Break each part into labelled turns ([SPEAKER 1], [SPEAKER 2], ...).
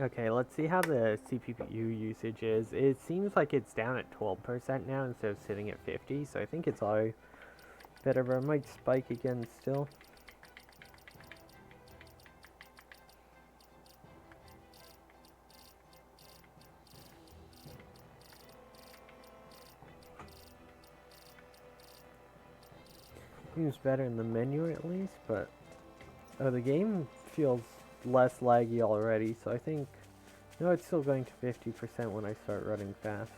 [SPEAKER 1] Okay, let's see how the CPU usage is. It seems like it's down at 12% now instead of sitting at 50, so I think it's all better, but it might spike again still. Seems better in the menu at least, but the game feels less laggy already, so I think no, it's still going to 50% when I start running fast.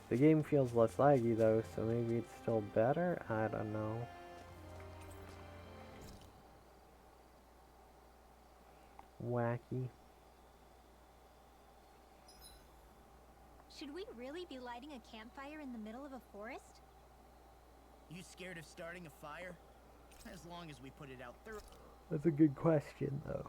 [SPEAKER 1] The game feels less laggy though, so maybe it's still better? I don't know. Wacky.
[SPEAKER 2] Should we really be lighting a campfire in the middle of a forest?
[SPEAKER 3] You scared of starting a fire? As long as we put it out thoroughly.
[SPEAKER 1] That's a good question though.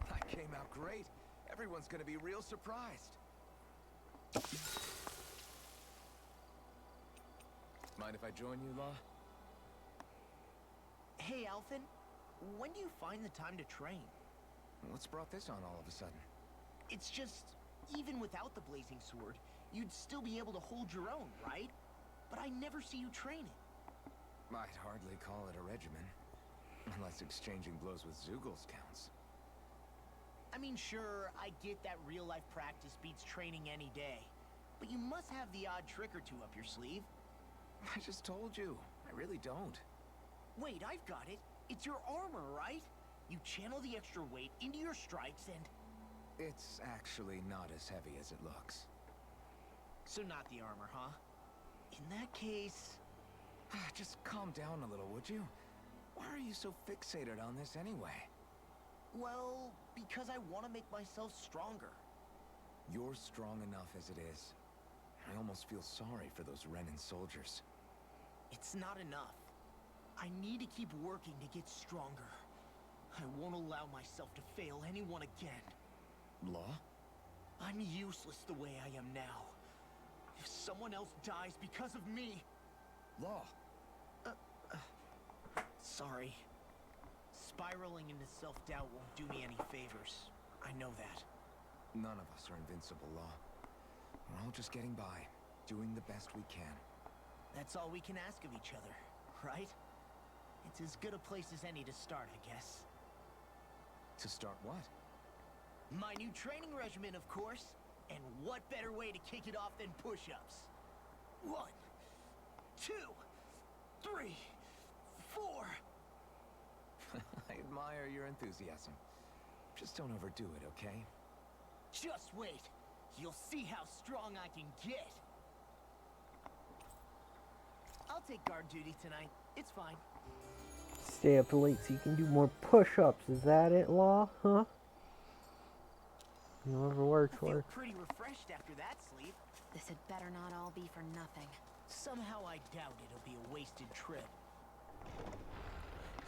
[SPEAKER 4] That came out great. Everyone's gonna be real surprised. Mind if I join you, Law?
[SPEAKER 3] Hey, Alphen. When do you find the time to train?
[SPEAKER 4] What's brought this on all of a sudden?
[SPEAKER 3] It's just, even without the blazing sword, you'd still be able to hold your own, right? But I never see you training.
[SPEAKER 4] I'd hardly call it a regimen. Unless exchanging blows with Zeugles counts.
[SPEAKER 3] I mean, sure, I get that real-life practice beats training any day. But you must have the odd trick or two up your sleeve.
[SPEAKER 4] I just told you. I really don't.
[SPEAKER 3] Wait, I've got it. It's your armor, right? You channel the extra weight into your strikes and...
[SPEAKER 4] It's actually not as heavy as it looks.
[SPEAKER 3] So not the armor, huh? In that case...
[SPEAKER 4] Just calm down a little, would you? Why are you so fixated on this anyway?
[SPEAKER 3] Well, because I want to make myself stronger.
[SPEAKER 4] You're strong enough as it is. I almost feel sorry for those Renan soldiers.
[SPEAKER 3] It's not enough. I need to keep working to get stronger. I won't allow myself to fail anyone again.
[SPEAKER 4] Law?
[SPEAKER 3] I'm useless the way I am now. If someone else dies because of me...
[SPEAKER 4] Law!
[SPEAKER 3] Sorry. Spiraling into self-doubt won't do me any favors. I know that.
[SPEAKER 4] None of us are invincible, Law. We're all just getting by, doing the best we can.
[SPEAKER 3] That's all we can ask of each other, right? It's as good a place as any to start, I guess.
[SPEAKER 4] To start what?
[SPEAKER 3] My new training regimen, of course. And what better way to kick it off than push-ups? 1, 2, 3, 4...
[SPEAKER 4] I admire your enthusiasm. Just don't overdo it, okay?
[SPEAKER 3] Just wait. You'll see how strong I can get. I'll take guard duty tonight. It's fine.
[SPEAKER 1] Stay up late so you can do more push-ups. Is that it, Law? Huh? Whoever works,
[SPEAKER 3] I feel
[SPEAKER 1] works.
[SPEAKER 3] pretty refreshed after that sleep.
[SPEAKER 2] This had better not all be for nothing.
[SPEAKER 3] Somehow I doubt it'll be a wasted trip.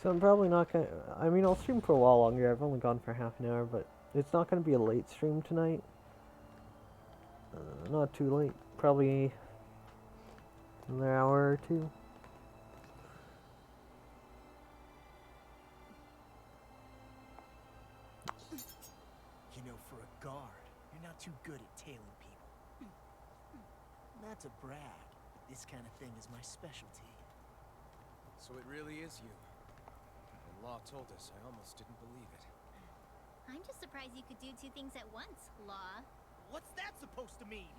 [SPEAKER 1] So I'm probably not gonna... I mean, I'll stream for a while longer. I've only gone for half an hour, but it's not gonna be a late stream tonight. Not too late. Probably another hour or two.
[SPEAKER 3] You know, for a guard, you're not too good at tailing people. Not to brag, but this kind of thing is my specialty.
[SPEAKER 5] So it really is you. When Law told us, I almost didn't believe it.
[SPEAKER 2] I'm just surprised you could do two things at once, Law.
[SPEAKER 3] What's that supposed to mean?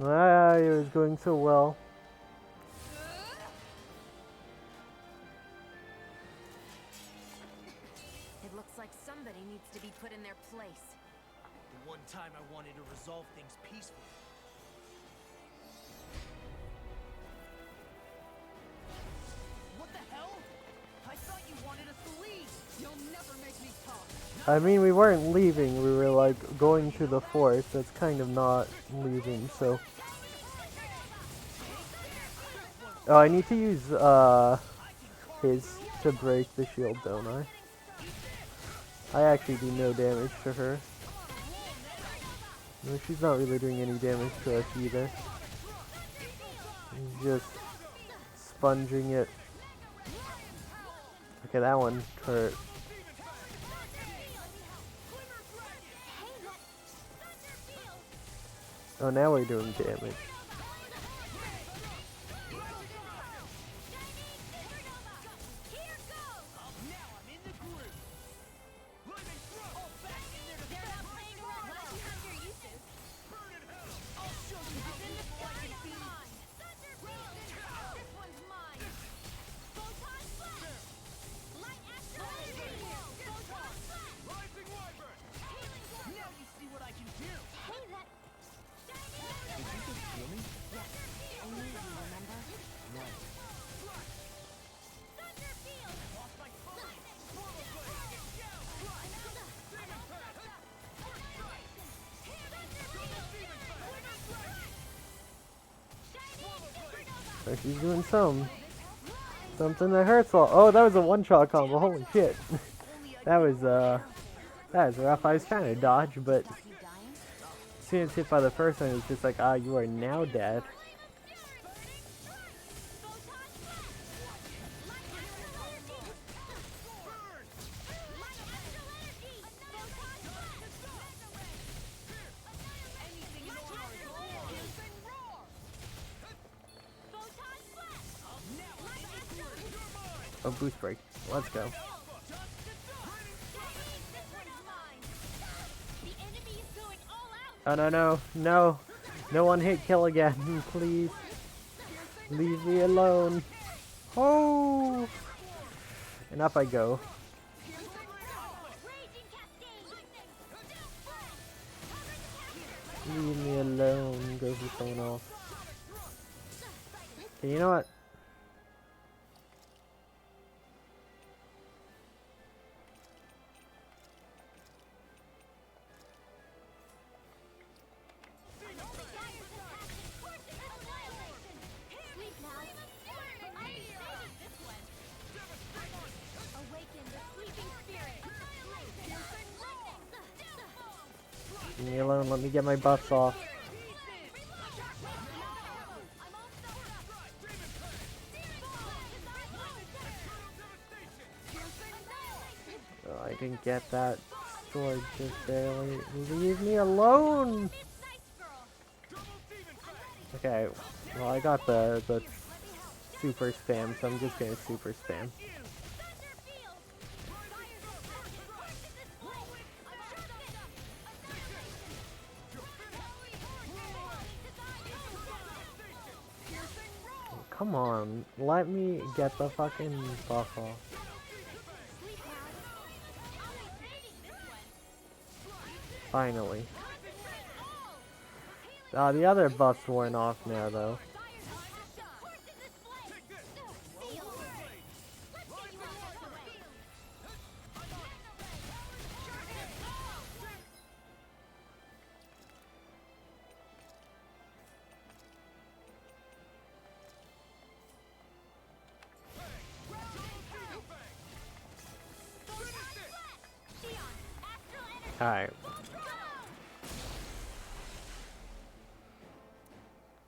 [SPEAKER 1] Ah, it was going so well.
[SPEAKER 2] It looks like somebody needs to be put in their place.
[SPEAKER 3] The one time I wanted to resolve things peacefully. What the hell? I thought you wanted us to leave. You'll never make me talk.
[SPEAKER 1] I mean, we weren't leaving. We were, like, going to the forest. That's kind of not leaving, so... Oh, I need to use, his to break the shield, don't I? I actually do no damage to her. No, she's not really doing any damage to us either. She's just sponging it. Okay, that one hurt. Oh, now we're doing damage. So she's doing something that hurts all. Oh, that was a one-shot combo. Holy shit. that was rough. I was trying to dodge, but as soon as hit by the first one, it's just like, ah, you are now dead. Oh, boost break. Let's go. Oh, no. No one hit kill again, please. Leave me alone. Oh! And up I go. Leave me alone. Go for someone else. Okay, you know what? Leave me alone, let me get my buffs off. Oh, I didn't get that sword just barely. Leave me alone! Okay, well I got the super spam, so I'm just gonna super spam. Come on, let me get the fucking buff off. Finally. The other buff's worn off now, though. Alright.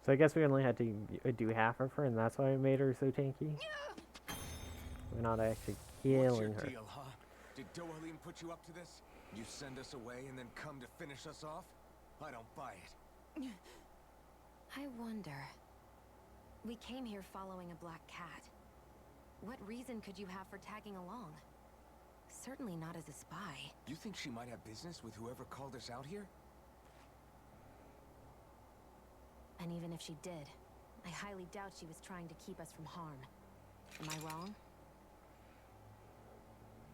[SPEAKER 1] So I guess we only had to do half of her, and that's why I made her so tanky? We're not actually killing her.
[SPEAKER 4] Deal, huh? Did Dohalim put you up to this? You send us away and then come to finish us off? I don't buy it.
[SPEAKER 6] I wonder. We came here following a black cat. What reason could you have for tagging along? Certainly not as a spy.
[SPEAKER 4] You think she might have business with whoever called us out here?
[SPEAKER 6] And even if she did, I highly doubt she was trying to keep us from harm. Am I wrong?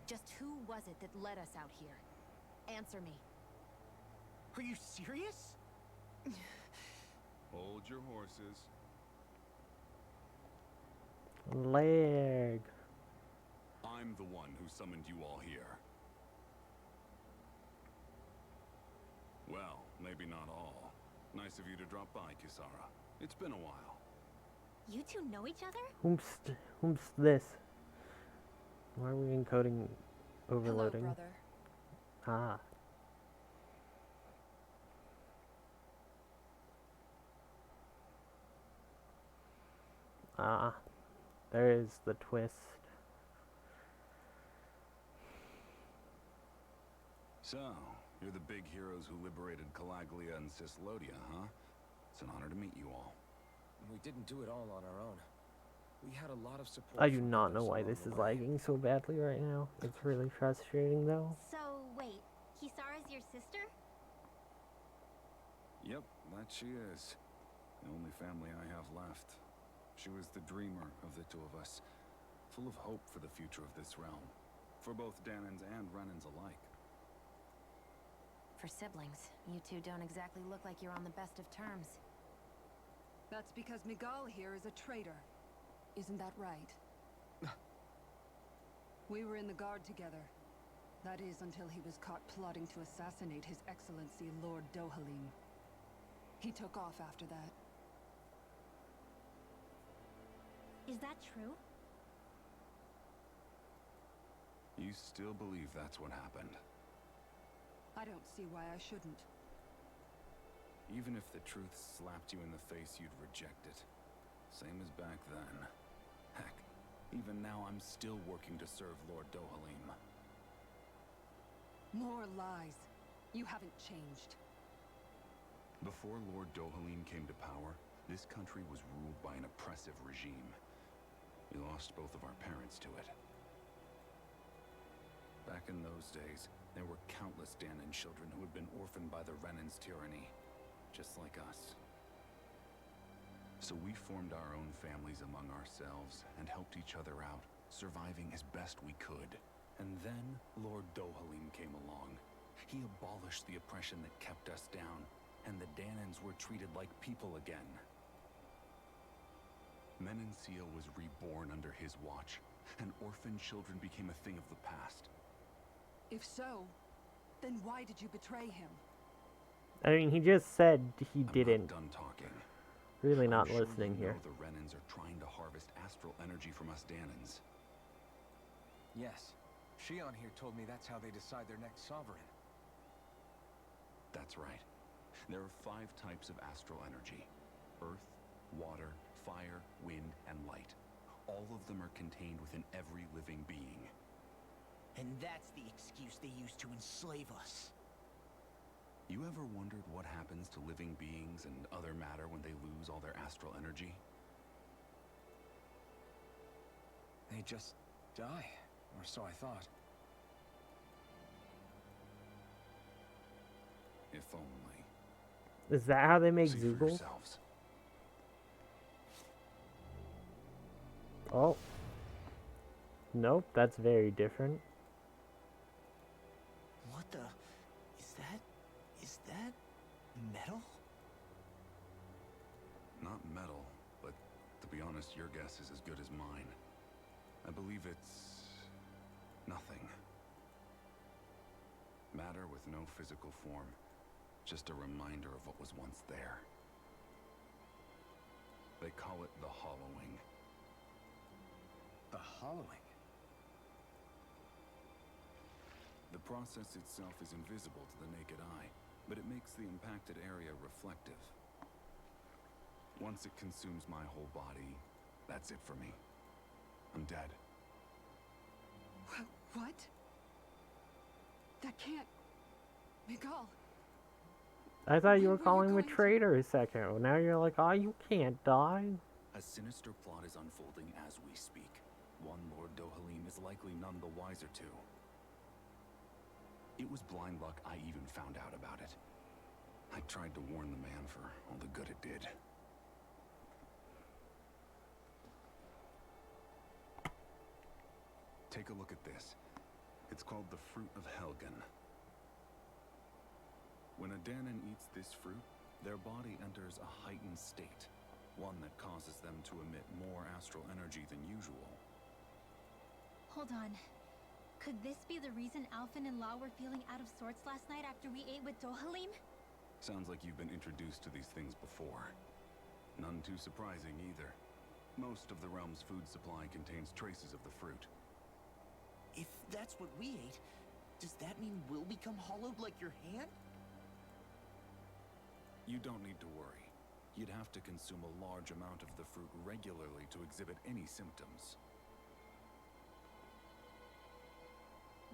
[SPEAKER 6] Just who was it that led us out here? Answer me.
[SPEAKER 3] Are you serious?
[SPEAKER 7] Hold your horses.
[SPEAKER 1] Leg.
[SPEAKER 7] I'm the one who summoned you all here. Well, maybe not all. Nice of you to drop by, Kisara. It's been a while.
[SPEAKER 2] You two know each other?
[SPEAKER 1] Whom's this? Why are we encoding overloading?
[SPEAKER 6] Hello, brother.
[SPEAKER 1] Ah. Ah, there is the twist.
[SPEAKER 7] So, you're the big heroes who liberated Calaglia and Cislodia, huh? It's an honor to meet you all.
[SPEAKER 5] We didn't do it all on our own. We had a lot of support.
[SPEAKER 1] I do
[SPEAKER 5] from
[SPEAKER 1] not know
[SPEAKER 5] others
[SPEAKER 1] why
[SPEAKER 5] along
[SPEAKER 1] this
[SPEAKER 5] the
[SPEAKER 1] is
[SPEAKER 5] way.
[SPEAKER 1] lagging so badly right now. It's really frustrating though.
[SPEAKER 2] So, wait, Kisara's your sister?
[SPEAKER 7] Yep, that she is. The only family I have left. She was the dreamer of the two of us, full of hope for the future of this realm, for both Danans and Renans alike.
[SPEAKER 6] For siblings, you two don't exactly look like you're on the best of terms.
[SPEAKER 8] That's because Miguel here is a traitor. Isn't that right? We were in the guard together. That is until he was caught plotting to assassinate His Excellency Lord Dohalim. He took off after that.
[SPEAKER 2] Is that true?
[SPEAKER 7] You still believe that's what happened?
[SPEAKER 8] I don't see why I shouldn't.
[SPEAKER 7] Even if the truth slapped you in the face, you'd reject it. Same as back then. Heck, even now I'm still working to serve Lord Dohalim.
[SPEAKER 8] More lies. You haven't changed.
[SPEAKER 7] Before Lord Dohalim came to power, this country was ruled by an oppressive regime. We lost both of our parents to it. Back in those days, there were countless Danan children who had been orphaned by the Renan's tyranny, just like us. So we formed our own families among ourselves and helped each other out, surviving as best we could. And then Lord Dohalim came along. He abolished the oppression that kept us down, and the Danans were treated like people again. Menenciel was reborn under his watch, and orphan children became a thing of the past.
[SPEAKER 8] If so, then why did you betray him?
[SPEAKER 1] I mean, he just said he
[SPEAKER 7] I'm
[SPEAKER 1] didn't.
[SPEAKER 7] not done talking.
[SPEAKER 1] Really not
[SPEAKER 7] I'm sure
[SPEAKER 1] listening
[SPEAKER 7] you
[SPEAKER 1] here.
[SPEAKER 7] know the Renans are trying to harvest astral energy from us Danans.
[SPEAKER 4] Yes. Shion here told me that's how they decide their next sovereign.
[SPEAKER 7] That's right. There are 5 types of astral energy. Earth, water, fire, wind, and light. All of them are contained within every living being.
[SPEAKER 3] And that's the excuse they use to enslave us.
[SPEAKER 7] You ever wondered what happens to living beings and other matter when they lose all their astral energy?
[SPEAKER 4] They just die, or so I thought.
[SPEAKER 7] If only.
[SPEAKER 1] Is that how they make
[SPEAKER 7] See for
[SPEAKER 1] Zoogles?
[SPEAKER 7] yourselves.
[SPEAKER 1] Oh. Nope, that's very different.
[SPEAKER 3] What the? Is that metal?
[SPEAKER 7] Not metal, but to be honest, your guess is as good as mine. I believe it's nothing. Matter with no physical form. Just a reminder of what was once there. They call it the hollowing.
[SPEAKER 4] The hollowing?
[SPEAKER 7] The process itself is invisible to the naked eye, but it makes the impacted area reflective. Once it consumes my whole body, that's it for me. I'm dead.
[SPEAKER 8] What? That can't... Miguel.
[SPEAKER 1] I thought you
[SPEAKER 8] When
[SPEAKER 1] were
[SPEAKER 8] were you
[SPEAKER 1] calling me
[SPEAKER 8] going to-
[SPEAKER 1] traitor a second ago. Now you're like, oh, you can't die.
[SPEAKER 7] A sinister plot is unfolding as we speak. One Lord Dohalim is likely none the wiser to. It was blind luck I even found out about it. I tried to warn the man for all the good it did. Take a look at this. It's called the Fruit of Helgen. When a Danan eats this fruit, their body enters a heightened state, one that causes them to emit more astral energy than usual.
[SPEAKER 2] Hold on. Could this be the reason Alphen and Law were feeling out of sorts last night after we ate with Dohalim?
[SPEAKER 7] Sounds like you've been introduced to these things before. None too surprising either. Most of the realm's food supply contains traces of the fruit.
[SPEAKER 3] If that's what we ate, does that mean we'll become hollowed like your hand?
[SPEAKER 7] You don't need to worry. You'd have to consume a large amount of the fruit regularly to exhibit any symptoms.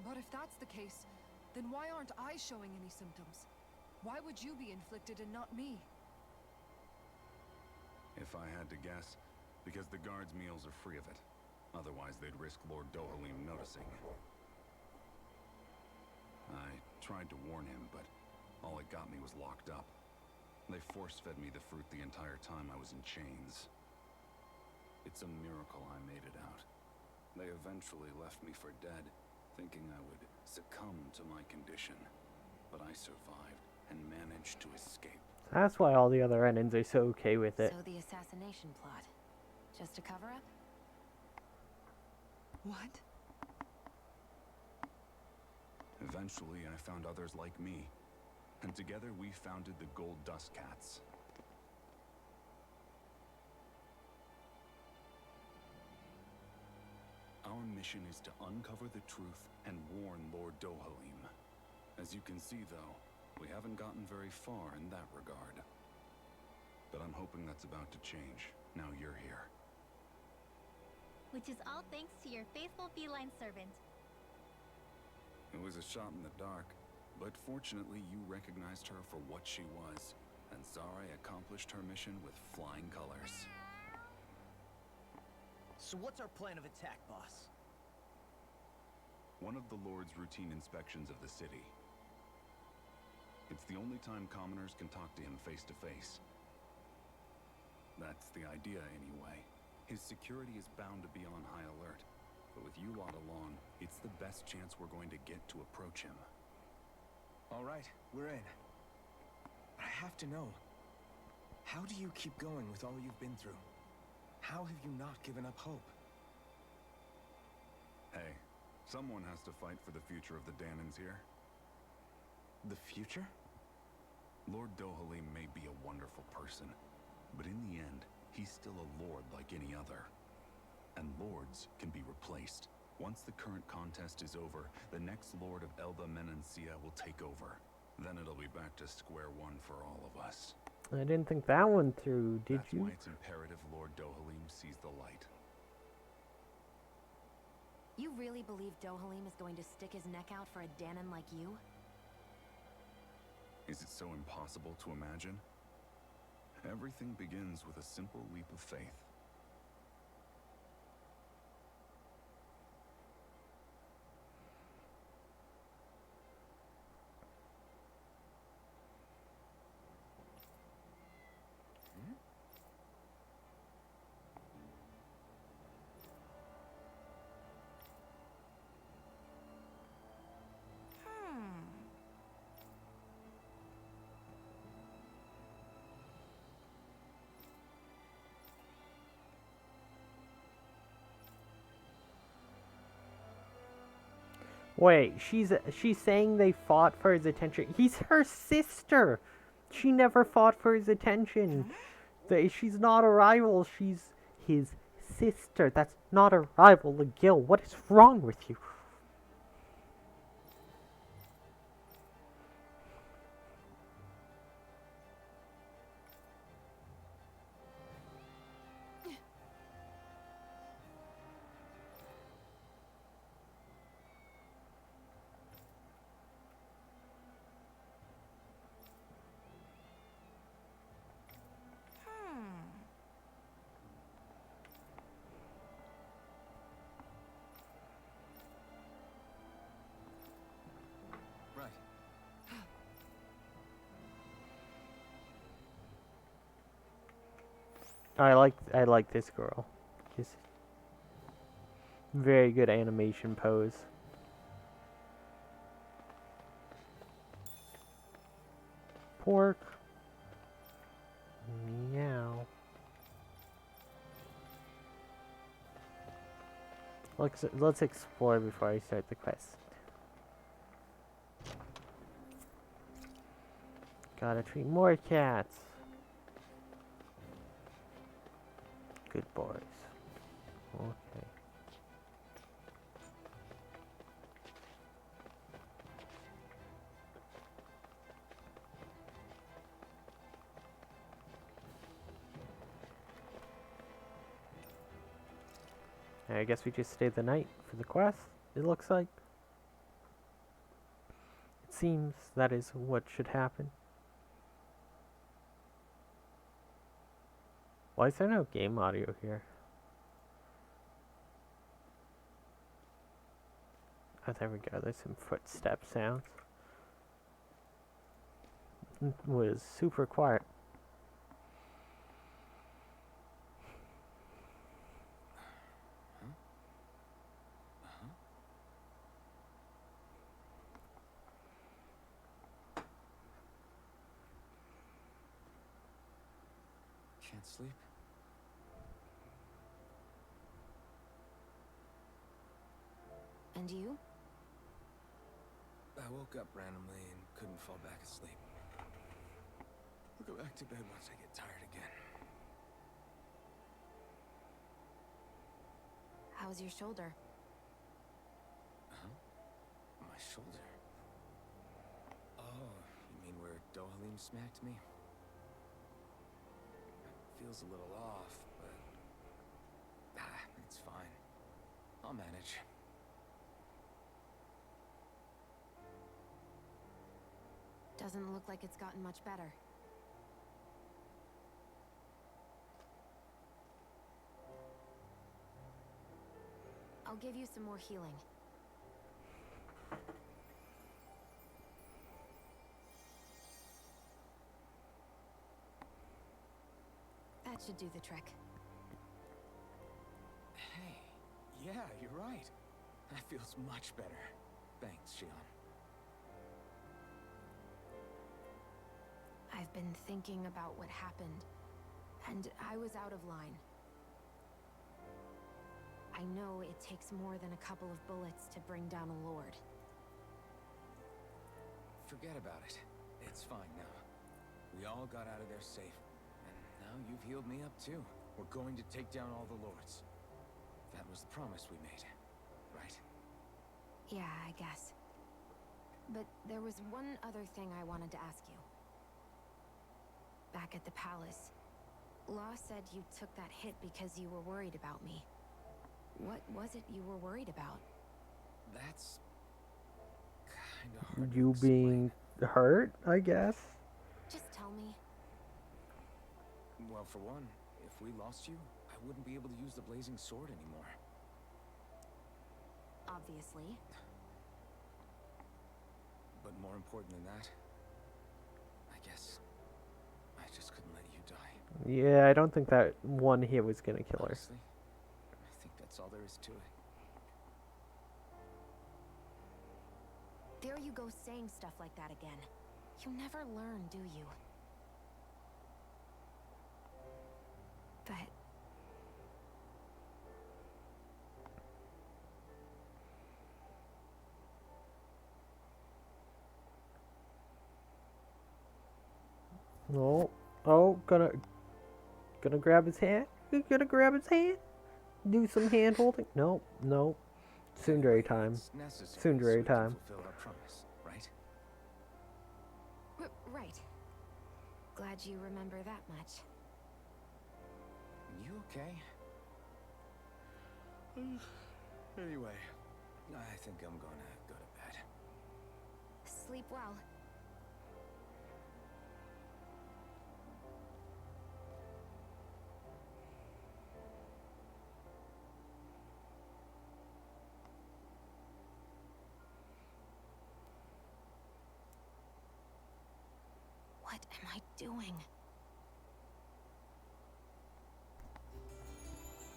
[SPEAKER 8] But if that's the case, then why aren't I showing any symptoms? Why would you be inflicted and not me?
[SPEAKER 7] If I had to guess, because the guards' meals are free of it. Otherwise, they'd risk Lord Dohalim noticing. I tried to warn him, but all it got me was locked up. They force-fed me the fruit the entire time I was in chains. It's a miracle I made it out. They eventually left me for dead, thinking I would succumb to my condition. But I survived and managed to escape.
[SPEAKER 1] That's why all the other Renans are so okay with it.
[SPEAKER 6] So the assassination plot. Just a cover-up?
[SPEAKER 8] What?
[SPEAKER 7] Eventually, I found others like me. And together we founded the Gold Dust Cats. Our mission is to uncover the truth and warn Lord Dohalim. As you can see, though, we haven't gotten very far in that regard. But I'm hoping that's about to change, now you're here.
[SPEAKER 2] Which is all thanks to your faithful feline servant.
[SPEAKER 7] It was a shot in the dark, but fortunately you recognized her for what she was, and Zare accomplished her mission with flying colors.
[SPEAKER 3] So what's our plan of attack, boss?
[SPEAKER 7] One of the Lord's routine inspections of the city. It's the only time commoners can talk to him face to face. That's the idea, anyway. His security is bound to be on high alert, but with you lot along, it's the best chance we're going to get to approach him.
[SPEAKER 4] All right, we're in. I have to know. How do you keep going with all you've been through? How have you not given up hope?
[SPEAKER 7] Hey, someone has to fight for the future of the Danans here.
[SPEAKER 4] The future?
[SPEAKER 7] Lord Dohalim may be a wonderful person, but in the end, he's still a lord like any other. And lords can be replaced. Once the current contest is over, the next lord of Elba Menancia will take over. Then it'll be back to square one for all of us.
[SPEAKER 1] I didn't think that one through, did
[SPEAKER 7] That's
[SPEAKER 1] you?
[SPEAKER 7] why it's imperative Lord Dohalim sees the light.
[SPEAKER 6] You really believe Dohalim is going to stick his neck out for a Danon like you?
[SPEAKER 7] Is it so impossible to imagine? Everything begins with a simple leap of faith.
[SPEAKER 1] Wait, she's saying they fought for his attention. He's her sister. She never fought for his attention. She's not a rival. She's his sister. That's not a rival, Gil. What is wrong with you?
[SPEAKER 4] Right.
[SPEAKER 1] I like this girl. Just very good animation pose. Pork. Meow. Let's explore before I start the quest. Gotta treat more cats. Good boys. Okay. I guess we just stay the night for the quest, it looks like. It seems that is what should happen. Why is there no game audio here? Oh, there we go. There's some footstep sounds. It was super quiet.
[SPEAKER 4] Can't sleep?
[SPEAKER 6] And you?
[SPEAKER 4] I woke up randomly and couldn't fall back asleep. I'll go back to bed once I get tired again.
[SPEAKER 6] How's your shoulder?
[SPEAKER 4] Huh? My shoulder? Oh, you mean where Dohalim smacked me? It feels a little off, but... it's fine. I'll manage.
[SPEAKER 6] Doesn't look like it's gotten much better. I'll give you some more healing. That should do the trick.
[SPEAKER 4] Hey, yeah, you're right. That feels much better. Thanks, Shion.
[SPEAKER 6] I've been thinking about what happened, and I was out of line. I know it takes more than a couple of bullets to bring down a lord.
[SPEAKER 4] Forget about it. It's fine now. We all got out of there safe, and now you've healed me up too. We're going to take down all the lords. That was the promise we made, right?
[SPEAKER 6] Yeah, I guess. But there was one other thing I wanted to ask you. Back at the palace, Law said you took that hit because you were worried about me. What was it you were worried about?
[SPEAKER 4] That's kinda hard to
[SPEAKER 1] You
[SPEAKER 4] explain.
[SPEAKER 1] being hurt, I guess?
[SPEAKER 6] Just tell me.
[SPEAKER 4] Well, for one, if we lost you, I wouldn't be able to use the blazing sword anymore.
[SPEAKER 6] Obviously.
[SPEAKER 4] But more important than that, I guess I just couldn't let you die.
[SPEAKER 1] Yeah, I don't think that one hit was gonna kill her.
[SPEAKER 4] Honestly, I think that's all there is to it.
[SPEAKER 6] There you go saying stuff like that again. You never learn, do you? But...
[SPEAKER 1] No. Oh, gonna grab his hand? You gonna grab his hand? Do some hand holding? No, no. Tsundere time.
[SPEAKER 4] It's necessary so
[SPEAKER 1] Tsundere
[SPEAKER 4] we can
[SPEAKER 1] time.
[SPEAKER 4] fulfill our promise, right?
[SPEAKER 6] right. Glad you remember that much.
[SPEAKER 4] You okay? Anyway, I think I'm gonna go to bed.
[SPEAKER 6] Sleep well. What am I doing?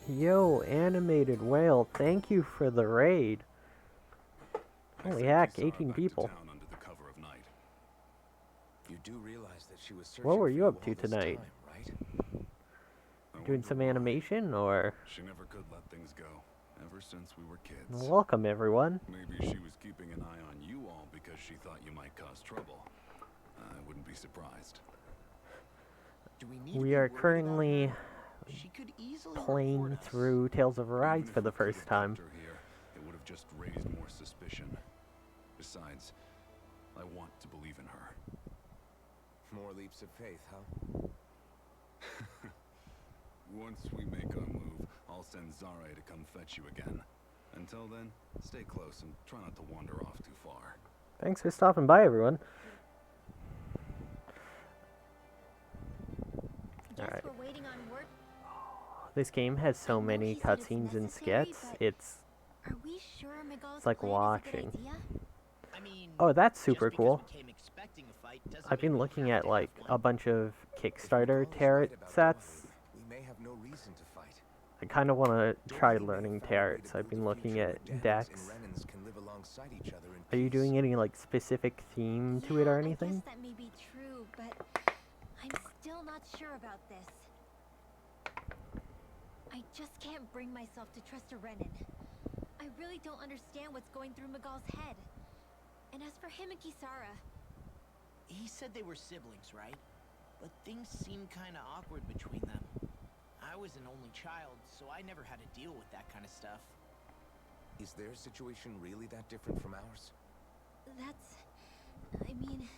[SPEAKER 1] Yo, animated whale, thank you for the raid. Holy heck, 18 people.
[SPEAKER 7] Under the cover of night.
[SPEAKER 4] You do realize that she was searching
[SPEAKER 1] What were
[SPEAKER 4] for
[SPEAKER 1] you up to
[SPEAKER 4] all this
[SPEAKER 1] tonight?
[SPEAKER 4] time, right?
[SPEAKER 7] I
[SPEAKER 1] Doing
[SPEAKER 7] wonder
[SPEAKER 1] some
[SPEAKER 7] why.
[SPEAKER 1] animation, or...
[SPEAKER 7] She never could let things go, ever since we were kids.
[SPEAKER 1] Welcome, everyone.
[SPEAKER 7] Maybe she was keeping an eye on you all because she thought you might cause trouble. I wouldn't be surprised.
[SPEAKER 3] Do we need to
[SPEAKER 1] We
[SPEAKER 3] be
[SPEAKER 1] are
[SPEAKER 3] worried about
[SPEAKER 1] currently
[SPEAKER 3] her? She could easily
[SPEAKER 1] playing
[SPEAKER 3] report us.
[SPEAKER 1] through Tales of Arise
[SPEAKER 7] Even
[SPEAKER 1] for
[SPEAKER 7] if
[SPEAKER 1] the
[SPEAKER 7] we could've
[SPEAKER 1] first time.
[SPEAKER 7] kept her here, it would have just raised more suspicion. Besides, I want to believe in her.
[SPEAKER 4] More leaps of faith, huh?
[SPEAKER 7] Once we make our move, I'll send Zare to come fetch you again. Until then, stay close and try not to wander off too far.
[SPEAKER 1] Thanks for stopping by, everyone.
[SPEAKER 2] Guess
[SPEAKER 1] Alright.
[SPEAKER 2] we're waiting on word.
[SPEAKER 1] This game has so
[SPEAKER 2] I know
[SPEAKER 1] many
[SPEAKER 2] he said it's
[SPEAKER 1] cutscenes and
[SPEAKER 2] necessary,
[SPEAKER 1] skits.
[SPEAKER 2] but
[SPEAKER 1] It's
[SPEAKER 2] Are we sure Miguel's
[SPEAKER 1] like
[SPEAKER 2] plan
[SPEAKER 1] watching.
[SPEAKER 2] is a good idea?
[SPEAKER 3] I mean,
[SPEAKER 1] Oh, that's
[SPEAKER 3] just
[SPEAKER 1] super
[SPEAKER 3] because
[SPEAKER 1] cool.
[SPEAKER 3] we came expecting a fight doesn't
[SPEAKER 1] I've
[SPEAKER 3] mean
[SPEAKER 1] been
[SPEAKER 3] we
[SPEAKER 1] looking
[SPEAKER 3] have
[SPEAKER 1] at
[SPEAKER 3] to
[SPEAKER 1] like
[SPEAKER 3] have
[SPEAKER 1] a
[SPEAKER 3] one.
[SPEAKER 1] bunch of
[SPEAKER 4] If
[SPEAKER 1] Kickstarter
[SPEAKER 4] Miguel is
[SPEAKER 1] tarot
[SPEAKER 4] right about
[SPEAKER 1] sets.
[SPEAKER 4] Dohalim, we may have no reason to fight.
[SPEAKER 1] I kind of want to try
[SPEAKER 4] Dohalim may
[SPEAKER 1] learning
[SPEAKER 4] have found a way
[SPEAKER 1] tarot,
[SPEAKER 4] to
[SPEAKER 1] so I've
[SPEAKER 4] build
[SPEAKER 1] been
[SPEAKER 4] a
[SPEAKER 1] looking
[SPEAKER 4] future
[SPEAKER 1] at
[SPEAKER 4] where Dahnans
[SPEAKER 1] decks.
[SPEAKER 4] and Renans can live alongside each other in
[SPEAKER 1] Are you
[SPEAKER 4] peace.
[SPEAKER 1] doing any like specific theme to it or
[SPEAKER 2] I
[SPEAKER 1] anything?
[SPEAKER 2] guess that may be true, but I'm still not sure about this. I just can't bring myself to trust a Renan. I really don't understand what's going through Miguel's head. And as for him and Kisara,
[SPEAKER 3] He said they were siblings, right? But things seemed kind of awkward between them. I was an only child, so I never had to deal with that kind of stuff.
[SPEAKER 4] Is their situation really that different from ours?
[SPEAKER 2] I mean,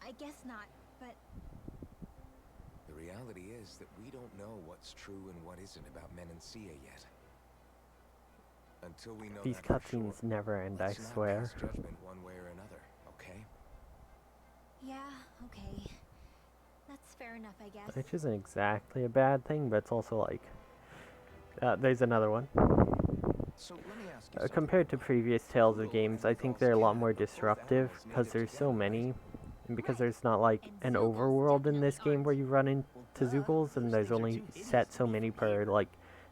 [SPEAKER 2] I guess not, but
[SPEAKER 4] The reality is that we don't know what's true and what isn't about Menancia yet. Until we know
[SPEAKER 1] These
[SPEAKER 4] that for sure,
[SPEAKER 1] cutscenes never end, I
[SPEAKER 4] let's not
[SPEAKER 1] swear.
[SPEAKER 4] pass judgment one way or another, okay?
[SPEAKER 2] yeah, okay. That's fair enough, I guess.
[SPEAKER 1] Which isn't exactly a bad thing, but it's also like... there's another one.
[SPEAKER 4] So let me ask you something.
[SPEAKER 1] Compared to previous Tales of games, I think they're a lot more disruptive, because there's so many, and because there's not like an overworld in this game where you run into Zoogles, and there's only set so many per like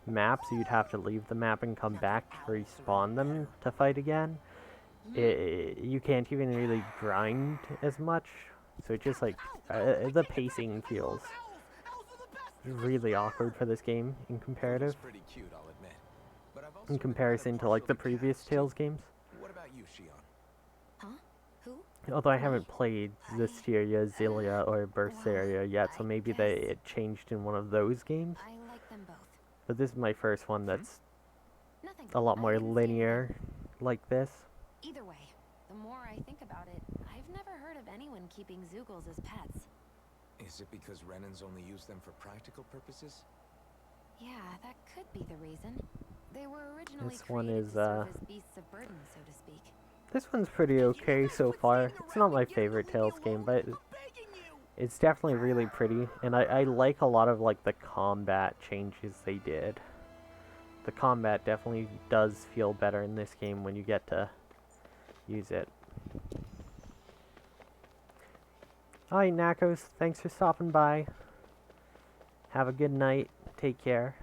[SPEAKER 1] map, so you'd have to leave the map and come back to respawn them to fight again. You can't even really grind as much, so it just like, the pacing feels really awkward for this game in comparative.
[SPEAKER 4] It's pretty cute, I'll admit. But I've also
[SPEAKER 1] In
[SPEAKER 4] been
[SPEAKER 1] comparison to like the previous
[SPEAKER 4] cats, too.
[SPEAKER 1] Tales games.
[SPEAKER 4] What about you, Shion?
[SPEAKER 6] Huh? Who?
[SPEAKER 1] Although I haven't played Zestiria, Zillia, or Berseria yet, so maybe it changed in one of those games.
[SPEAKER 6] I like them both.
[SPEAKER 1] But this is my first one that's
[SPEAKER 6] Nothing.
[SPEAKER 1] a lot
[SPEAKER 6] I
[SPEAKER 1] more
[SPEAKER 6] didn't see
[SPEAKER 1] linear
[SPEAKER 6] anything.
[SPEAKER 1] like this.
[SPEAKER 6] Either way, the more I think about it, I've never heard of anyone keeping Zoogles as pets.
[SPEAKER 4] Is it because Renans only use them for practical purposes?
[SPEAKER 6] Yeah, that could be the reason. They were originally
[SPEAKER 1] This one
[SPEAKER 6] created
[SPEAKER 1] is,
[SPEAKER 6] to serve as beasts of burden, so to speak.
[SPEAKER 1] This one's pretty okay so far. It's not my favorite Tales game, but it's definitely really pretty, and I like a lot of like the combat changes they did. The combat definitely does feel better in this game when you get to use it. Hi Nakos, thanks for stopping by. Have a good night, take care,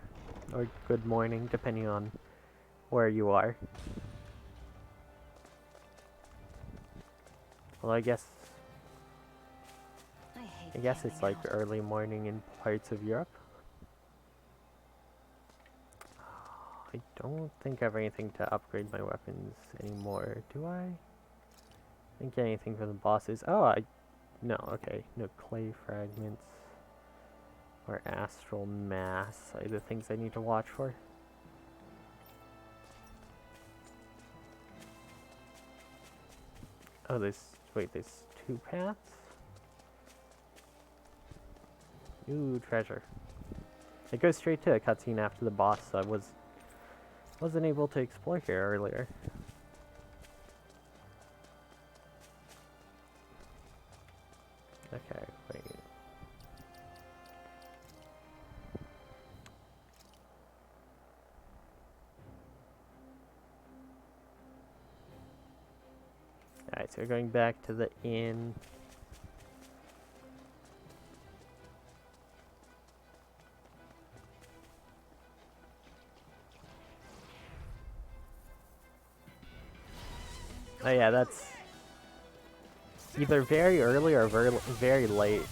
[SPEAKER 1] or good morning, depending on where you are. Well, I guess
[SPEAKER 6] hate
[SPEAKER 1] it's like early morning in parts of Europe. I don't think I have anything to upgrade my weapons anymore, do I? Didn't get anything from the bosses. Oh, no, okay. No clay fragments or astral mass are the things I need to watch for. Oh, there's 2 paths? Ooh, treasure. It goes straight to a cutscene after the boss, so I wasn't able to explore here earlier. Okay, wait. Alright, so we're going back to the inn. Oh yeah, that's either very early or very late.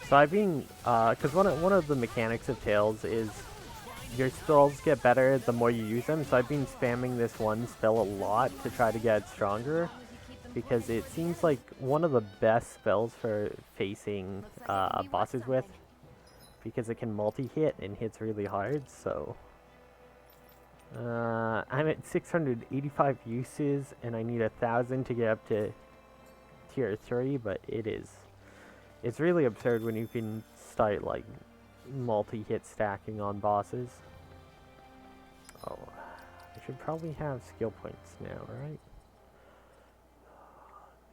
[SPEAKER 1] So I've been, because one of the mechanics of Tales is your spells get better the more you use them, so I've been spamming this one spell a lot to try to get stronger, because it seems like one of the best spells for facing bosses with, because it can multi-hit and hits really hard, so... I'm at 685 uses, and I need 1,000 to get up to tier 3, but it is It's really absurd when you can start, like, multi-hit stacking on bosses. Oh, I should probably have skill points now, right?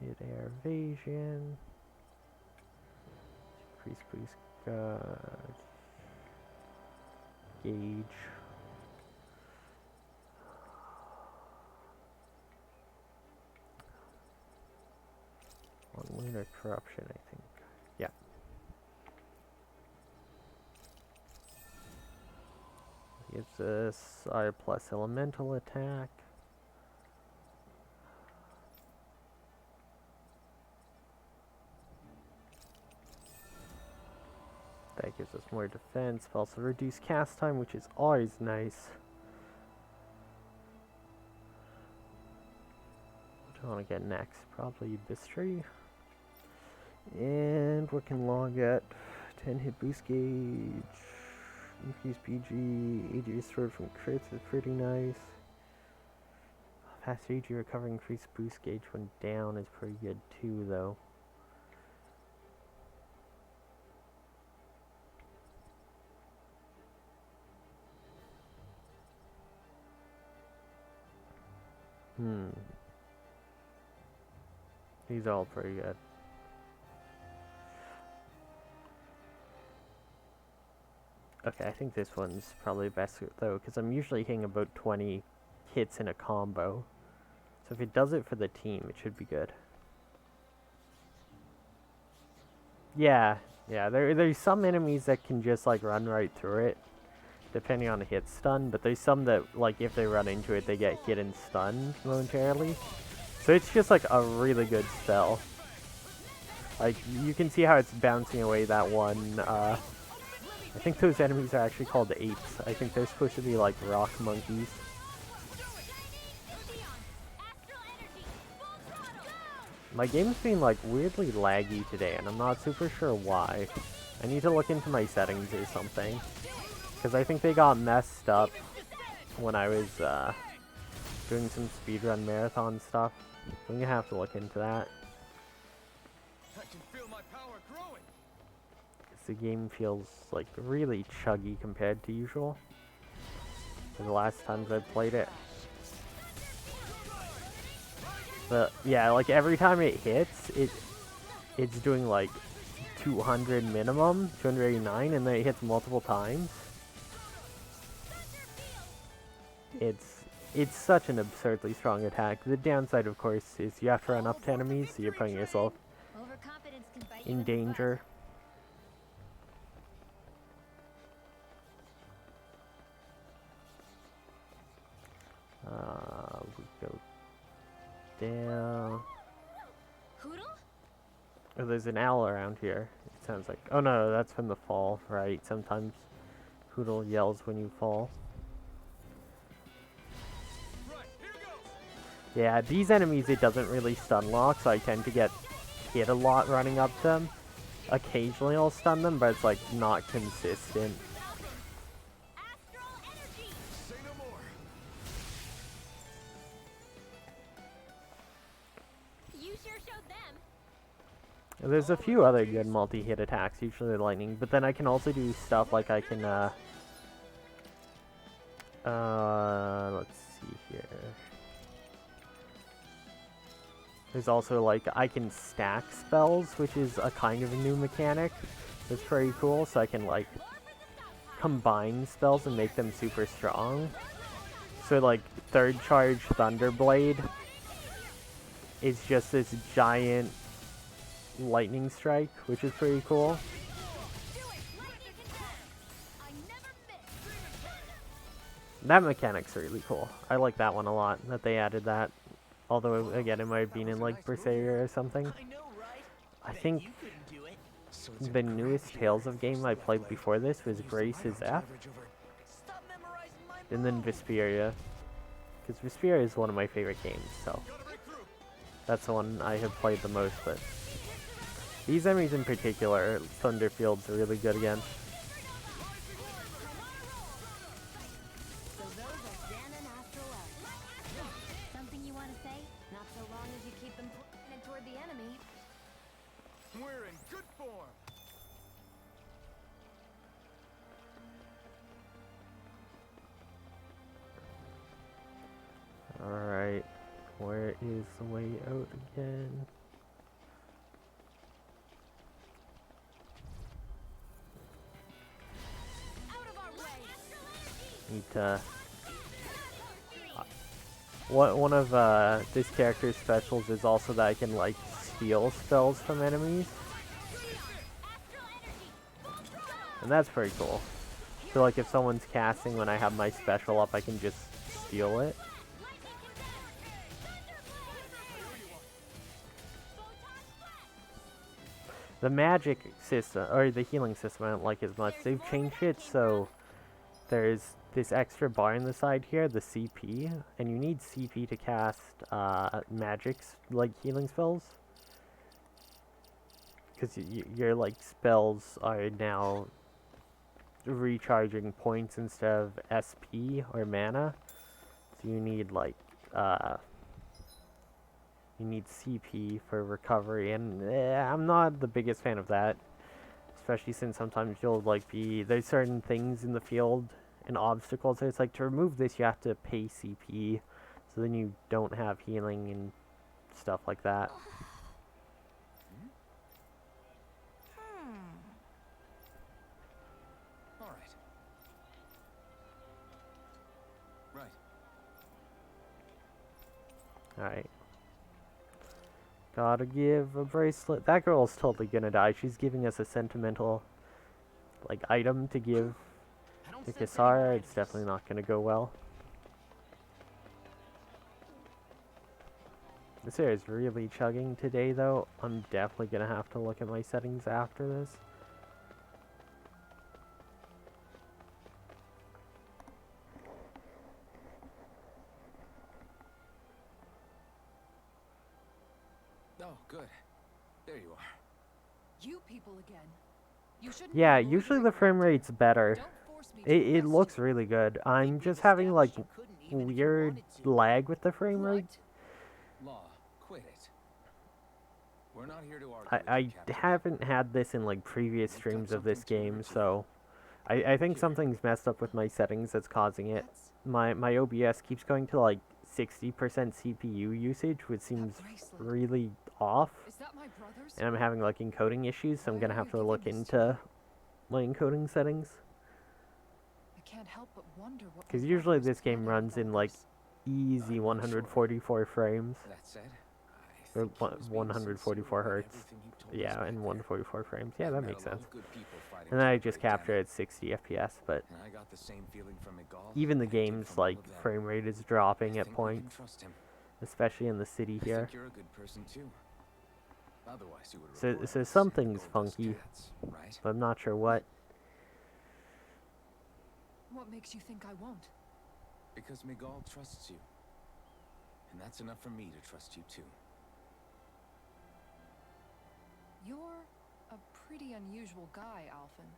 [SPEAKER 1] Mid-air evasion. Increase boost gauge. On lunar corruption, I think. Yeah. Gives us our plus elemental attack. That gives us more defense, but also reduce cast time, which is always nice. What do I want to get next? Probably this tree. And we can log at 10 hit boost gauge, increase PG, AG restored from crits is pretty nice. Fast AG recovery, increased boost gauge when down is pretty good too, though. These are all pretty good. Okay, I think this one's probably best though, because I'm usually hitting about 20 hits in a combo. So if it does it for the team, it should be good. Yeah, there's some enemies that can just like run right through it, depending on the hit stun, but there's some that, like, if they run into it, they get hit and stunned momentarily. So it's just like a really good spell. Like, you can see how it's bouncing away that one, I think those enemies are actually called apes. I think they're supposed to be like rock monkeys. My game's been like weirdly laggy today, and I'm not super sure why. I need to look into my settings or something, because I think they got messed up when I was doing some speedrun marathon stuff. I'm gonna have to look into that.
[SPEAKER 5] I can feel my power growing.
[SPEAKER 1] The game feels like really chuggy compared to usual. For the last times I've played it. But yeah, like every time it hits, it's doing like 200 minimum, 289, and then it hits multiple times. It's such an absurdly strong attack. The downside, of course, is you have to run up to enemies, so you're putting yourself in danger. We go down. Oh, there's an owl around here. It sounds like. Oh no, that's from the fall, right? Sometimes Poodle yells when you fall. Yeah, these enemies it doesn't really stun lock, so I tend to get hit a lot running up to them. Occasionally I'll stun them, but it's like not consistent. There's a few other good multi-hit attacks, usually lightning, but then I can also do stuff like I can, let's see here. There's also, like, I can stack spells, which is a kind of a new mechanic. That's pretty cool, so I can, like, combine spells and make them super strong. So, like, third charge Thunderblade is just this giant lightning strike, which is pretty cool. That mechanic's really cool. I like that one a lot, that they added that. Although, again, it might have been in, like, Berseria or something. I think the newest Tales of game I played before this was Grace's F. And then Vesperia. Because Vesperia is one of my favorite games, so that's the one I have played the most, but these enemies in particular, Thunderfield's are really good against.
[SPEAKER 6] So those are Dan and Astral. Something you want to say? Not so long as you keep them pointed toward the enemy.
[SPEAKER 5] We're in good form.
[SPEAKER 1] the way out again. Need to... one of this character's specials is also that I can, like, steal spells from enemies. And that's pretty cool. So, like, if someone's casting when I have my special up, I can just steal it. The magic system, or the healing system, I don't like as much. They've changed it so there's this extra bar on the side here, the CP, and you need CP to cast magics, like healing spells. Because your, like, spells are now recharging points instead of SP or mana. So you need, like, you need CP for recovery, and I'm not the biggest fan of that. Especially since sometimes you'll, like, there's certain things in the field and obstacles, so it's like, to remove this you have to pay CP, so then you don't have healing and stuff like that. Alright. Gotta give a bracelet. That girl's totally gonna die. She's giving us a sentimental, like, item to give to Kisara. It's definitely not gonna go well. This air is really chugging today, though. I'm definitely gonna have to look at my settings after this.
[SPEAKER 4] Oh, good. There you are.
[SPEAKER 8] You people again. You shouldn't
[SPEAKER 1] Yeah,
[SPEAKER 8] be
[SPEAKER 1] usually
[SPEAKER 8] loitering
[SPEAKER 1] the frame
[SPEAKER 8] around.
[SPEAKER 1] rate's better.
[SPEAKER 8] Don't force me to
[SPEAKER 1] It
[SPEAKER 8] arrest
[SPEAKER 1] looks
[SPEAKER 8] you.
[SPEAKER 1] really good. I'm just having, like, weird lag with the frame rate.
[SPEAKER 4] Law, quit it. We're not here to argue with
[SPEAKER 1] I
[SPEAKER 4] you, Captain.
[SPEAKER 1] haven't had this in, like, previous
[SPEAKER 4] We've got
[SPEAKER 1] streams of this
[SPEAKER 4] something to
[SPEAKER 1] game,
[SPEAKER 4] report.
[SPEAKER 1] so I think something's messed up with my settings that's causing it. My OBS keeps going to, like, 60% CPU usage, which seems really off.
[SPEAKER 8] Is that my brother's?
[SPEAKER 1] And I'm having, like, encoding issues, so I'm
[SPEAKER 8] Why
[SPEAKER 1] gonna
[SPEAKER 8] are
[SPEAKER 1] have
[SPEAKER 8] you
[SPEAKER 1] to
[SPEAKER 8] giving
[SPEAKER 1] look
[SPEAKER 8] this to
[SPEAKER 1] into my encoding settings.
[SPEAKER 8] I can't help but wonder what
[SPEAKER 1] Because
[SPEAKER 8] my
[SPEAKER 1] usually
[SPEAKER 8] brother was
[SPEAKER 1] this game
[SPEAKER 8] planning
[SPEAKER 1] runs
[SPEAKER 8] with
[SPEAKER 1] in,
[SPEAKER 8] all
[SPEAKER 1] like,
[SPEAKER 8] this.
[SPEAKER 1] easy
[SPEAKER 4] I'm not sure.
[SPEAKER 1] 144 frames.
[SPEAKER 4] That said, I
[SPEAKER 1] Or
[SPEAKER 4] think he was being
[SPEAKER 1] 144
[SPEAKER 4] sincere about
[SPEAKER 1] hertz.
[SPEAKER 4] everything he told us
[SPEAKER 1] Yeah,
[SPEAKER 4] back
[SPEAKER 1] and
[SPEAKER 4] there.
[SPEAKER 1] 144 frames. Yeah,
[SPEAKER 4] I've
[SPEAKER 1] that
[SPEAKER 4] met
[SPEAKER 1] makes
[SPEAKER 4] a lot
[SPEAKER 1] sense.
[SPEAKER 4] of good people fighting
[SPEAKER 1] And then
[SPEAKER 4] to
[SPEAKER 1] I
[SPEAKER 4] the
[SPEAKER 1] just
[SPEAKER 4] very
[SPEAKER 1] capture
[SPEAKER 4] end.
[SPEAKER 1] at 60 FPS, but
[SPEAKER 4] And I got the same feeling from Miguel
[SPEAKER 1] even the
[SPEAKER 4] I did
[SPEAKER 1] game's,
[SPEAKER 4] from all
[SPEAKER 1] like,
[SPEAKER 4] of them.
[SPEAKER 1] frame rate is
[SPEAKER 4] I
[SPEAKER 1] dropping at
[SPEAKER 4] think we can
[SPEAKER 1] points.
[SPEAKER 4] trust him.
[SPEAKER 1] Especially in the city
[SPEAKER 4] I
[SPEAKER 1] here.
[SPEAKER 4] think you're a good person too. Otherwise, you would
[SPEAKER 1] So
[SPEAKER 4] report us
[SPEAKER 1] something's
[SPEAKER 4] and gold dust
[SPEAKER 1] funky,
[SPEAKER 4] cats, right?
[SPEAKER 1] but I'm not sure what.
[SPEAKER 8] What makes you think I won't?
[SPEAKER 4] Because Miguel trusts you. And that's enough for me to trust you too.
[SPEAKER 8] You're a pretty unusual guy, Alphen.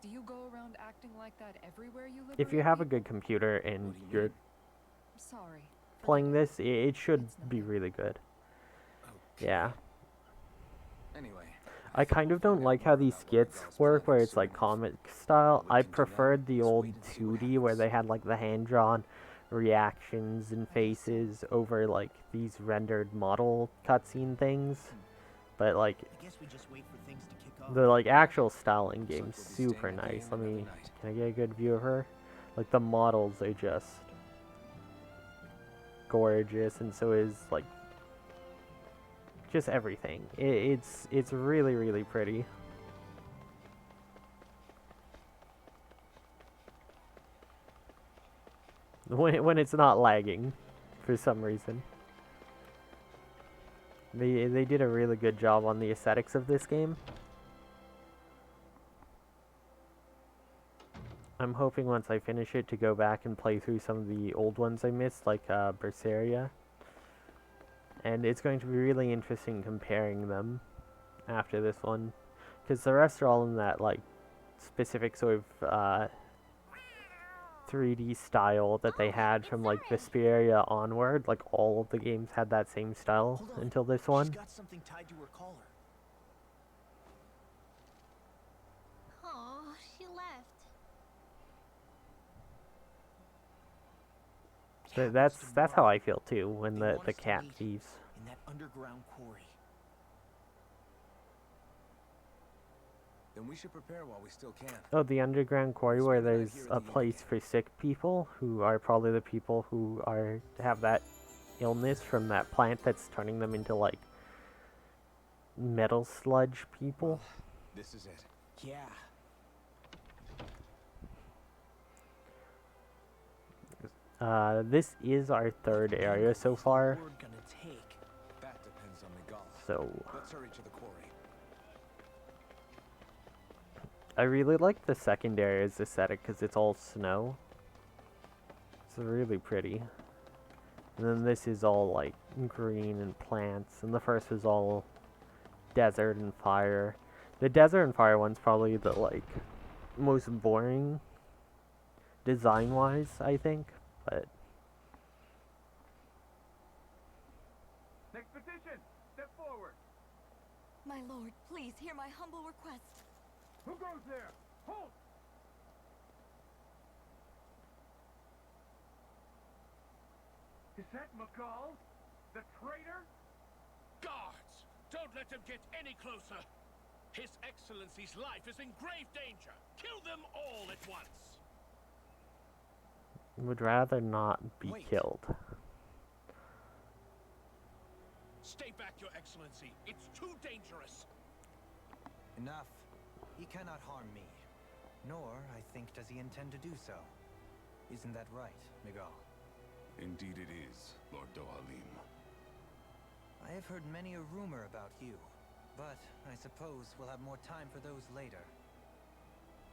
[SPEAKER 8] Do you go around acting like that everywhere you live?
[SPEAKER 1] If you have a good computer and
[SPEAKER 4] What do you
[SPEAKER 1] you're
[SPEAKER 4] mean?
[SPEAKER 8] Sorry.
[SPEAKER 1] playing
[SPEAKER 8] forgive
[SPEAKER 1] this, it should
[SPEAKER 8] It's
[SPEAKER 1] be
[SPEAKER 8] nothing.
[SPEAKER 1] really good.
[SPEAKER 4] Okay.
[SPEAKER 1] Yeah.
[SPEAKER 4] Anyway,
[SPEAKER 1] I kind of don't like how these skits work, where it's like comic style. I preferred the old 2D where they had, like, the hand-drawn reactions and faces over, like, these rendered model cutscene things. But, like,
[SPEAKER 3] I guess we just wait for things to kick off.
[SPEAKER 1] the, like, actual style in game's
[SPEAKER 4] Looks like we'll be
[SPEAKER 1] super
[SPEAKER 4] staying up
[SPEAKER 1] nice.
[SPEAKER 4] again
[SPEAKER 1] Let me,
[SPEAKER 4] another night.
[SPEAKER 1] can I get a good view of her? Like, the models are just gorgeous, and so is, like, just everything. It's really, really pretty. When it's not lagging, for some reason. They did a really good job on the aesthetics of this game. I'm hoping once I finish it to go back and play through some of the old ones I missed, like Berseria. And it's going to be really interesting comparing them after this one. Because the rest are all in that, like, specific sort of 3D style that they had from, like, Vesperia onward. Like, all of the games had that same style
[SPEAKER 3] Hold on.
[SPEAKER 1] until this
[SPEAKER 3] She's
[SPEAKER 1] one.
[SPEAKER 3] got something tied to her collar.
[SPEAKER 2] Oh, she left.
[SPEAKER 1] That's how I feel too when the cat leaves.
[SPEAKER 3] In in that underground quarry.
[SPEAKER 4] Then we should prepare while we still can.
[SPEAKER 1] Oh, the underground quarry where there's a place for sick people who are probably the people who have that illness from that plant that's turning them into like metal sludge people.
[SPEAKER 4] This is it.
[SPEAKER 3] Yeah.
[SPEAKER 1] This is our third area so far.
[SPEAKER 3] Word gonna take?
[SPEAKER 4] That depends on Miguel.
[SPEAKER 1] So
[SPEAKER 4] Let's hurry to the quarry.
[SPEAKER 1] I really like the second area's aesthetic because it's all snow. It's really pretty. And then this is all like green and plants, and the first is all desert and fire. The desert and fire one's probably the like most boring design-wise, I think. But
[SPEAKER 5] Expedition, step forward.
[SPEAKER 2] My lord, please hear my humble request.
[SPEAKER 5] Who goes there? Halt! Is that McCall? The traitor?
[SPEAKER 9] Guards! Don't let him get any closer! His Excellency's life is in grave danger! Kill them all at once!
[SPEAKER 1] would rather not be killed.
[SPEAKER 9] Stay back, Your Excellency! It's too dangerous!
[SPEAKER 10] Enough. He cannot harm me. Nor, I think, does he intend to do so. Isn't that right, Miguel?
[SPEAKER 7] Indeed it is, Lord Dohalim.
[SPEAKER 10] I have heard many a rumor about you, but I suppose we'll have more time for those later.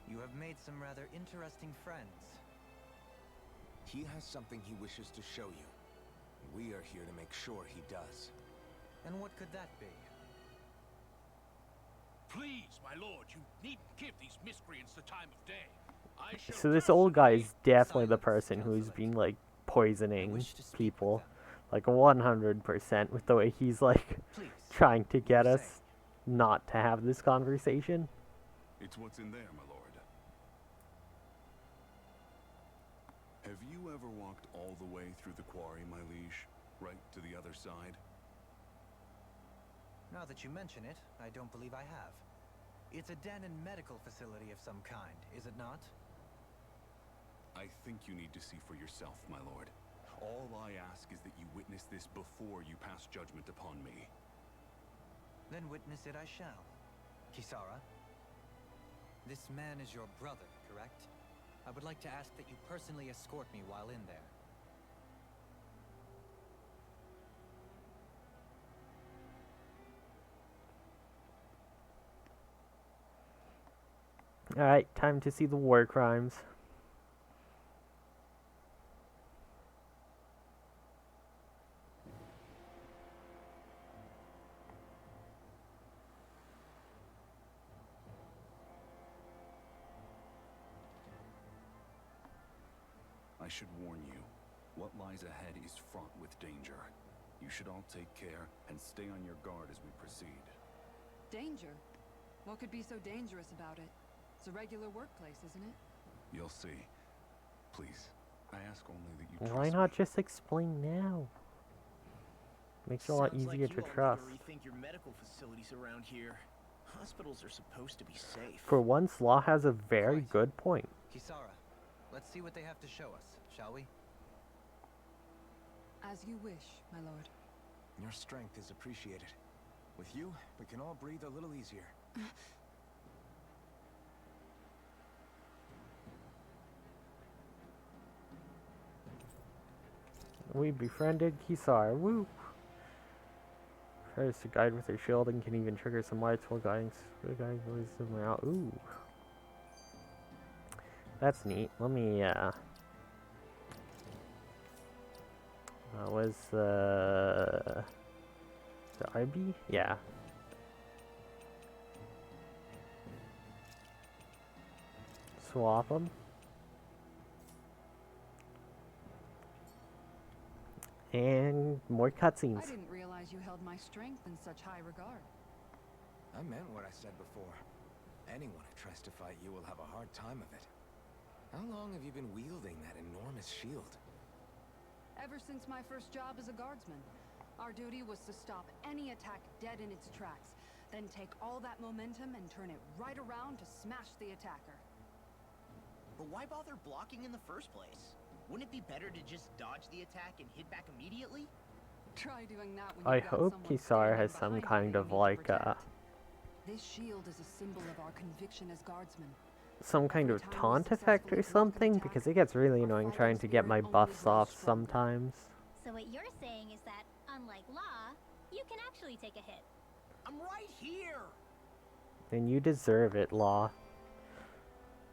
[SPEAKER 10] You have made some rather interesting friends.
[SPEAKER 4] He has something he wishes to show you. We are here to make sure he does.
[SPEAKER 10] And what could that be?
[SPEAKER 9] Please, my lord, you needn't give these miscreants the time of day. I shall
[SPEAKER 1] So this old guy is definitely the
[SPEAKER 10] Silence,
[SPEAKER 1] person who's
[SPEAKER 10] Councillor.
[SPEAKER 1] been like
[SPEAKER 10] I
[SPEAKER 1] poisoning
[SPEAKER 10] wish to speak with
[SPEAKER 1] people,
[SPEAKER 10] them.
[SPEAKER 1] like 100% with the way he's like
[SPEAKER 10] Please.
[SPEAKER 1] trying to get
[SPEAKER 10] you
[SPEAKER 1] us
[SPEAKER 10] say.
[SPEAKER 1] not to have this conversation.
[SPEAKER 7] It's what's in there, my lord. Have you ever walked all the way through the quarry, my liege? Right to the other side?
[SPEAKER 10] Now that you mention it, I don't believe I have. It's a den and medical facility of some kind, is it not?
[SPEAKER 7] I think you need to see for yourself, my lord. All I ask is that you witness this before you pass judgment upon me.
[SPEAKER 10] Then witness it I shall. Kisara, this man is your brother, correct? I would like to ask that you personally escort me while in there.
[SPEAKER 1] Alright, time to see the war crimes.
[SPEAKER 7] I should warn you, what lies ahead is fraught with danger. You should all take care and stay on your guard as we proceed.
[SPEAKER 8] Danger? What could be so dangerous about it? It's a regular workplace, isn't it?
[SPEAKER 7] You'll see. Please, I ask only that you
[SPEAKER 1] Why
[SPEAKER 7] trust
[SPEAKER 1] not
[SPEAKER 7] me.
[SPEAKER 1] just explain now? Makes it a lot
[SPEAKER 3] Sounds
[SPEAKER 1] easier
[SPEAKER 3] like
[SPEAKER 1] to
[SPEAKER 3] you all
[SPEAKER 1] trust.
[SPEAKER 3] need to rethink your medical facilities around here. Hospitals are supposed to be safe.
[SPEAKER 1] For once, Law has a very
[SPEAKER 10] Quite.
[SPEAKER 1] good point.
[SPEAKER 10] Kisara, let's see what they have to show us, shall we?
[SPEAKER 8] As you wish, my lord.
[SPEAKER 4] Your strength is appreciated. With you, we can all breathe a little easier.
[SPEAKER 1] We befriended Kisar. Woo! Tries to guide with her shield and can even trigger some lights while guiding them out. Ooh. That's neat. Let me, was, the IB? Yeah. Swap them. And more cutscenes.
[SPEAKER 8] I didn't realize you held my strength in such high regard.
[SPEAKER 4] I meant what I said before. Anyone who tries to fight you will have a hard time of it. How long have you been wielding that enormous shield?
[SPEAKER 8] Ever since my first job as a guardsman. Our duty was to stop any attack dead in its tracks, then take all that momentum and turn it right around to smash the attacker.
[SPEAKER 3] But why bother blocking in the first place? Wouldn't it be better to just dodge the attack and hit back immediately?
[SPEAKER 8] Try doing that when
[SPEAKER 1] I
[SPEAKER 8] you've got
[SPEAKER 1] hope
[SPEAKER 8] someone
[SPEAKER 1] Kisara
[SPEAKER 8] standing
[SPEAKER 1] has some
[SPEAKER 8] behind you
[SPEAKER 1] kind
[SPEAKER 8] that
[SPEAKER 1] of
[SPEAKER 8] you need to
[SPEAKER 1] like
[SPEAKER 8] protect. This shield is a symbol of our conviction as guardsmen.
[SPEAKER 1] some kind
[SPEAKER 8] Every
[SPEAKER 1] of
[SPEAKER 8] time we
[SPEAKER 1] taunt effect
[SPEAKER 8] successfully
[SPEAKER 1] or
[SPEAKER 8] block an
[SPEAKER 1] something,
[SPEAKER 8] attack,
[SPEAKER 1] because it gets really
[SPEAKER 8] our
[SPEAKER 1] annoying
[SPEAKER 8] fighting
[SPEAKER 1] trying to get
[SPEAKER 8] spirit
[SPEAKER 1] my
[SPEAKER 8] only
[SPEAKER 1] buffs
[SPEAKER 8] grows
[SPEAKER 1] off
[SPEAKER 8] stronger.
[SPEAKER 1] sometimes.
[SPEAKER 2] So what you're saying is that, unlike Law, you can actually take a hit.
[SPEAKER 3] I'm right here!
[SPEAKER 1] And you deserve it, Law.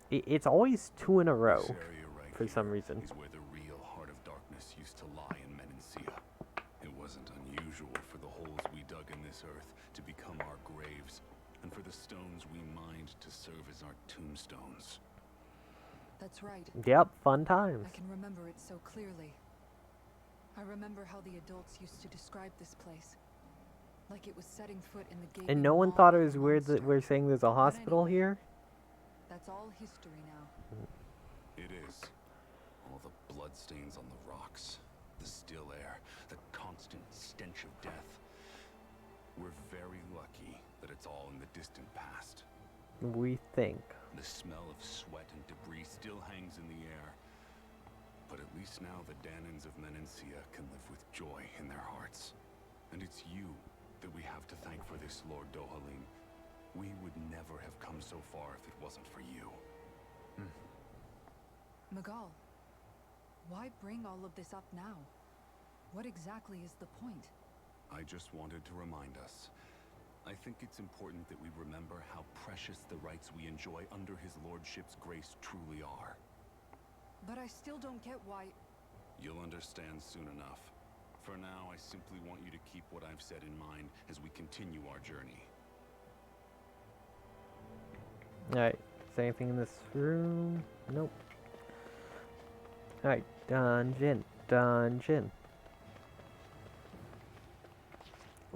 [SPEAKER 1] It's always 2 in a row,
[SPEAKER 7] This area right
[SPEAKER 1] for some
[SPEAKER 7] here
[SPEAKER 1] reason.
[SPEAKER 7] is where the real heart of darkness used to lie in Menancia. It wasn't unusual for the holes we dug in this earth to become our graves, and for the stones we mined to serve as our tombstones.
[SPEAKER 8] That's right.
[SPEAKER 1] Yep, fun times.
[SPEAKER 8] I can remember it so clearly. I remember how the adults used to describe this place. Like it was setting foot in the gate.
[SPEAKER 1] And no one thought it was weird that we're saying there's a hospital here?
[SPEAKER 8] That's all history now.
[SPEAKER 7] It is. All the bloodstains on the rocks, the still air, the constant stench of death. We're very lucky that it's all in the distant past.
[SPEAKER 1] We think.
[SPEAKER 7] The smell of sweat and debris still hangs in the air. But at least now the Danans of Menancia can live with joy in their hearts. And it's you that we have to thank for this, Lord Dohalim. We would never have come so far if it wasn't for you.
[SPEAKER 8] Magal, why bring all of this up now? What exactly is the point?
[SPEAKER 7] I just wanted to remind us. I think it's important that we remember how precious the rights we enjoy under his lordship's grace truly are.
[SPEAKER 8] But I still don't get why...
[SPEAKER 7] You'll understand soon enough. For now, I simply want you to keep what I've said in mind as we continue our journey.
[SPEAKER 1] Alright, is there anything in this room? Nope. Alright, dungeon.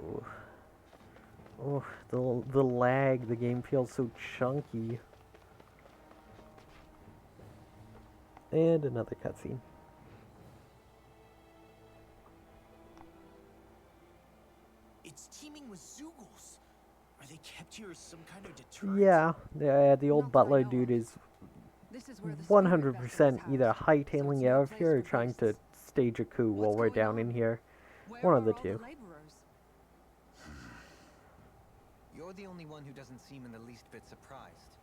[SPEAKER 1] Ooh. Oh, the lag, the game feels so chunky. And another cutscene.
[SPEAKER 3] It's teeming with Zoogles. Are they kept here as some kind of deterrent?
[SPEAKER 1] Yeah, the old
[SPEAKER 8] Not that I
[SPEAKER 1] butler
[SPEAKER 8] know
[SPEAKER 1] dude
[SPEAKER 8] of.
[SPEAKER 1] is
[SPEAKER 8] This is where the
[SPEAKER 1] 100% either
[SPEAKER 8] housed,
[SPEAKER 1] hightailing
[SPEAKER 8] so
[SPEAKER 1] it out
[SPEAKER 8] it's
[SPEAKER 1] of
[SPEAKER 8] no
[SPEAKER 1] here or
[SPEAKER 8] place for
[SPEAKER 1] trying to
[SPEAKER 8] ghosts.
[SPEAKER 1] stage a coup while
[SPEAKER 8] What's
[SPEAKER 1] we're
[SPEAKER 8] going
[SPEAKER 1] down
[SPEAKER 8] on?
[SPEAKER 1] in here.
[SPEAKER 8] Where
[SPEAKER 1] One of
[SPEAKER 8] are
[SPEAKER 1] the
[SPEAKER 8] all
[SPEAKER 1] two.
[SPEAKER 8] laborers?
[SPEAKER 10] You're the only one who doesn't seem in the least bit surprised.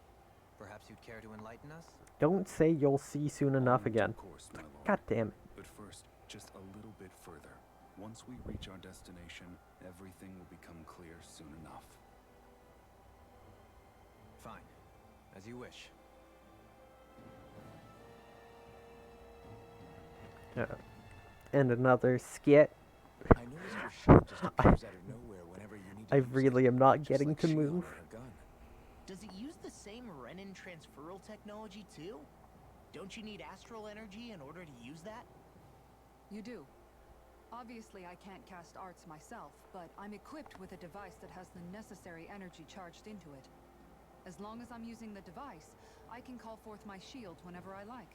[SPEAKER 10] Perhaps you'd care to enlighten us?
[SPEAKER 1] Don't say you'll see soon enough again.
[SPEAKER 7] Of course, my lord.
[SPEAKER 1] God damn it.
[SPEAKER 7] But first, just a little bit further. Once we reach our destination, everything will become clear soon enough.
[SPEAKER 10] Fine. As you wish.
[SPEAKER 1] And another skit.
[SPEAKER 4] I noticed your shield just appears out of nowhere whenever you need to
[SPEAKER 1] I
[SPEAKER 4] use
[SPEAKER 1] really
[SPEAKER 4] it,
[SPEAKER 1] am not
[SPEAKER 4] just
[SPEAKER 1] getting
[SPEAKER 4] like
[SPEAKER 1] to
[SPEAKER 4] shield
[SPEAKER 1] move.
[SPEAKER 4] or a gun.
[SPEAKER 3] Does it use the same Renin transferal technology too? Don't you need astral energy in order to use that?
[SPEAKER 8] You do. Obviously, I can't cast arts myself, but I'm equipped with a device that has the necessary energy charged into it. As long as I'm using the device, I can call forth my shield whenever I like.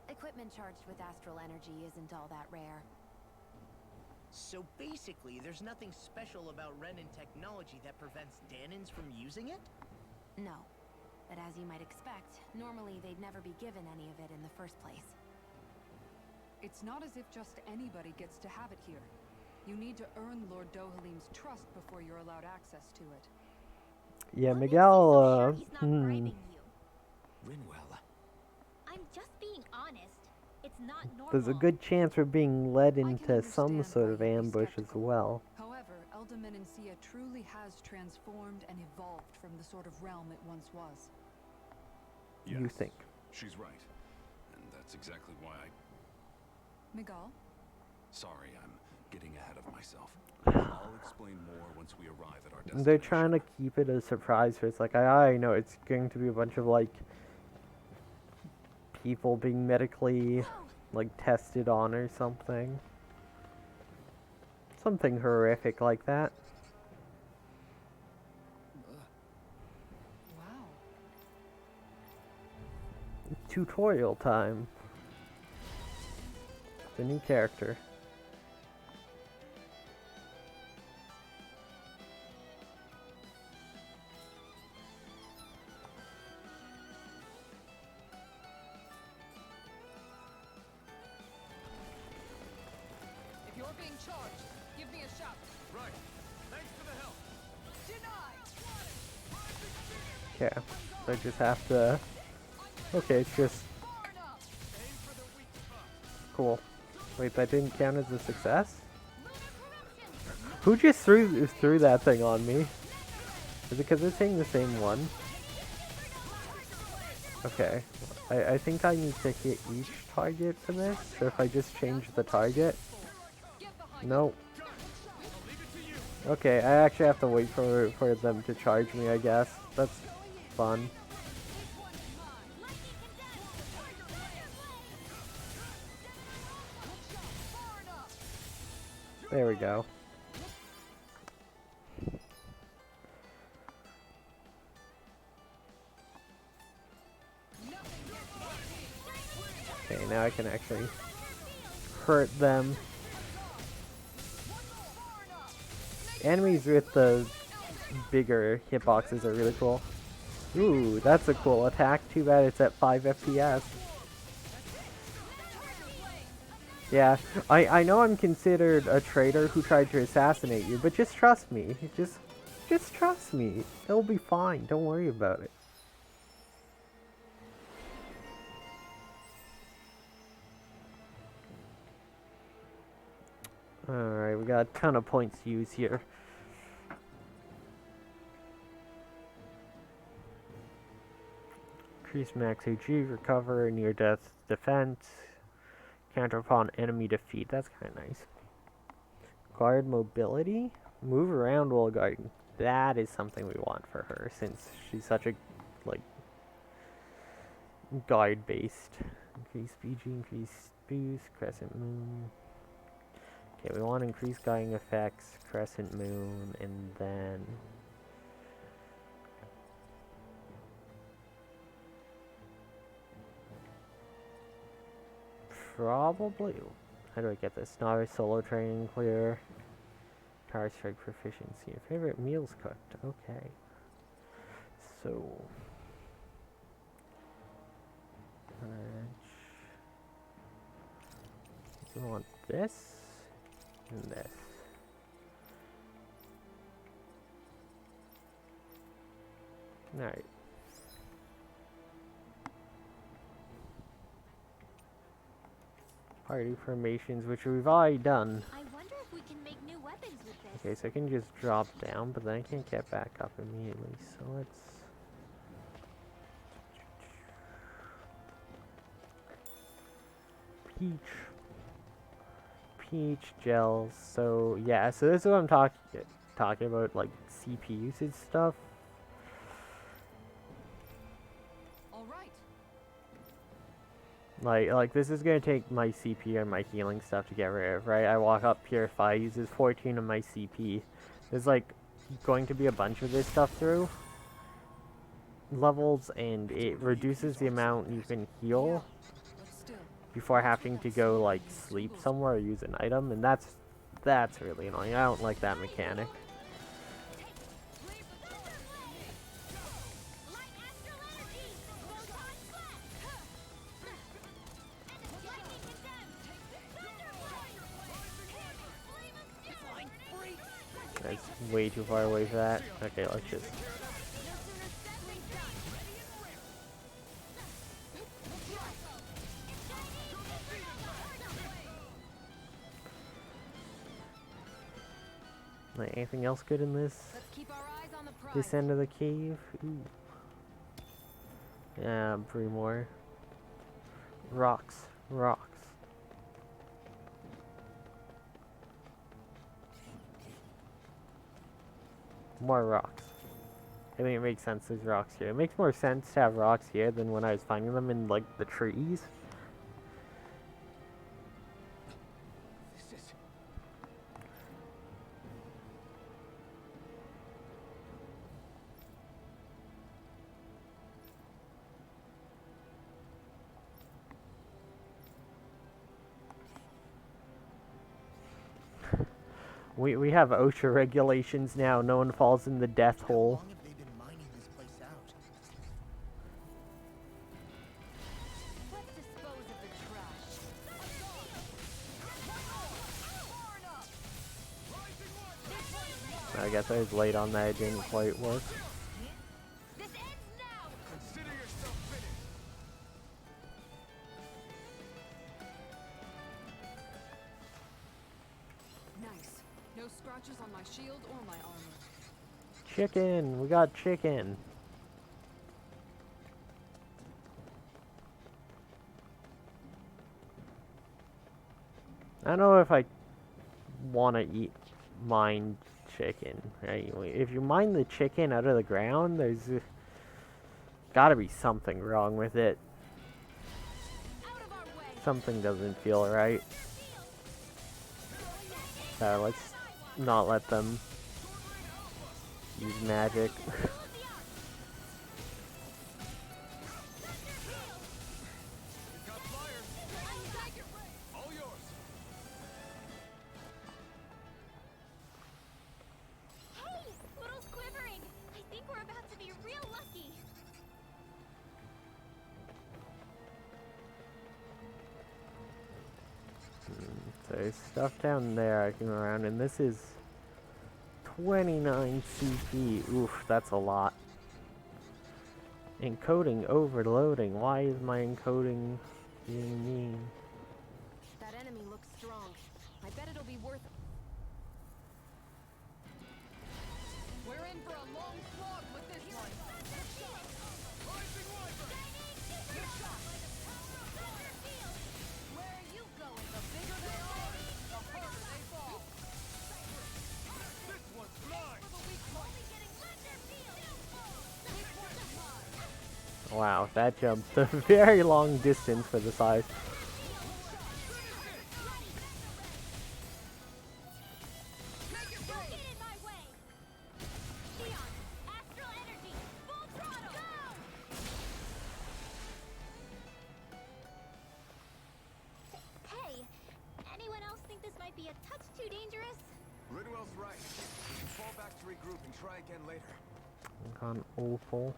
[SPEAKER 6] Equipment charged with astral energy isn't all that rare.
[SPEAKER 3] So basically, there's nothing special about Renin technology that prevents Danans from using it?
[SPEAKER 6] No. But as you might expect, normally they'd never be given any of it in the first place.
[SPEAKER 8] It's not as if just anybody gets to have it here. You need to earn Lord Dohalim's trust before you're allowed access to it.
[SPEAKER 1] Yeah,
[SPEAKER 2] What makes you
[SPEAKER 1] Miguel,
[SPEAKER 2] so sure he's not bribing you?
[SPEAKER 9] Rinwell.
[SPEAKER 2] I'm just being honest. It's not normal.
[SPEAKER 1] there's a good chance we're being led
[SPEAKER 8] I can
[SPEAKER 1] into some
[SPEAKER 8] understand
[SPEAKER 1] sort
[SPEAKER 8] why
[SPEAKER 1] of
[SPEAKER 8] you'd be
[SPEAKER 1] ambush as
[SPEAKER 8] skeptical.
[SPEAKER 1] well.
[SPEAKER 8] However, Elder Menancia truly has transformed and evolved from the sort of realm it once was.
[SPEAKER 1] You
[SPEAKER 7] Yes,
[SPEAKER 1] think.
[SPEAKER 7] she's right. And that's exactly why
[SPEAKER 8] Miguel?
[SPEAKER 7] Sorry, I'm getting ahead of myself. I'll explain more once we arrive at our destination.
[SPEAKER 1] They're trying to keep it a surprise, so it's like, I know it's going to be a bunch of, like, people being medically, like, tested on or something. Something horrific like that.
[SPEAKER 8] Wow.
[SPEAKER 1] Tutorial time. The new character.
[SPEAKER 8] being charged. Give me a shout.
[SPEAKER 5] Right. Thanks for the help.
[SPEAKER 8] Denied.
[SPEAKER 1] Okay, so I just have to... Okay, it's just...
[SPEAKER 8] Far enough.
[SPEAKER 5] Aim for the weak spot.
[SPEAKER 1] Cool. Wait, that didn't count as a success? Who just threw that thing on me? Is it because it's hitting the same one? Okay. I think I need to hit each target for this, so if I just change the target... Nope. Okay, I actually have to wait for them to charge me, I guess. That's fun. There we go. Okay, now I can actually hurt them. Enemies with the bigger hitboxes are really cool. Ooh, that's a cool attack. Too bad it's at 5 FPS. Yeah, I know I'm considered a traitor who tried to assassinate you, but just trust me. Just trust me. It'll be fine. Don't worry about it. Alright, we got a ton of points to use here. Increase max AG, recover, near death defense, counter upon enemy defeat. That's kind of nice. Guard mobility, move around while guarding. That is something we want for her since she's such a like guard based. Increase BG, increase boost, crescent moon. Okay, we want to increase guiding effects, crescent moon, and then probably, how do I get this? Novice solo training clear. Power strike proficiency. Your favorite meals cooked. Okay. So. We want this and this. Alright. Party formations, which we've already done.
[SPEAKER 2] I wonder if we can make new weapons with this.
[SPEAKER 1] Okay, so I can just drop down, but then I can't get back up immediately. So let's... Peach gels. So yeah, so this is what I'm talking about, like CP usage stuff. Like this is gonna take my CP and my healing stuff to get rid of, right? I walk up, Purify, uses 14 of my CP. There's like going to be a bunch of this stuff through levels, and it reduces the amount you can heal before having to go like sleep somewhere or use an item, and that's really annoying. I don't like that mechanic. That's way too far away for that. Okay, let's just... Like, anything else good in this? This end of the cave? Ooh. Yeah, 3 more. Rocks. Rocks. More rocks. I think it makes sense there's rocks here. It makes more sense to have rocks here than when I was finding them in, like, the trees. We have OSHA regulations now. No one falls in the death hole.
[SPEAKER 3] How long have they been mining this place out?
[SPEAKER 8] Let's dispose of the trash.
[SPEAKER 1] I guess I was late on that, it didn't quite work.
[SPEAKER 2] This ends now!
[SPEAKER 5] Consider yourself finished.
[SPEAKER 8] Nice. No scratches on my shield or my armor.
[SPEAKER 1] Chicken! We got chicken! I don't know if I want to eat mined chicken, right? If you mine the chicken out of the ground, there's gotta be something wrong with it. Something doesn't feel right. Let's not let them use magic.
[SPEAKER 5] All yours.
[SPEAKER 2] Hey! Little's quivering! I think we're about to be real lucky!
[SPEAKER 1] So there's stuff down there I can go around, and this is 29 CP. Oof, that's a lot. Encoding overloading. Why is my encoding being mean?
[SPEAKER 6] That enemy looks strong. I bet it'll be worth it.
[SPEAKER 8] We're in for a long slog with this one.
[SPEAKER 2] Where are you going? The bigger they are, the harder they fall!
[SPEAKER 5] This one's mine.
[SPEAKER 2] Only getting lesser field!
[SPEAKER 1] Wow, that jumped a very long distance for the size.
[SPEAKER 2] Don't get in my way! Neon, Astral energy, full throttle! Go! Hey, anyone else think this might be a touch too dangerous?
[SPEAKER 5] Ridwell's right. We should fall back to regroup and try again later.
[SPEAKER 1] Gone awful.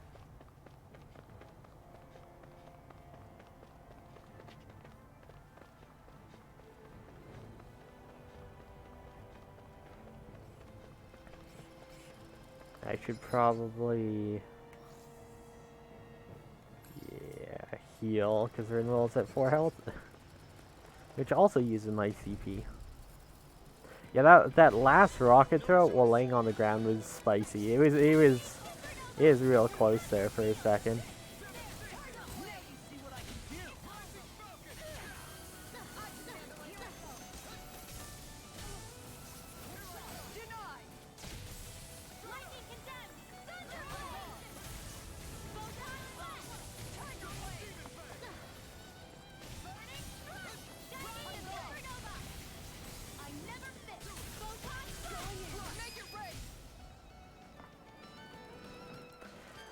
[SPEAKER 1] I should probably, yeah, heal, because Rinwell's at 4 health, which also uses my CP. Yeah, that last rocket throw while laying on the ground was spicy. It was real close there for a second.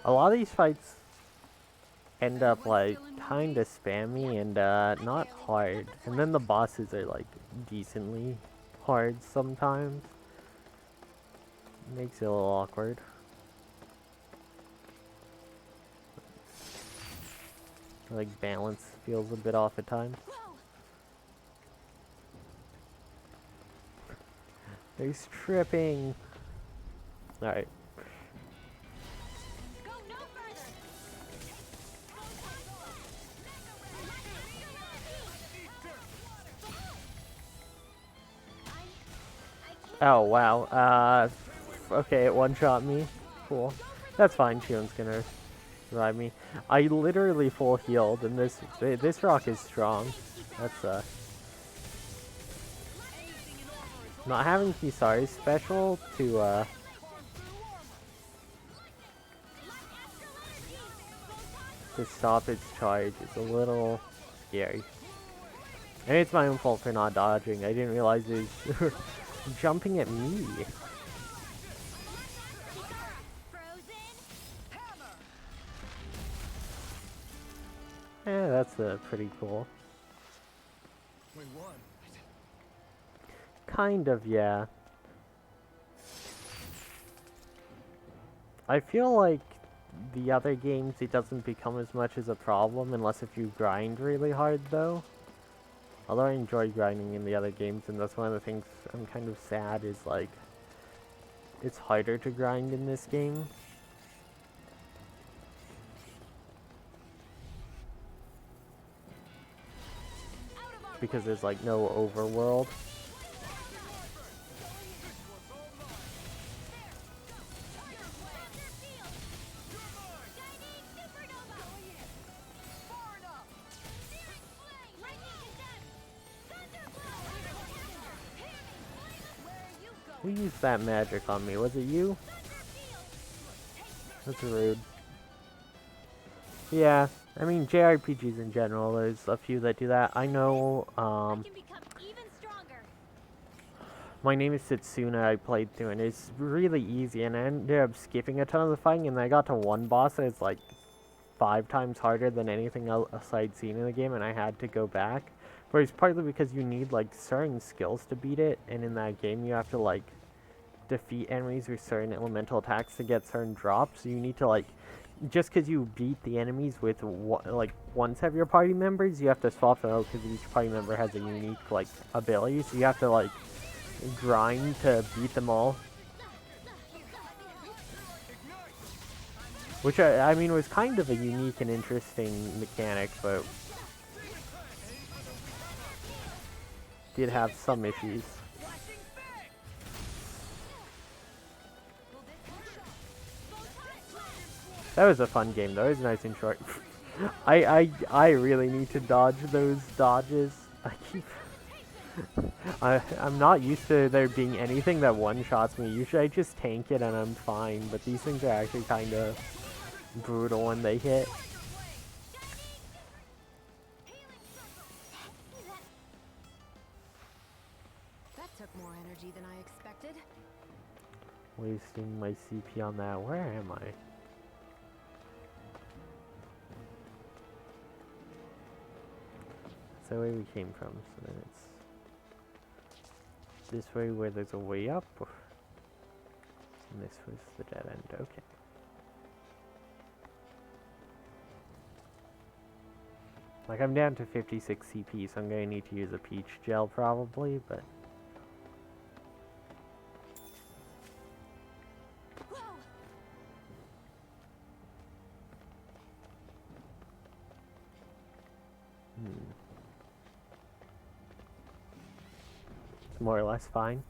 [SPEAKER 1] A lot of these fights end up like kinda spammy and not hard. And then the bosses are like decently hard sometimes. Makes it a little awkward. Like balance feels a bit off at times. There's tripping. Alright. Oh, wow. Okay, it one-shot me. Cool. That's fine, Shion's gonna revive me. I literally full healed, and this rock is strong. That's, not having Kisari's special to, stop its charge is a little scary. And it's my own fault for not dodging. I didn't realize it was jumping at me. Yeah, that's pretty cool.
[SPEAKER 5] We won.
[SPEAKER 1] Kind of, yeah. I feel like the other games, it doesn't become as much as a problem unless if you grind really hard, though. Although I enjoy grinding in the other games, and that's one of the things I'm kind of sad is, like, it's harder to grind in this game. Because there's like no overworld. Who used that magic on me? Was it you? That's rude. Yeah, I mean JRPGs in general, there's a few that do that. I know, my name is Setsuna, I played through, and it's really easy, and I ended up skipping a ton of the fighting, and I got to one boss and it's like 5 times harder than anything else I'd seen in the game, and I had to go back. But it's partly because you need like certain skills to beat it, and in that game you have to like defeat enemies with certain elemental attacks to get certain drops. So you need to like, just because you beat the enemies with like one set of your party members, you have to swap them out because each party member has a unique like ability. So you have to like grind to beat them all. Which I mean was kind of a unique and interesting mechanic, but did have some issues. That was a fun game though. It was nice and short. I really need to dodge those dodges. I'm not used to there being anything that one-shots me. Usually I just tank it and I'm fine, but these things are actually kind of brutal when they hit.
[SPEAKER 6] That took more energy than I expected.
[SPEAKER 1] Wasting my CP on that. Where am I? That's the way we came from, so then it's this way where there's a way up, and this was the dead end. Okay. Like, I'm down to 56 CP, so I'm going to need to use a peach gel probably, but... It's more or less fine.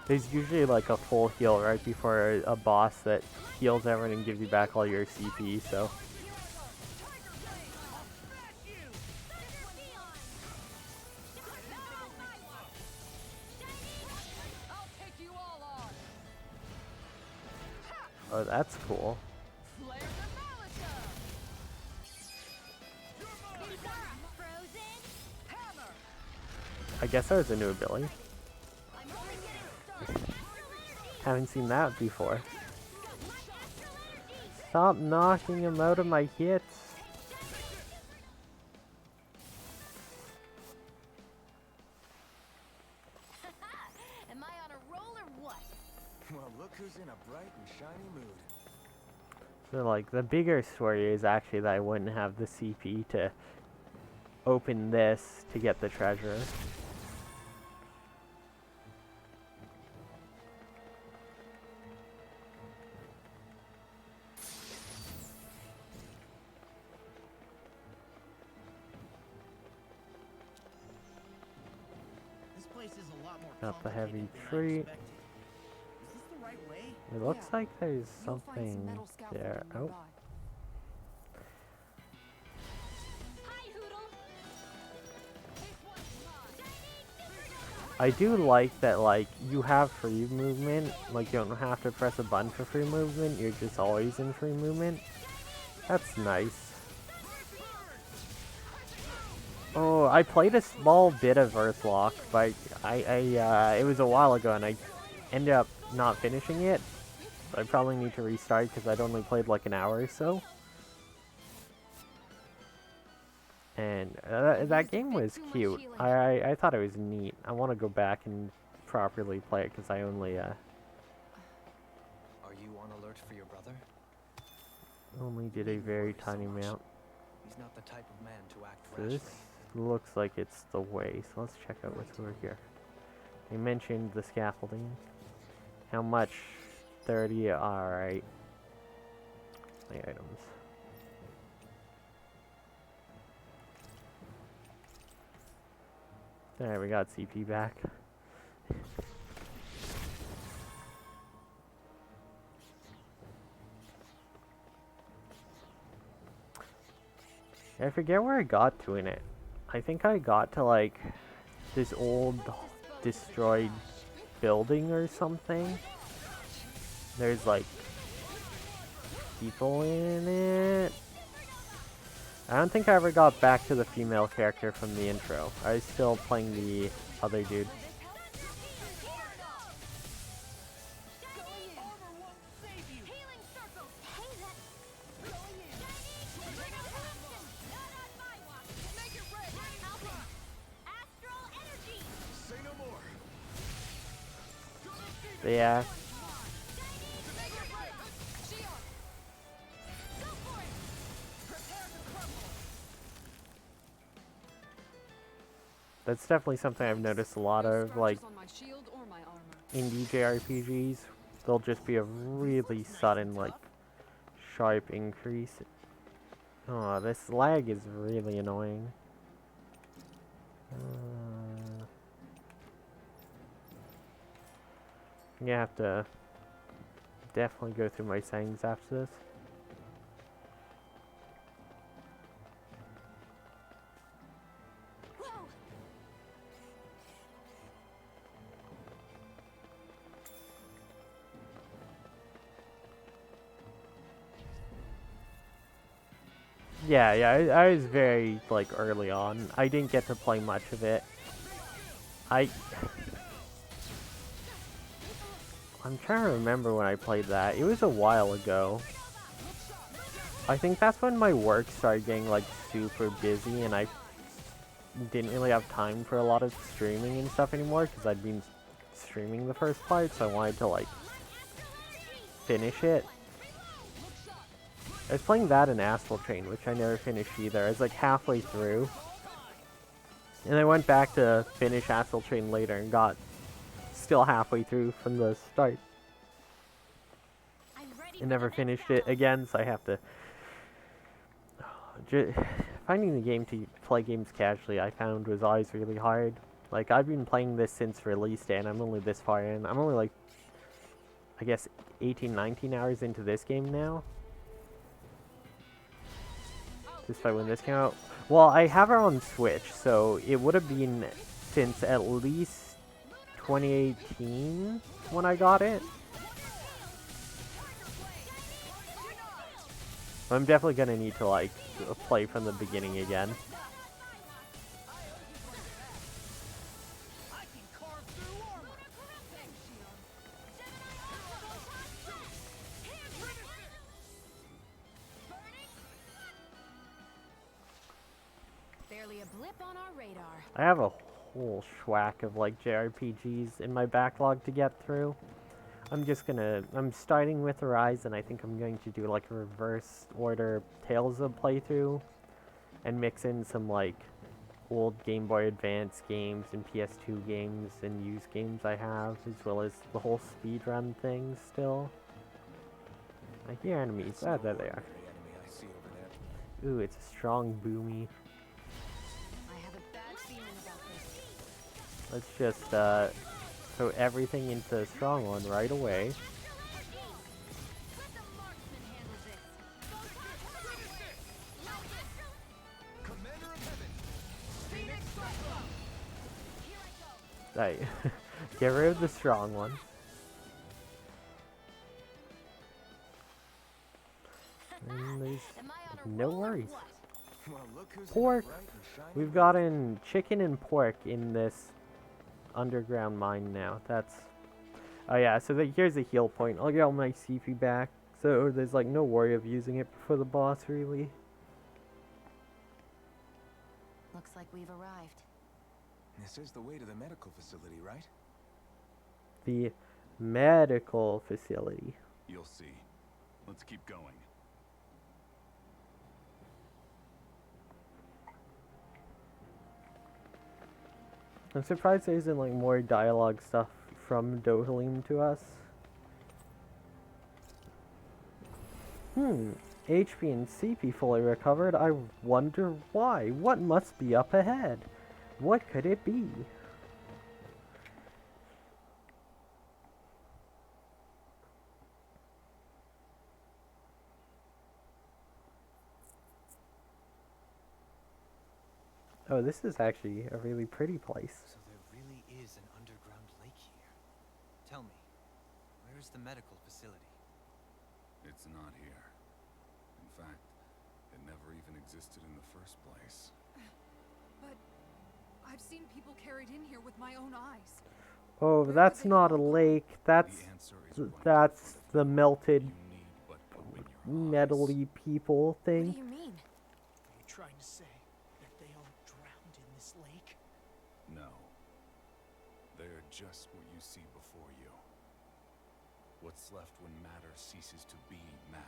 [SPEAKER 1] There's usually like a full heal right before a boss that heals everyone and gives you back all your CP, so... Oh, that's cool. I guess that was a new ability. Haven't seen that before. Stop knocking him out of my hits.
[SPEAKER 2] Am I on a roll or what?
[SPEAKER 4] Well, look who's in a bright and shiny mood.
[SPEAKER 1] So like the bigger story is actually that I wouldn't have the CP to open this to get the treasure. Got the heavy tree.
[SPEAKER 3] Is this the right way?
[SPEAKER 1] It looks like there's something there. Oh. I do like that, like, you have free movement. Like, you don't have to press a button for free movement. You're just always in free movement. That's nice. Oh, I played a small bit of Earthlock, but it was a while ago, and I ended up not finishing it. So I probably need to restart because I'd only played like an hour or so. And that game was cute. I thought it was neat. I want to go back and properly play it because I only
[SPEAKER 10] Are you on alert for your brother?
[SPEAKER 1] only did a very tiny amount.
[SPEAKER 10] He's not the type of man to act
[SPEAKER 1] So
[SPEAKER 10] rashly.
[SPEAKER 1] this looks like it's the way. So let's check out what's over here. You mentioned the scaffolding. How much? 30. Alright. The items. There, we got CP back. I forget where I got to in it. I think I got to like this old destroyed building or something. There's like people in it. I don't think I ever got back to the female character from the intro. I was still playing the other dude. But yeah. That's definitely something I've noticed a lot of, like, indie JRPGs. There'll just be a really sudden, like, sharp increase. Oh, this lag is really annoying. I'm gonna have to definitely go through my settings after this. Yeah, I was very, like, early on. I didn't get to play much of it. I'm trying to remember when I played that. It was a while ago. I think that's when my work started getting, like, super busy, and I didn't really have time for a lot of streaming and stuff anymore, because I'd been streaming the first part, so I wanted to, like, finish it. I was playing that in Astral Chain, which I never finished either. I was like halfway through. And I went back to finish Astral Chain later and got still halfway through from the start. And never finished it again, so I have to... Finding the game to play games casually I found was always really hard. Like, I've been playing this since release day and I'm only this far in. I'm only like, I guess, 18, 19 hours into this game now. Despite when this came out. Well, I have her on Switch, so it would have been since at least 2018 when I got it. I'm definitely gonna need to, like, play from the beginning again. I have a whole schwack of, like, JRPGs in my backlog to get through. I'm starting with Horizon. I think I'm going to do, like, a reverse order Tales of playthrough and mix in some, like, old Game Boy Advance games and PS2 games and used games I have, as well as the whole speedrun thing still. I hear enemies. Ah, there they are. Ooh, it's a strong boomy. Let's just throw everything into the strong one right away. Right. Get rid of the strong one. And there's no worries. Pork! We've gotten chicken and pork in this underground mine now. That's... Oh yeah, so here's a heal point. I'll get all my CP back. So there's like no worry of using it before the boss, really.
[SPEAKER 6] Looks like we've arrived.
[SPEAKER 4] This is the way to the medical facility, right?
[SPEAKER 1] The medical facility.
[SPEAKER 7] You'll see. Let's keep going.
[SPEAKER 1] I'm surprised there isn't like more dialogue stuff from Dohalim to us. HP and CP fully recovered. I wonder why. What must be up ahead? What could it be? Oh, this is actually a really pretty place.
[SPEAKER 10] So there really is an underground lake here. Tell me, where is the medical facility?
[SPEAKER 7] It's not here. In fact, it never even existed in the first place.
[SPEAKER 8] But I've seen people carried in here with my own eyes.
[SPEAKER 1] Oh, that's not a lake. That's the melted metally people thing.
[SPEAKER 6] What do you mean?
[SPEAKER 3] Are you trying to say that they all drowned in this lake?
[SPEAKER 7] No. They are just what you see before you. What's left when matter ceases to be matter.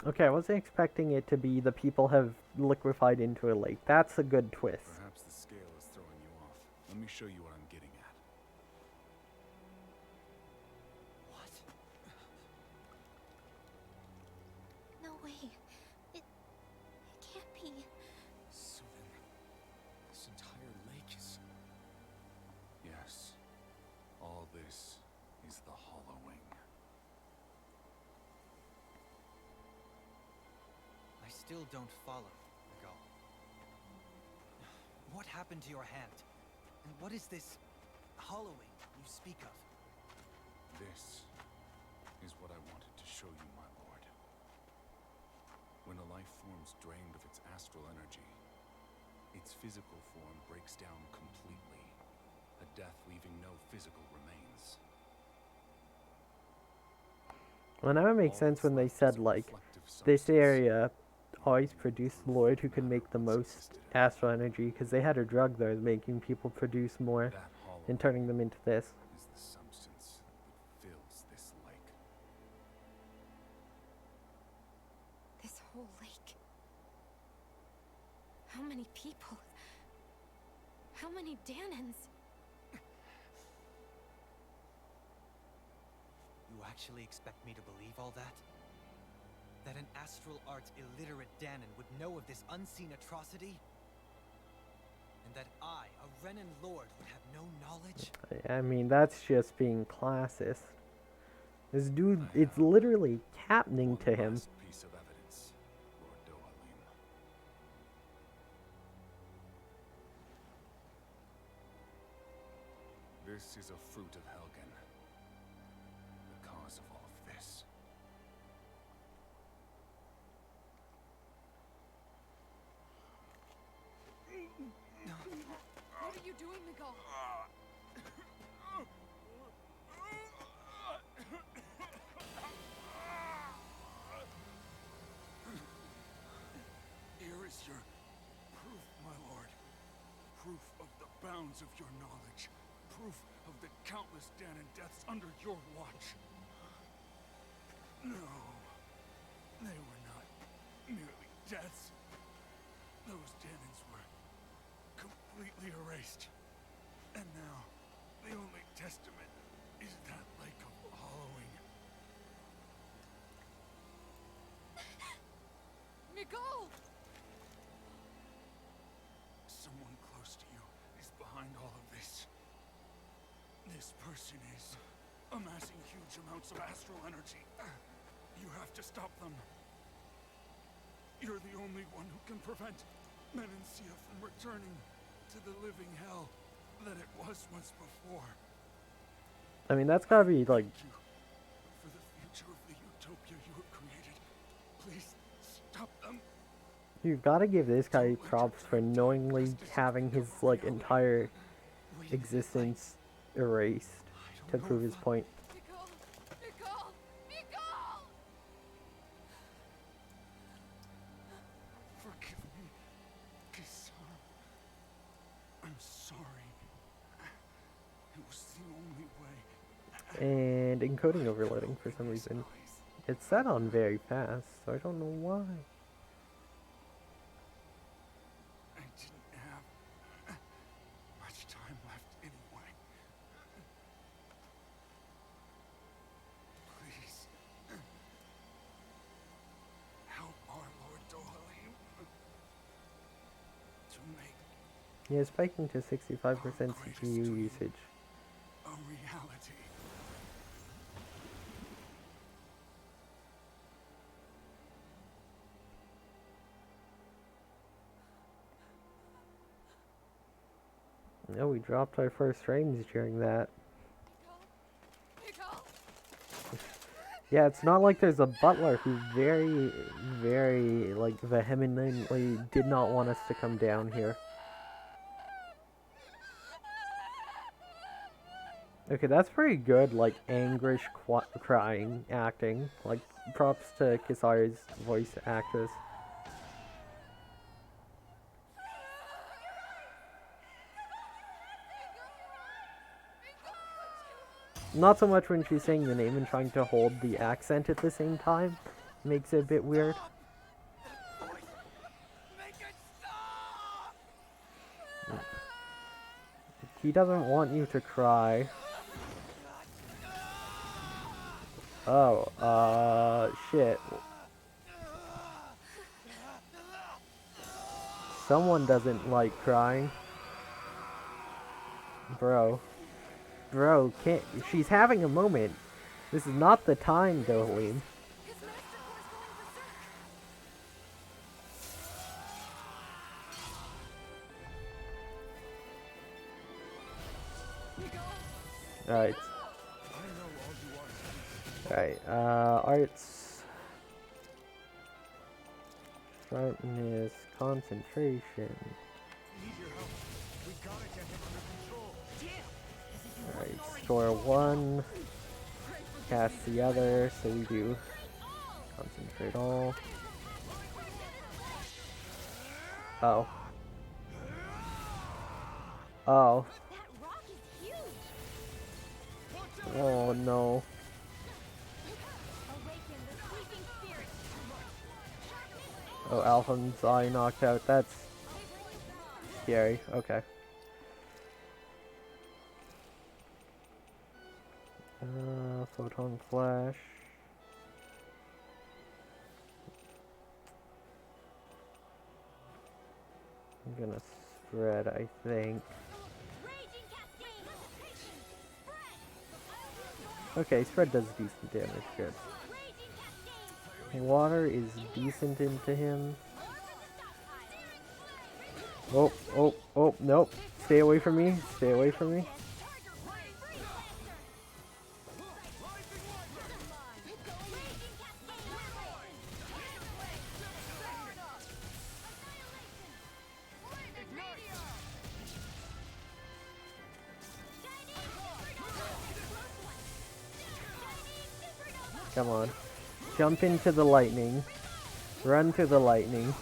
[SPEAKER 1] Okay, I wasn't expecting it to be the people have liquefied into a lake. That's a good twist.
[SPEAKER 7] Perhaps the scale is throwing you off. Let me show you what I'm getting at.
[SPEAKER 10] What?
[SPEAKER 2] No way. It can't be.
[SPEAKER 5] So then, this entire lake is...
[SPEAKER 7] Yes. All this is the hollowing.
[SPEAKER 10] I still don't follow, Miguel. What happened to your hand? And what is this hollowing you speak of?
[SPEAKER 7] This is what I wanted to show you, my lord. When a life form's drained of its astral energy, its physical form breaks down completely, a death leaving no physical remains.
[SPEAKER 1] Well, now it makes sense when they said, like, this area always produced Lord who could make the most astral energy, because they had a drug that was making people produce more
[SPEAKER 7] That
[SPEAKER 1] and
[SPEAKER 7] hollow
[SPEAKER 1] turning them into this.
[SPEAKER 7] is the substance that fills this lake.
[SPEAKER 6] This whole lake. How many people? How many Danans?
[SPEAKER 10] You actually expect me to believe all that? That an astral arts illiterate Danon would know of this unseen atrocity? And that I, a Renan lord, would have no knowledge?
[SPEAKER 1] I mean, that's just being classist. This dude, it's literally happening to him.
[SPEAKER 7] Last piece of evidence, Lord Dohalim. This is a fruit of Helgen. The cause of all of this.
[SPEAKER 8] What are you doing, Miguel?
[SPEAKER 9] Here is your proof, my lord. Proof of the bounds of your knowledge. Proof of the countless Danon deaths under your watch. No, they were not merely deaths. Those Danons were completely erased. And now, the only testament is that lake of hollowing.
[SPEAKER 8] Miguel!
[SPEAKER 9] Someone close to you is behind all of this. This person is amassing huge amounts of astral energy. You have to stop them. You're the only one who can prevent Menancia from returning to the living hell that it was once before.
[SPEAKER 1] I mean, that's gotta be, like,
[SPEAKER 9] Thank you for the future of the utopia you have created. Please stop them.
[SPEAKER 1] you've gotta give this guy props for knowingly having his, like, entire existence erased to prove his point.
[SPEAKER 8] Miguel! Miguel! Miguel!
[SPEAKER 9] Forgive me, Kisara. I'm sorry. It was the only way.
[SPEAKER 1] And encoding overloading for some reason. It's set on very fast, so I don't know why. Yeah, spiking to 65% CPU usage.
[SPEAKER 9] A reality.
[SPEAKER 1] No, we dropped our first frames during that. Yeah, it's not like there's a butler who very, like, vehemently did not want us to come down here. Okay, that's pretty good, like, angrish crying acting. Like, props to Kisari's voice actress. Not so much when she's saying the name and trying to hold the accent at the same time. Makes it a bit weird. He doesn't want you to cry. Oh, shit. Someone doesn't like crying. Bro, can't. She's having a moment. This is not the time, Dohalim. Alright. Alright, arts. Sharpness, concentration. Alright, store one. Cast the other, so we do concentrate all. Oh. Oh. Oh no. Oh, Alpham's eye knocked out. That's scary. Okay. Photon flash. I'm gonna spread, I think. Okay, spread does decent damage, good. Water is decent into him. Oh, nope. Stay away from me, stay away from me. Come on. Jump into the lightning. Run to the lightning.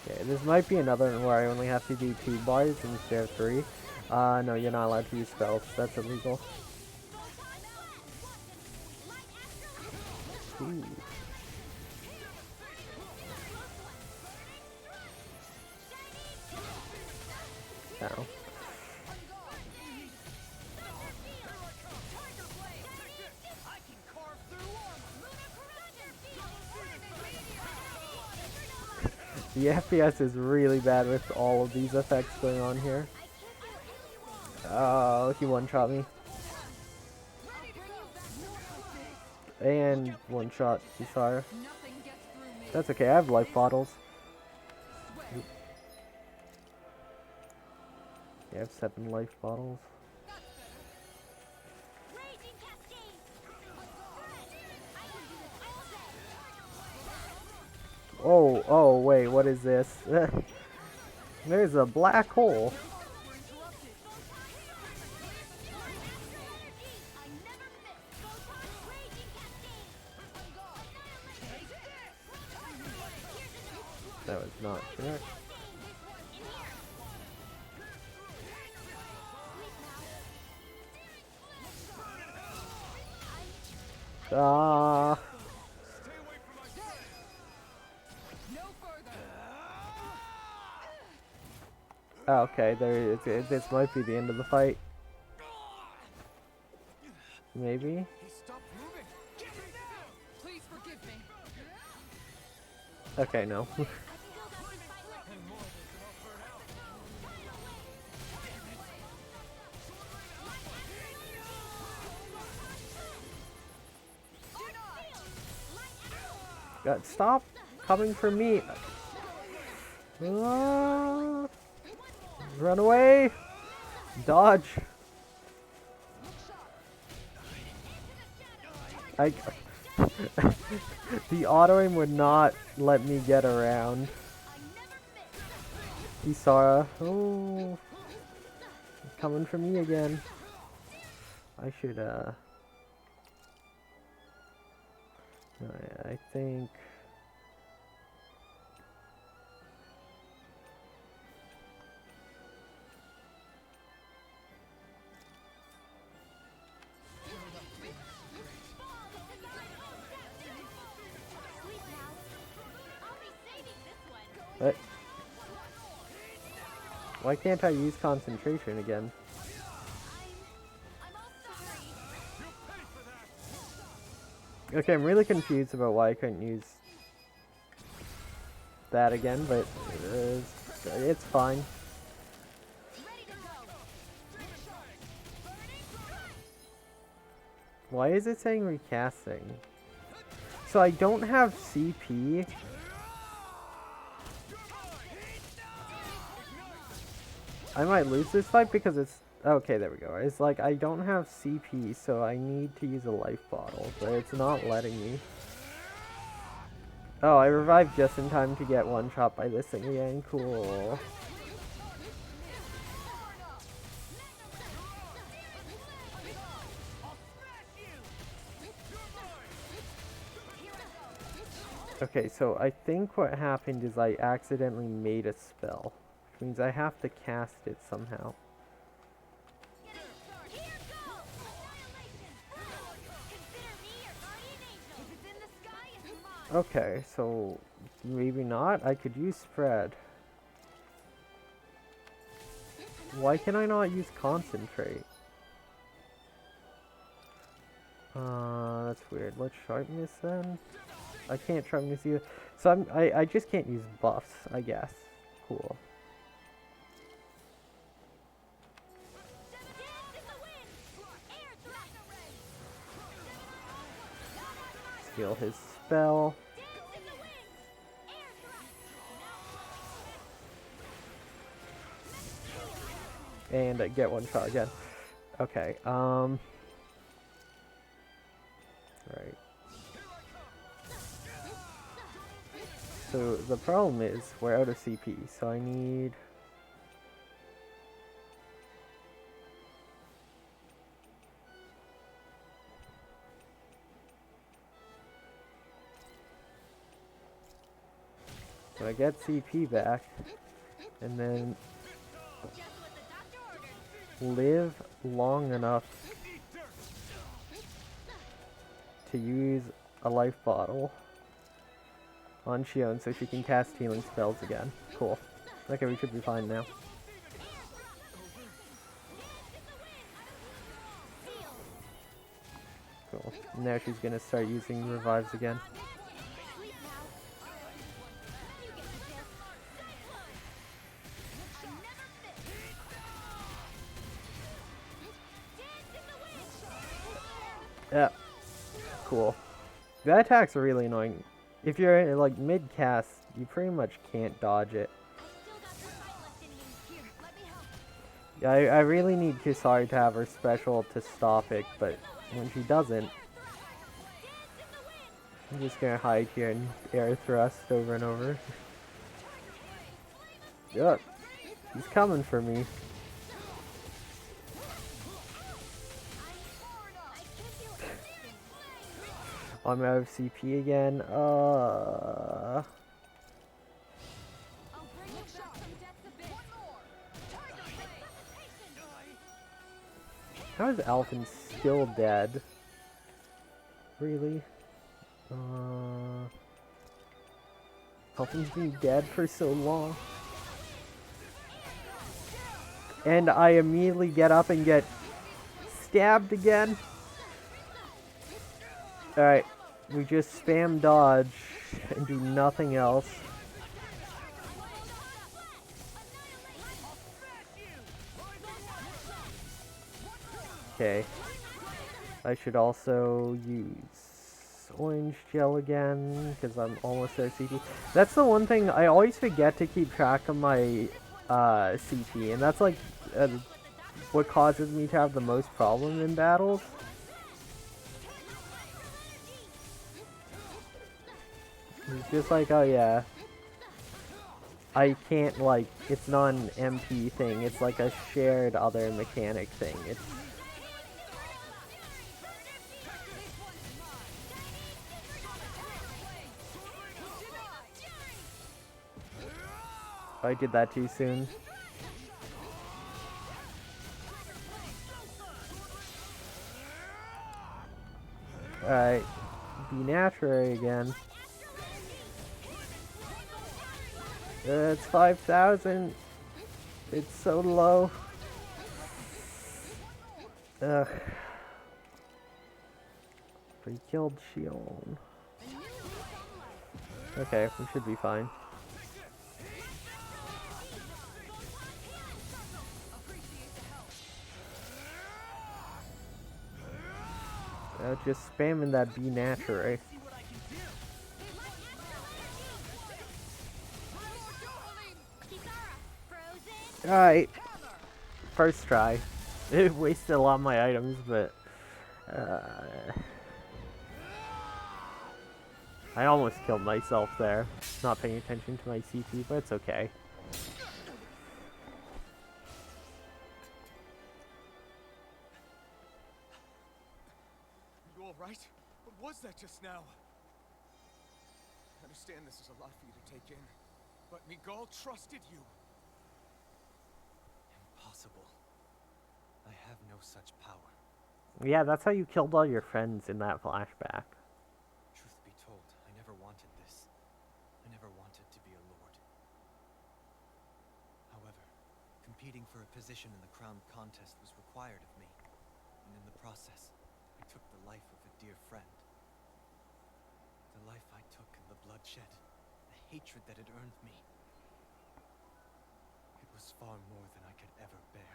[SPEAKER 1] Okay, this might be another one where I only have to do 2 bars instead of 3. No, you're not allowed to use spells. That's illegal. Ooh. Ow. The FPS is really bad with all of these effects going on here. Oh, he one-shot me. And one-shot Kisara. That's okay, I have life bottles. Yeah, I have 7 life bottles. Oh, wait, what is this? There's a black hole. That was not correct. Ah. Okay, this might be the end of the fight. Maybe? Okay, no. God, stop coming for me. Ah, run away. Dodge. I the auto aim would not let me get around. Isara. Oh, coming for me again. I should I think what? Why can't I use concentration again? Okay, I'm really confused about why I couldn't use that again, but it's fine. Why is it saying recasting? So I don't have CP. I might lose this fight because it's... Okay, there we go. It's like I don't have CP, so I need to use a life bottle, but it's not letting me. Oh, I revived just in time to get one shot by this thing again. Cool. Okay, so I think what happened is I accidentally made a spell, which means I have to cast it somehow. Okay, so maybe not. I could use spread. Why can I not use concentrate? That's weird. Let's sharpness then. I can't sharpness either. So I just can't use buffs, I guess. Cool. Steal his spell. And I get one shot again. Okay, right. So the problem is we're out of CP, so I need... So I get CP back, and then live long enough to use a life bottle on Shion so she can cast healing spells again. Cool. Okay, we should be fine now. Cool. Now she's gonna start using revives again. Yeah. Cool. That attack's really annoying. If you're in, like, mid-cast, you pretty much can't dodge it. Yeah, I really need Kisari to have her special to stop it, but when she doesn't, I'm just gonna hide here and air thrust over and over. Yup. He's coming for me. I'm out of CP again. How is Alphen still dead? Really? Alphen's been dead for so long. And I immediately get up and get stabbed again. Alright, we just spam dodge and do nothing else. Okay. I should also use orange gel again, because I'm almost at CP. That's the one thing, I always forget to keep track of my CP, and that's like what causes me to have the most problem in battles. It's just like, oh yeah, I can't, like, it's not an MP thing, it's like a shared other mechanic thing. It's I did that too soon. Alright, be natural again. It's 5,000. It's so low. Ugh. We killed Shion. Okay, we should be fine. Just spamming that be natural. Alright. First try. It wasted a lot of my items, but I almost killed myself there. Not paying attention to my CP, but it's okay.
[SPEAKER 5] You alright? What was that just now? I understand this is a lot for you to take in, but Miguel trusted you.
[SPEAKER 10] Impossible. I have no such power.
[SPEAKER 1] Yeah, that's how you killed all your friends in that flashback.
[SPEAKER 10] Truth be told, I never wanted this. I never wanted to be a lord. However, competing for a position in the crown contest was required of me, and in the process, I took the life of a dear friend. The life I took and the bloodshed, the hatred that it earned me. It was far more than I could ever bear.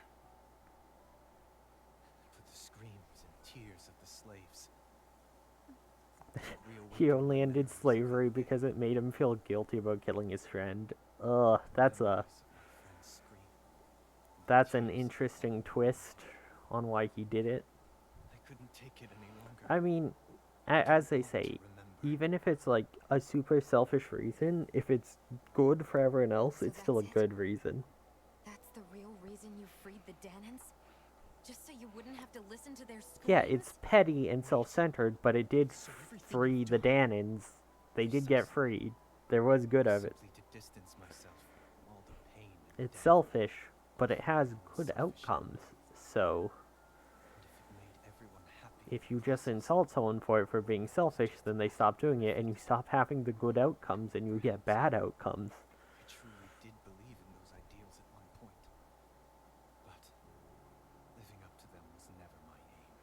[SPEAKER 10] For the screams and tears of the slaves.
[SPEAKER 1] He only ended slavery because it made him feel guilty about killing his friend. Ugh, that's an interesting twist on why he did it.
[SPEAKER 10] I couldn't take it any longer.
[SPEAKER 1] I mean, as they say, even if it's like a super selfish reason, if it's good for everyone else, it's still a good reason.
[SPEAKER 6] That's the real reason you freed the Danans? Just so you wouldn't have to listen to their screams?
[SPEAKER 1] Yeah, it's petty and self-centered, but it did free the Danans. They did get freed. There was good of it. It's selfish, but it has good outcomes. So, if you just insult someone for it for being selfish, then they stop doing it, and you stop having the good outcomes, and you get bad outcomes.
[SPEAKER 10] I truly did believe in those ideals at one point. But living up to them was never my aim.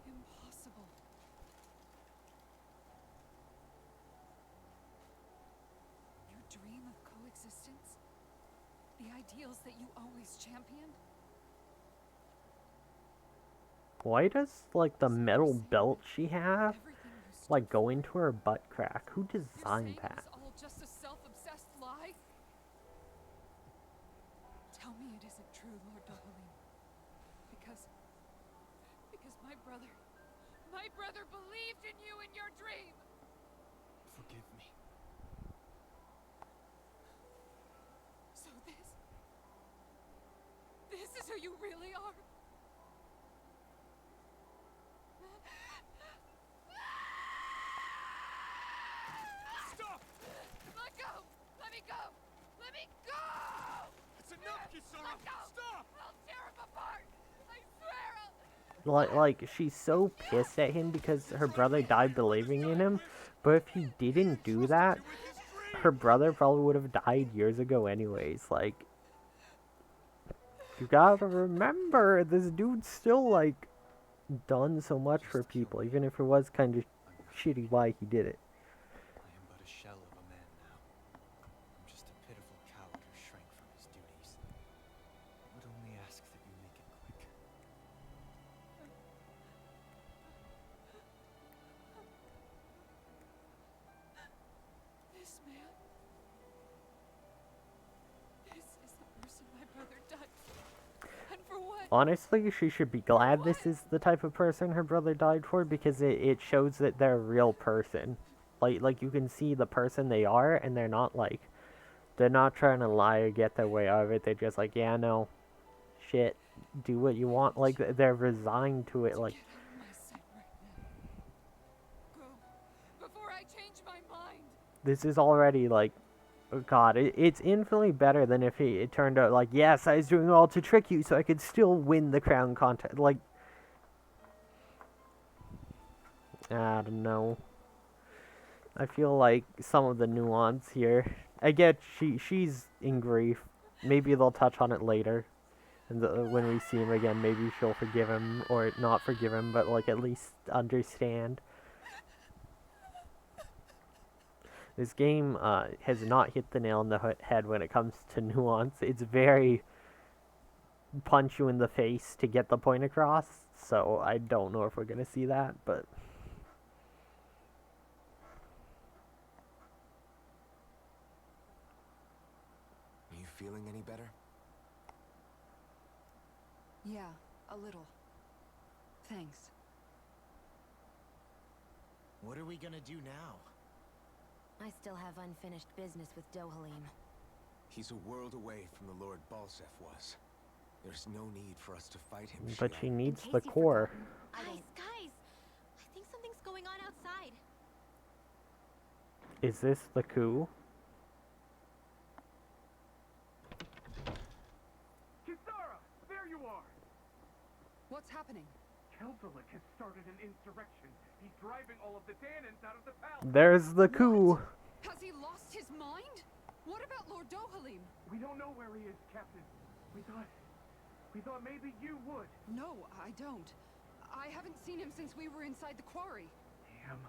[SPEAKER 8] Impossible. You dream of coexistence? The ideals that you always championed?
[SPEAKER 1] Why does, like, the metal belt she has, like, go into her butt crack? Who designed that?
[SPEAKER 8] It was all just a self-obsessed lie? Tell me it isn't true, Lord Dohalim. Because my brother believed in you in your dream!
[SPEAKER 10] Forgive me.
[SPEAKER 8] So this is who you really are?
[SPEAKER 5] Stop!
[SPEAKER 8] Let go! Let me go! Let me go!
[SPEAKER 5] It's enough, Kisara!
[SPEAKER 8] Let go!
[SPEAKER 5] Stop!
[SPEAKER 8] I'll tear him apart! I swear I'll...
[SPEAKER 1] Like, she's so pissed at him because her brother died believing in him, but if he didn't do that, her brother probably would have died years ago anyways. Like, you gotta remember, this dude's still, like, done so much for people, even if it was kind of shitty why he did it.
[SPEAKER 10] I am but a shell of a man now. I'm just a pitiful coward who shrank from his duties. I would only ask that you make it quick.
[SPEAKER 8] This man... This is the person my brother died for. And for what?
[SPEAKER 1] Honestly, she should be glad this is the type of person her brother died for, because it shows that they're a real person. Like you can see the person they are, and they're not trying to lie or get their way out of it. They're just like, yeah, no, shit, do what you want. Like, they're resigned to it. Like,
[SPEAKER 8] Get out of my sight right now. Go, before I change my mind.
[SPEAKER 1] this is already, like, oh god, it's infinitely better than if it turned out like, yes, I was doing it all to trick you so I could still win the crown contest. Like, I don't know. I feel like some of the nuance here. I get she's in grief. Maybe they'll touch on it later. And when we see him again, maybe she'll forgive him, or not forgive him, but like at least understand. This game has not hit the nail on the head when it comes to nuance. It's very punch you in the face to get the point across. So I don't know if we're going to see that, but...
[SPEAKER 4] Are you feeling any better?
[SPEAKER 8] Yeah, a little. Thanks.
[SPEAKER 3] What are we gonna do now?
[SPEAKER 6] I still have unfinished business with Dohalim.
[SPEAKER 4] He's a world away from the Lord Balsef was. There's no need for us to fight him.
[SPEAKER 1] But she
[SPEAKER 4] Shion.
[SPEAKER 1] needs
[SPEAKER 6] In
[SPEAKER 1] the
[SPEAKER 6] case you've
[SPEAKER 1] core.
[SPEAKER 6] forgotten,
[SPEAKER 2] Guys, I think something's going on outside.
[SPEAKER 1] Is this the coup?
[SPEAKER 9] Kisara! There you are!
[SPEAKER 8] What's happening?
[SPEAKER 9] Keldelik has started an insurrection. He's driving all of the Danans out of the palace.
[SPEAKER 1] There's the coup.
[SPEAKER 8] Has he lost his mind? What about Lord Dohalim?
[SPEAKER 9] We don't know where he is, Captain. We thought maybe you would.
[SPEAKER 8] No, I don't. I haven't seen him since we were inside the quarry.
[SPEAKER 9] Damn.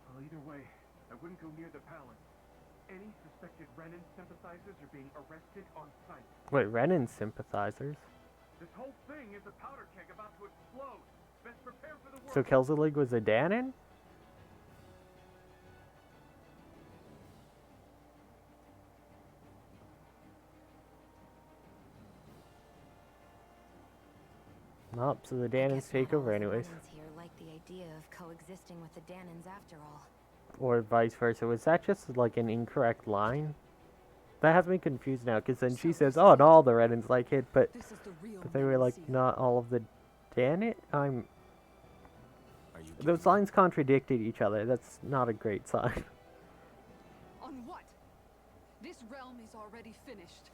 [SPEAKER 9] Well, either way, I wouldn't go near the palace. Any suspected Renan sympathizers are being arrested on sight.
[SPEAKER 1] Wait, Renan sympathizers?
[SPEAKER 9] This whole thing is a powder keg about to explode. Best prepare for the worst.
[SPEAKER 1] So Kelzelig was a Danon? Nope, so the
[SPEAKER 6] I
[SPEAKER 1] Danons
[SPEAKER 6] guess
[SPEAKER 1] take
[SPEAKER 6] not all
[SPEAKER 1] over
[SPEAKER 6] of the
[SPEAKER 1] anyways.
[SPEAKER 6] Renans here like the idea of coexisting with the Danons after all.
[SPEAKER 1] Or vice versa. Was that just like an incorrect line? That has me confused now, because then she says, oh, and all the Renans like it, but
[SPEAKER 8] This is the real
[SPEAKER 1] they were like,
[SPEAKER 8] Menace.
[SPEAKER 1] not all of the Danon?
[SPEAKER 4] Are you
[SPEAKER 1] Those
[SPEAKER 4] giving
[SPEAKER 1] lines contradicted each other. That's not a great sign.
[SPEAKER 8] On what? This realm is already finished.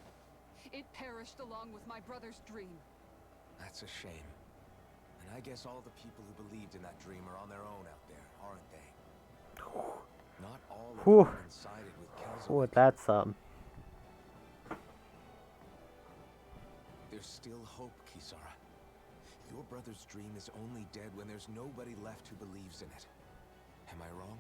[SPEAKER 8] It perished along with my brother's dream.
[SPEAKER 4] That's a shame. And I guess all the people who believed in that dream are on their own out there, aren't they? Not all of
[SPEAKER 1] Whew.
[SPEAKER 4] them sided with
[SPEAKER 1] Oh,
[SPEAKER 4] Kelzalik.
[SPEAKER 1] that's
[SPEAKER 4] There's still hope, Kisara. Your brother's dream is only dead when there's nobody left who believes in it. Am I wrong?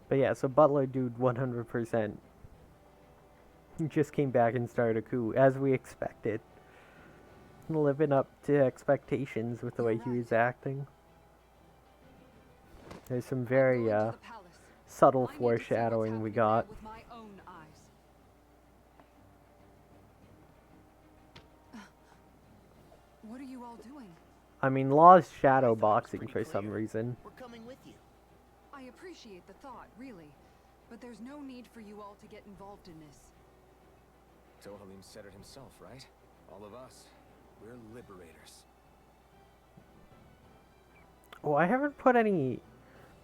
[SPEAKER 1] But yeah, so Butler dude 100% just came back and started a coup, as we expected. Living up to expectations with the way he was acting. There's some very
[SPEAKER 8] I'm going to the palace.
[SPEAKER 1] subtle
[SPEAKER 8] I need to see what's
[SPEAKER 1] foreshadowing we
[SPEAKER 8] happening
[SPEAKER 1] got.
[SPEAKER 8] there with my own eyes. What are you all doing?
[SPEAKER 1] I mean, Law's shadow
[SPEAKER 3] I thought it was
[SPEAKER 1] boxing
[SPEAKER 3] pretty
[SPEAKER 1] for some
[SPEAKER 3] clear.
[SPEAKER 1] reason.
[SPEAKER 3] We're coming with you.
[SPEAKER 8] I appreciate the thought, really. But there's no need for you all to get involved in this.
[SPEAKER 4] Dohalim said it himself, right? All of us. We're liberators.
[SPEAKER 1] Oh, I haven't put any,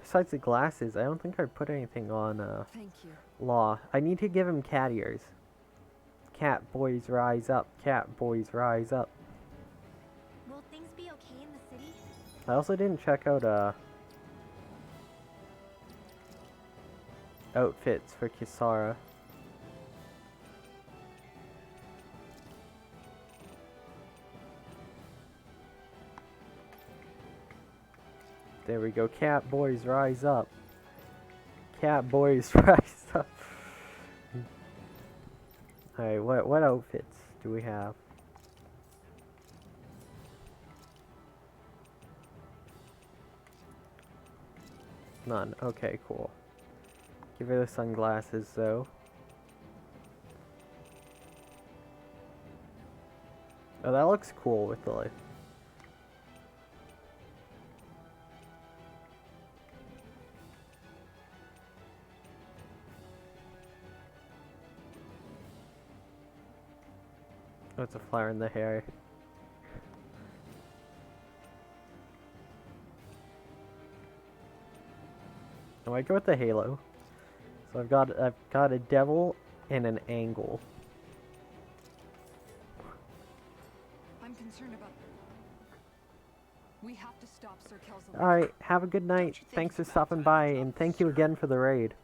[SPEAKER 1] besides the glasses, I don't think I put anything on
[SPEAKER 8] Thank you.
[SPEAKER 1] Law. I need to give him cat ears. Cat boys rise up, cat boys rise up.
[SPEAKER 2] Will things be okay in the city?
[SPEAKER 1] I also didn't check out outfits for Kisara. There we go. Cat boys, rise up. Cat boys, rise up. Alright, what outfits do we have? None. Okay, cool. Give her the sunglasses, though. Oh, that looks cool with the light. Oh, it's a flower in the hair. Oh, I go with the halo. So I've got a devil and an angle.
[SPEAKER 8] I'm concerned about... We have to stop Sir Kel's...
[SPEAKER 1] Alright, have a good night. Thanks for stopping by, and thank you again for the raid.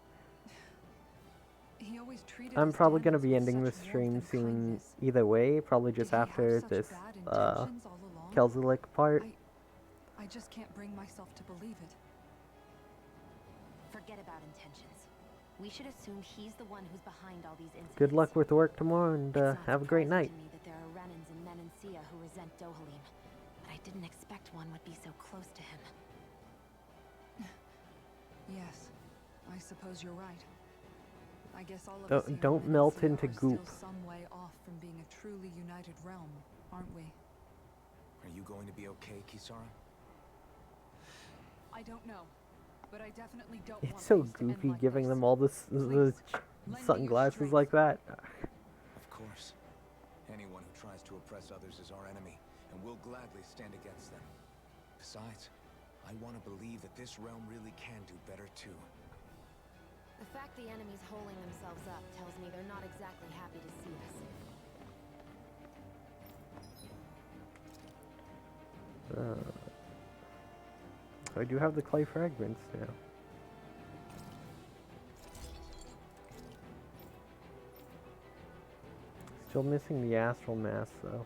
[SPEAKER 8] He always treated
[SPEAKER 1] I'm
[SPEAKER 8] his
[SPEAKER 1] probably gonna
[SPEAKER 8] Danans
[SPEAKER 1] be
[SPEAKER 8] with
[SPEAKER 1] ending the
[SPEAKER 8] such
[SPEAKER 1] stream
[SPEAKER 8] warmth and
[SPEAKER 1] soon
[SPEAKER 8] kindness.
[SPEAKER 1] either way, probably just
[SPEAKER 8] Did he have
[SPEAKER 1] after
[SPEAKER 8] such
[SPEAKER 1] this
[SPEAKER 8] bad intentions all along?
[SPEAKER 1] Kelzalik part.
[SPEAKER 8] I just can't bring myself to believe it.
[SPEAKER 6] Forget about intentions. We should assume he's the one who's behind all these incidents.
[SPEAKER 1] Good luck with work tomorrow, and have a great night.
[SPEAKER 6] It's not surprising to me that there are Renans and Menancia who resent Dohalim, but I didn't expect one would be so close to him.
[SPEAKER 8] Yes, I suppose you're right. I guess all of us here
[SPEAKER 1] Don't
[SPEAKER 8] in
[SPEAKER 1] melt
[SPEAKER 8] Menancia
[SPEAKER 1] into
[SPEAKER 8] are
[SPEAKER 1] goop.
[SPEAKER 8] still some way off from being a truly united realm, aren't we?
[SPEAKER 4] Are you going to be okay, Kisara?
[SPEAKER 8] I don't know, but I definitely don't want
[SPEAKER 1] It's so
[SPEAKER 8] things to end
[SPEAKER 1] goofy
[SPEAKER 8] like
[SPEAKER 1] giving
[SPEAKER 8] this.
[SPEAKER 1] them all the
[SPEAKER 8] Please, lend me your
[SPEAKER 1] sunglasses
[SPEAKER 8] strength.
[SPEAKER 1] like that.
[SPEAKER 4] Of course. Anyone who tries to oppress others is our enemy, and we'll gladly stand against them. Besides, I want to believe that this realm really can do better too.
[SPEAKER 6] The fact the enemy's holding themselves up tells me they're not exactly happy to see us.
[SPEAKER 1] I do have the clay fragments now. Still missing the astral mass, though.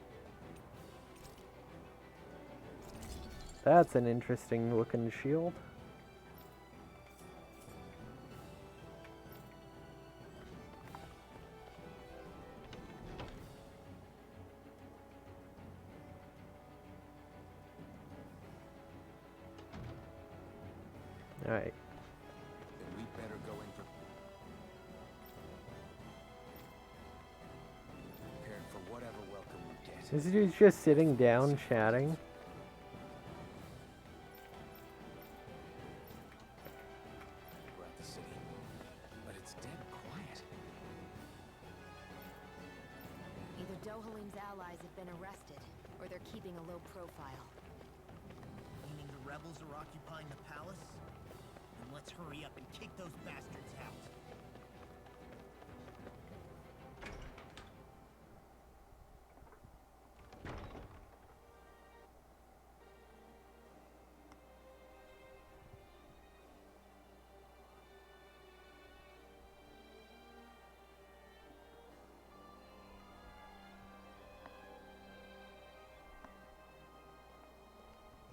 [SPEAKER 1] That's an interesting looking shield. Alright.
[SPEAKER 4] Then we better go in for... Prepared for whatever welcome we get.
[SPEAKER 1] This dude's just sitting down chatting.
[SPEAKER 4] We're at the city, but it's dead quiet.
[SPEAKER 6] Either Dohalim's allies have been arrested, or they're keeping a low profile.
[SPEAKER 3] Meaning the rebels are occupying the palace? Then let's hurry up and kick those bastards out.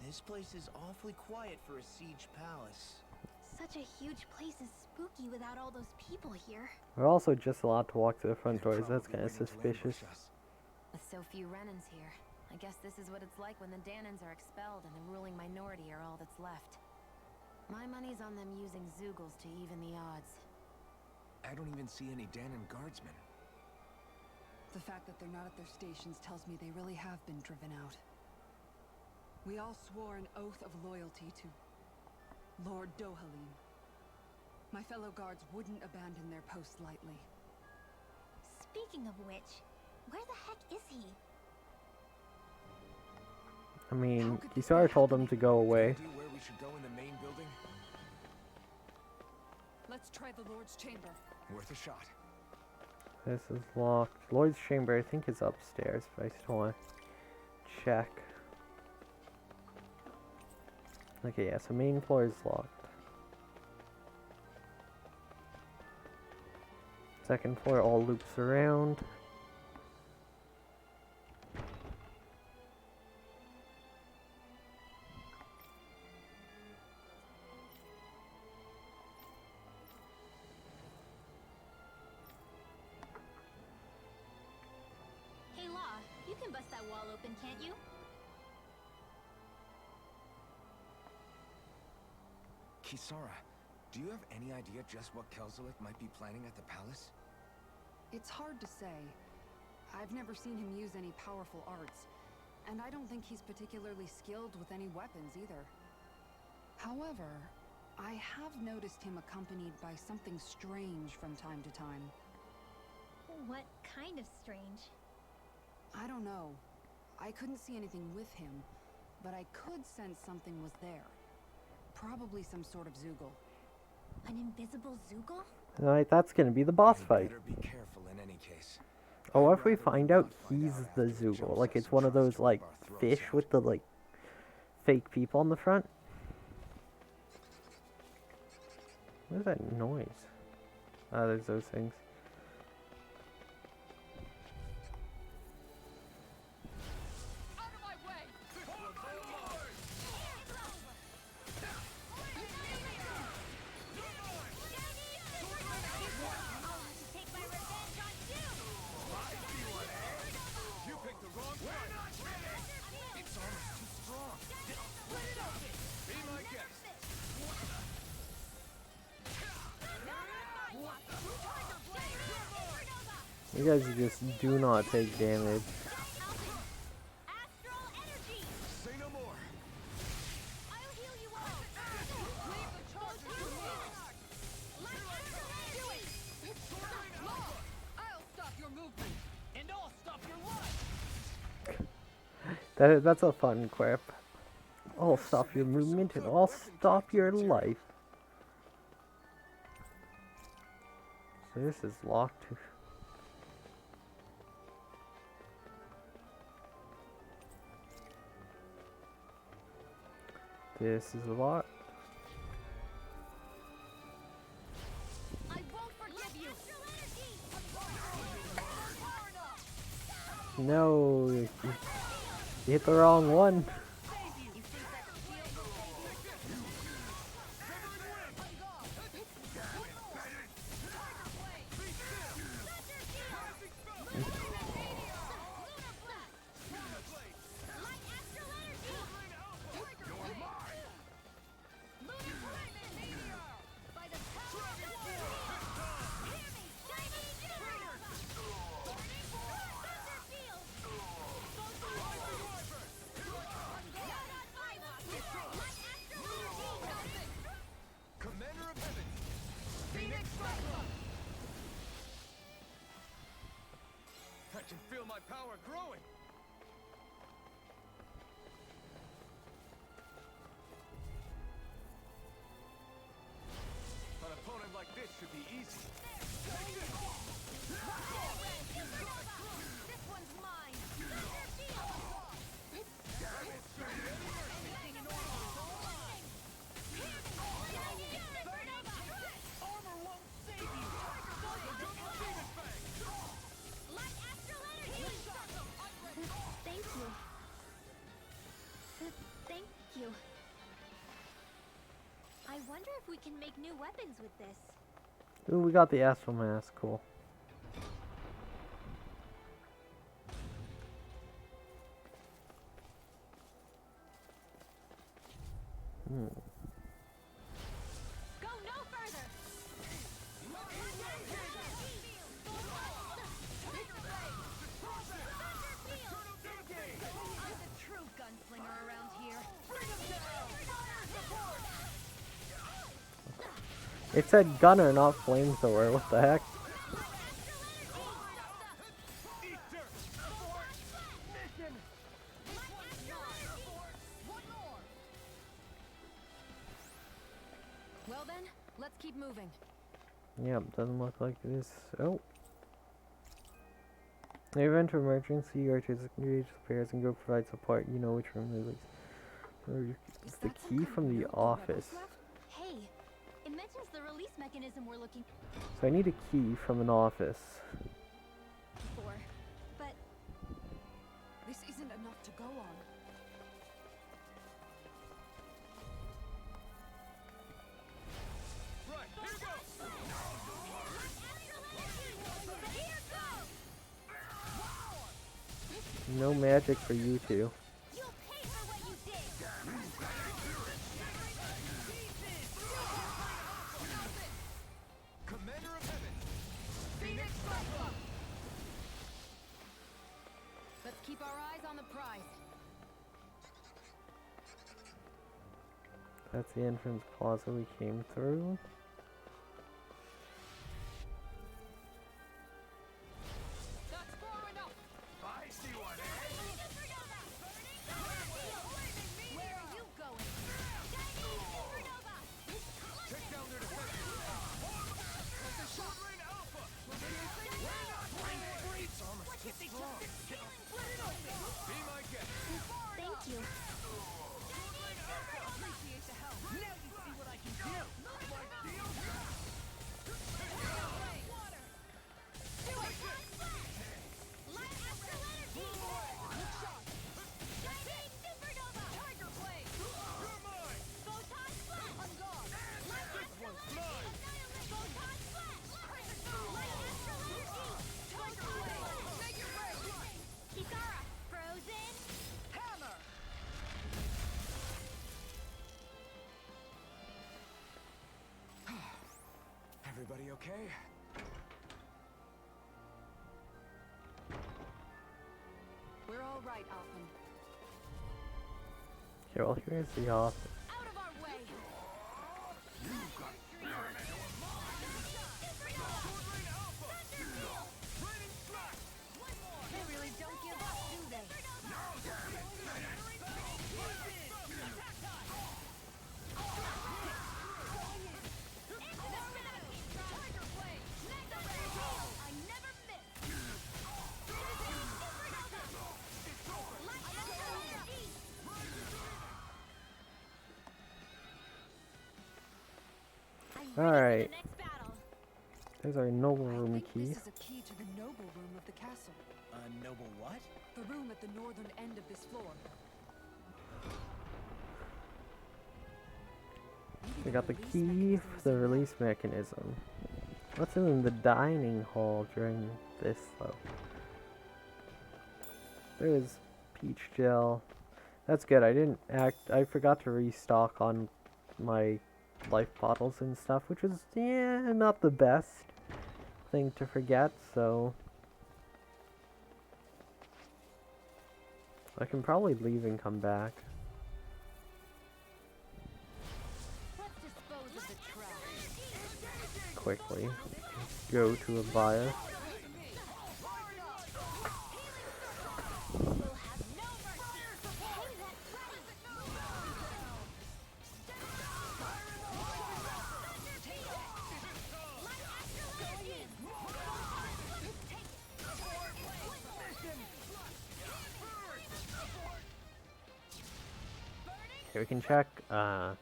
[SPEAKER 3] This place is awfully quiet for a siege palace.
[SPEAKER 2] Such a huge place is spooky without all those people here.
[SPEAKER 1] We're also just allowed to walk to the front
[SPEAKER 4] They're
[SPEAKER 1] doors. That's
[SPEAKER 4] probably
[SPEAKER 1] kind of
[SPEAKER 4] waiting to
[SPEAKER 1] suspicious.
[SPEAKER 4] ambush us.
[SPEAKER 6] With so few Renans here, I guess this is what it's like when the Danans are expelled and the ruling minority are all that's left. My money's on them using Zeugles to even the odds.
[SPEAKER 4] I don't even see any Danan guardsmen.
[SPEAKER 8] The fact that they're not at their stations tells me they really have been driven out. We all swore an oath of loyalty to Lord Dohalim. My fellow guards wouldn't abandon their posts lightly.
[SPEAKER 2] Speaking of which, where the heck is he?
[SPEAKER 1] I mean,
[SPEAKER 8] How could this
[SPEAKER 1] Kisara
[SPEAKER 8] be
[SPEAKER 1] told him to
[SPEAKER 8] happening?
[SPEAKER 1] go away.
[SPEAKER 4] Idea where we should go in the main building?
[SPEAKER 8] Let's try the Lord's chamber.
[SPEAKER 4] Worth a shot.
[SPEAKER 1] This is locked. Lloyd's chamber, I think, is upstairs, but I still want to check. Okay, yeah, so main floor is locked. Second floor all loops around.
[SPEAKER 2] Hey, Law, you can bust that wall open, can't you?
[SPEAKER 4] Kisara, do you have any idea just what Kelzelik might be planning at the palace?
[SPEAKER 8] It's hard to say. I've never seen him use any powerful arts, and I don't think he's particularly skilled with any weapons either. However, I have noticed him accompanied by something strange from time to time.
[SPEAKER 2] What kind of strange?
[SPEAKER 8] I don't know. I couldn't see anything with him, but I could sense something was there. Probably some sort of Zoogle.
[SPEAKER 2] An invisible Zoogle?
[SPEAKER 1] Alright, that's gonna be the boss fight.
[SPEAKER 4] Better be careful in any case.
[SPEAKER 1] Oh, what
[SPEAKER 4] I'd
[SPEAKER 1] if we
[SPEAKER 4] rather
[SPEAKER 1] find
[SPEAKER 4] not
[SPEAKER 1] out
[SPEAKER 4] find
[SPEAKER 1] he's
[SPEAKER 4] out
[SPEAKER 1] the
[SPEAKER 4] after it
[SPEAKER 1] Zoogle?
[SPEAKER 4] jumps
[SPEAKER 1] Like
[SPEAKER 4] us
[SPEAKER 1] it's
[SPEAKER 4] and
[SPEAKER 1] one of
[SPEAKER 4] tries
[SPEAKER 1] those
[SPEAKER 4] to
[SPEAKER 1] like
[SPEAKER 4] rip our throats
[SPEAKER 1] fish
[SPEAKER 4] out.
[SPEAKER 1] with the like fake people on the front? What is that noise? Ah, there's those things. You guys just do not take damage.
[SPEAKER 2] Astral energy!
[SPEAKER 5] Say no more.
[SPEAKER 2] I'll heal you all! Leave the charge to me! Let Astral energy!
[SPEAKER 8] I'll stop your movement!
[SPEAKER 3] And I'll stop your life!
[SPEAKER 1] That's a fun quip. I'll stop your movement and I'll stop your life. So this is locked. This is locked.
[SPEAKER 2] I won't forgive you!
[SPEAKER 1] No, you hit the wrong one.
[SPEAKER 5] Commander of Heaven. Phoenix Cyclone. I can feel my power growing. An opponent like this should be easy.
[SPEAKER 2] This one's mine!
[SPEAKER 3] Armor won't save you!
[SPEAKER 2] Light astral energy! Thank you. Thank you. I wonder if we can make new weapons with this.
[SPEAKER 1] Ooh, we got the Astral Mask. Cool.
[SPEAKER 2] Go no further! I'm the true gunslinger around here.
[SPEAKER 1] It said gunner, not flamethrower. What the heck?
[SPEAKER 8] Well then, let's keep moving.
[SPEAKER 1] Yep, doesn't look like this. Oh. In the event of emergency, you are to engage the players and go provide support. You know which room to release. It's the key from the office.
[SPEAKER 2] Hey, it mentions the release mechanism we're looking
[SPEAKER 1] So I need a key from an office.
[SPEAKER 2] for, but
[SPEAKER 8] This isn't enough to go on.
[SPEAKER 5] Right, here goes!
[SPEAKER 1] No magic for you two.
[SPEAKER 2] you'll pay for what you did.
[SPEAKER 5] Commander of Heaven!
[SPEAKER 8] Phoenix Cyclone! Let's keep our eyes on the prize.
[SPEAKER 1] That's the entrance plaza we came through.
[SPEAKER 8] That's far enough.
[SPEAKER 5] I see one,
[SPEAKER 2] Where are you going?
[SPEAKER 5] Take down their defense! The short rain alpha! Be my guest!
[SPEAKER 2] Thank you.
[SPEAKER 8] Appreciate the help.
[SPEAKER 3] Now you see what I can do!
[SPEAKER 8] Tiger Blade!
[SPEAKER 5] You're mine!
[SPEAKER 2] Kisara, frozen.
[SPEAKER 8] Hammer!
[SPEAKER 4] Everybody okay?
[SPEAKER 8] We're all right, Alphen.
[SPEAKER 1] Okay, well here's the office.
[SPEAKER 2] Out of our way. They really don't give up, do they?
[SPEAKER 8] Tiger Blade!
[SPEAKER 2] I never miss.
[SPEAKER 1] Alright,
[SPEAKER 2] Next battle.
[SPEAKER 1] there's our noble
[SPEAKER 8] I
[SPEAKER 1] room
[SPEAKER 8] think
[SPEAKER 1] key.
[SPEAKER 8] this is a key to the noble room of the castle.
[SPEAKER 3] Noble what?
[SPEAKER 8] The room at the northern end of this floor.
[SPEAKER 1] We got the
[SPEAKER 8] release
[SPEAKER 1] key
[SPEAKER 8] mechanism
[SPEAKER 1] for
[SPEAKER 8] is
[SPEAKER 1] the
[SPEAKER 8] in there.
[SPEAKER 1] release mechanism. What's in the dining hall during this though? There's peach gel. That's good. I forgot to restock on my life bottles and stuff, which was, yeah, not the best thing to forget, so I can probably leave and come back.
[SPEAKER 2] Let's dispose of the trash.
[SPEAKER 1] Quickly. Go to a buyer.
[SPEAKER 2] We'll have no mercy. Hey, that's right.
[SPEAKER 1] Okay, we can check the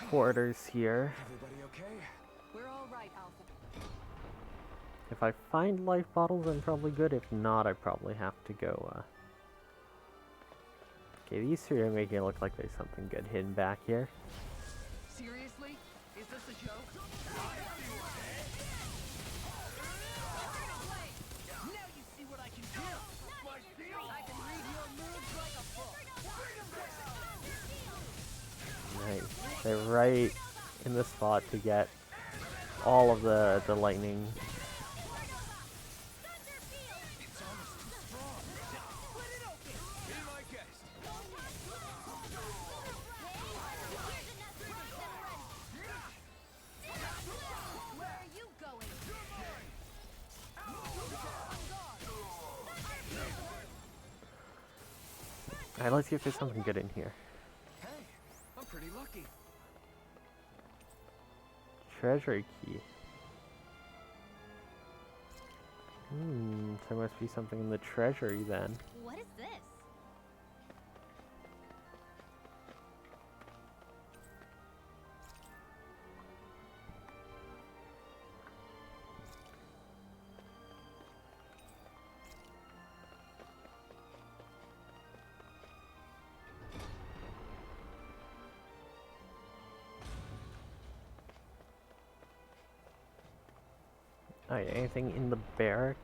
[SPEAKER 1] quarters here.
[SPEAKER 4] Everybody okay?
[SPEAKER 8] We're all right, Alphen.
[SPEAKER 1] If I find life bottles, I'm probably good. If not, I probably have to go, Okay, these three are making it look like there's something good hidden back here.
[SPEAKER 8] Seriously? Is this a joke?
[SPEAKER 3] Now you see what I can do!
[SPEAKER 8] I can read your moves like a book.
[SPEAKER 1] Nice. They're right in the spot to get all of the lightning.
[SPEAKER 5] Be my guest!
[SPEAKER 2] Where are you going?
[SPEAKER 1] Alright, let's see if there's something good in here.
[SPEAKER 4] Hey, I'm pretty lucky.
[SPEAKER 1] Treasure key. There must be something in the treasury then.
[SPEAKER 2] What is this?
[SPEAKER 1] Alright, anything in the barracks?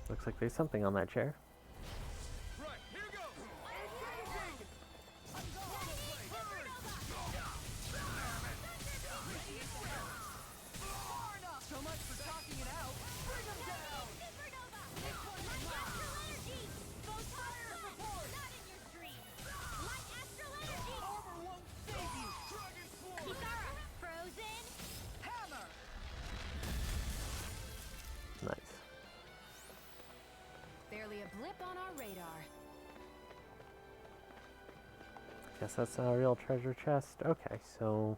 [SPEAKER 1] Looks like there's something on that chair.
[SPEAKER 5] Right, here goes!
[SPEAKER 8] Far enough! So much for talking it out. Bring him down!
[SPEAKER 3] Armor won't save you! Dragon Swarm!
[SPEAKER 2] Frozen.
[SPEAKER 8] Hammer!
[SPEAKER 1] Nice.
[SPEAKER 6] Barely a blip on our radar.
[SPEAKER 1] Guess that's not a real treasure chest. Okay, so...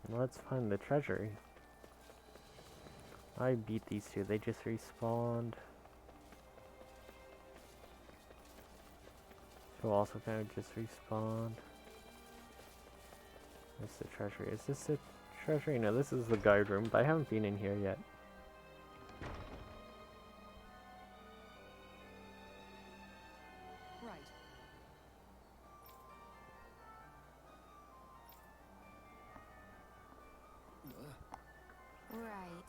[SPEAKER 1] let's find the treasury. I beat these two. They just respawned. Who also kind of just respawned. That's the treasury. Is this the treasury? No, this is the guard room, but I haven't been in here yet.
[SPEAKER 8] Right.
[SPEAKER 6] Right.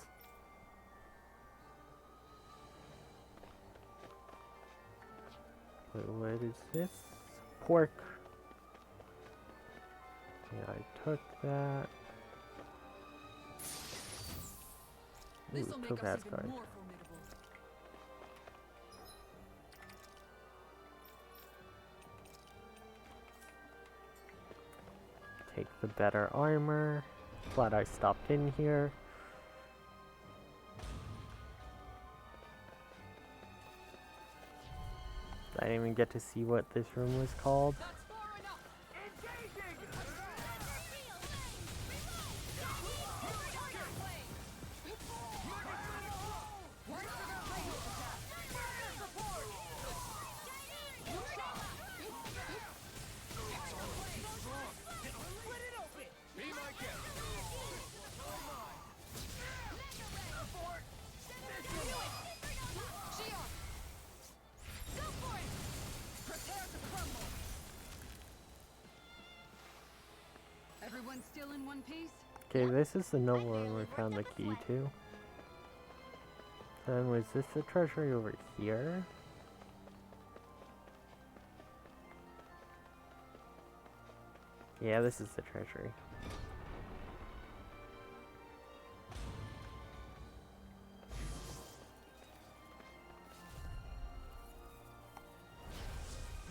[SPEAKER 1] Wait, what is this? Pork. Yeah, I took that. Ooh,
[SPEAKER 8] This'll make us
[SPEAKER 1] topaz
[SPEAKER 8] even
[SPEAKER 1] card.
[SPEAKER 8] more formidable.
[SPEAKER 1] Take the better armor. Glad I stopped in here. I didn't even get to see what this room was called.
[SPEAKER 8] That's far enough!
[SPEAKER 5] Be my guest!
[SPEAKER 8] Shion! Go for it! Prepare to crumble! Everyone still in one piece?
[SPEAKER 1] Okay, this is the noble room we found the key to. And was this the treasury over here? Yeah, this is the treasury.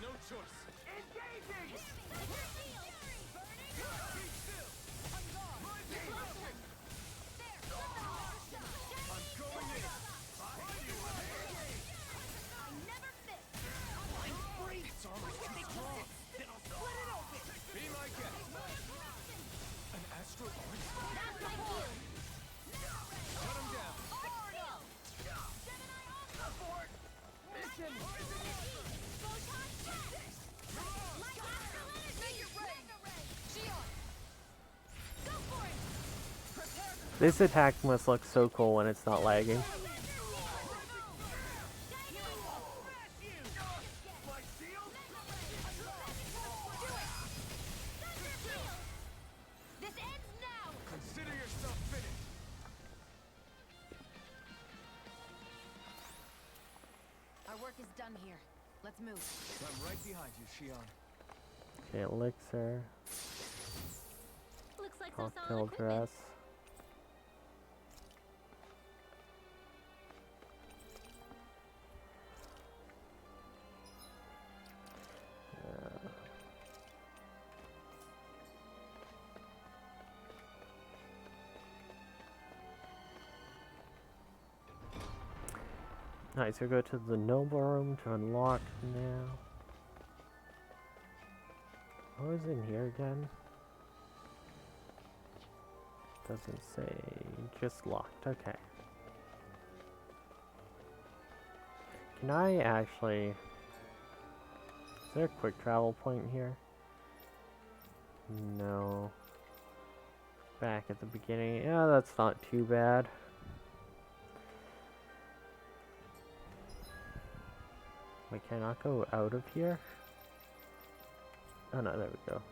[SPEAKER 5] No choice! Be my guest! An astral art? Shut him down!
[SPEAKER 1] This attack must look so cool when it's not lagging.
[SPEAKER 2] This ends now.
[SPEAKER 5] Consider yourself finished!
[SPEAKER 6] Our work is done here. Let's move.
[SPEAKER 4] I'm right behind you, Shion.
[SPEAKER 1] Okay, elixir,
[SPEAKER 2] Looks like some
[SPEAKER 1] cocktail
[SPEAKER 2] solid equipment.
[SPEAKER 1] dress. Alright, so go to the noble room to unlock now. What was in here again? Doesn't say, just locked, okay. Can I actually... Is there a quick travel point here? No. Back at the beginning, yeah, that's not too bad. I cannot go out of here? Oh no, there we go.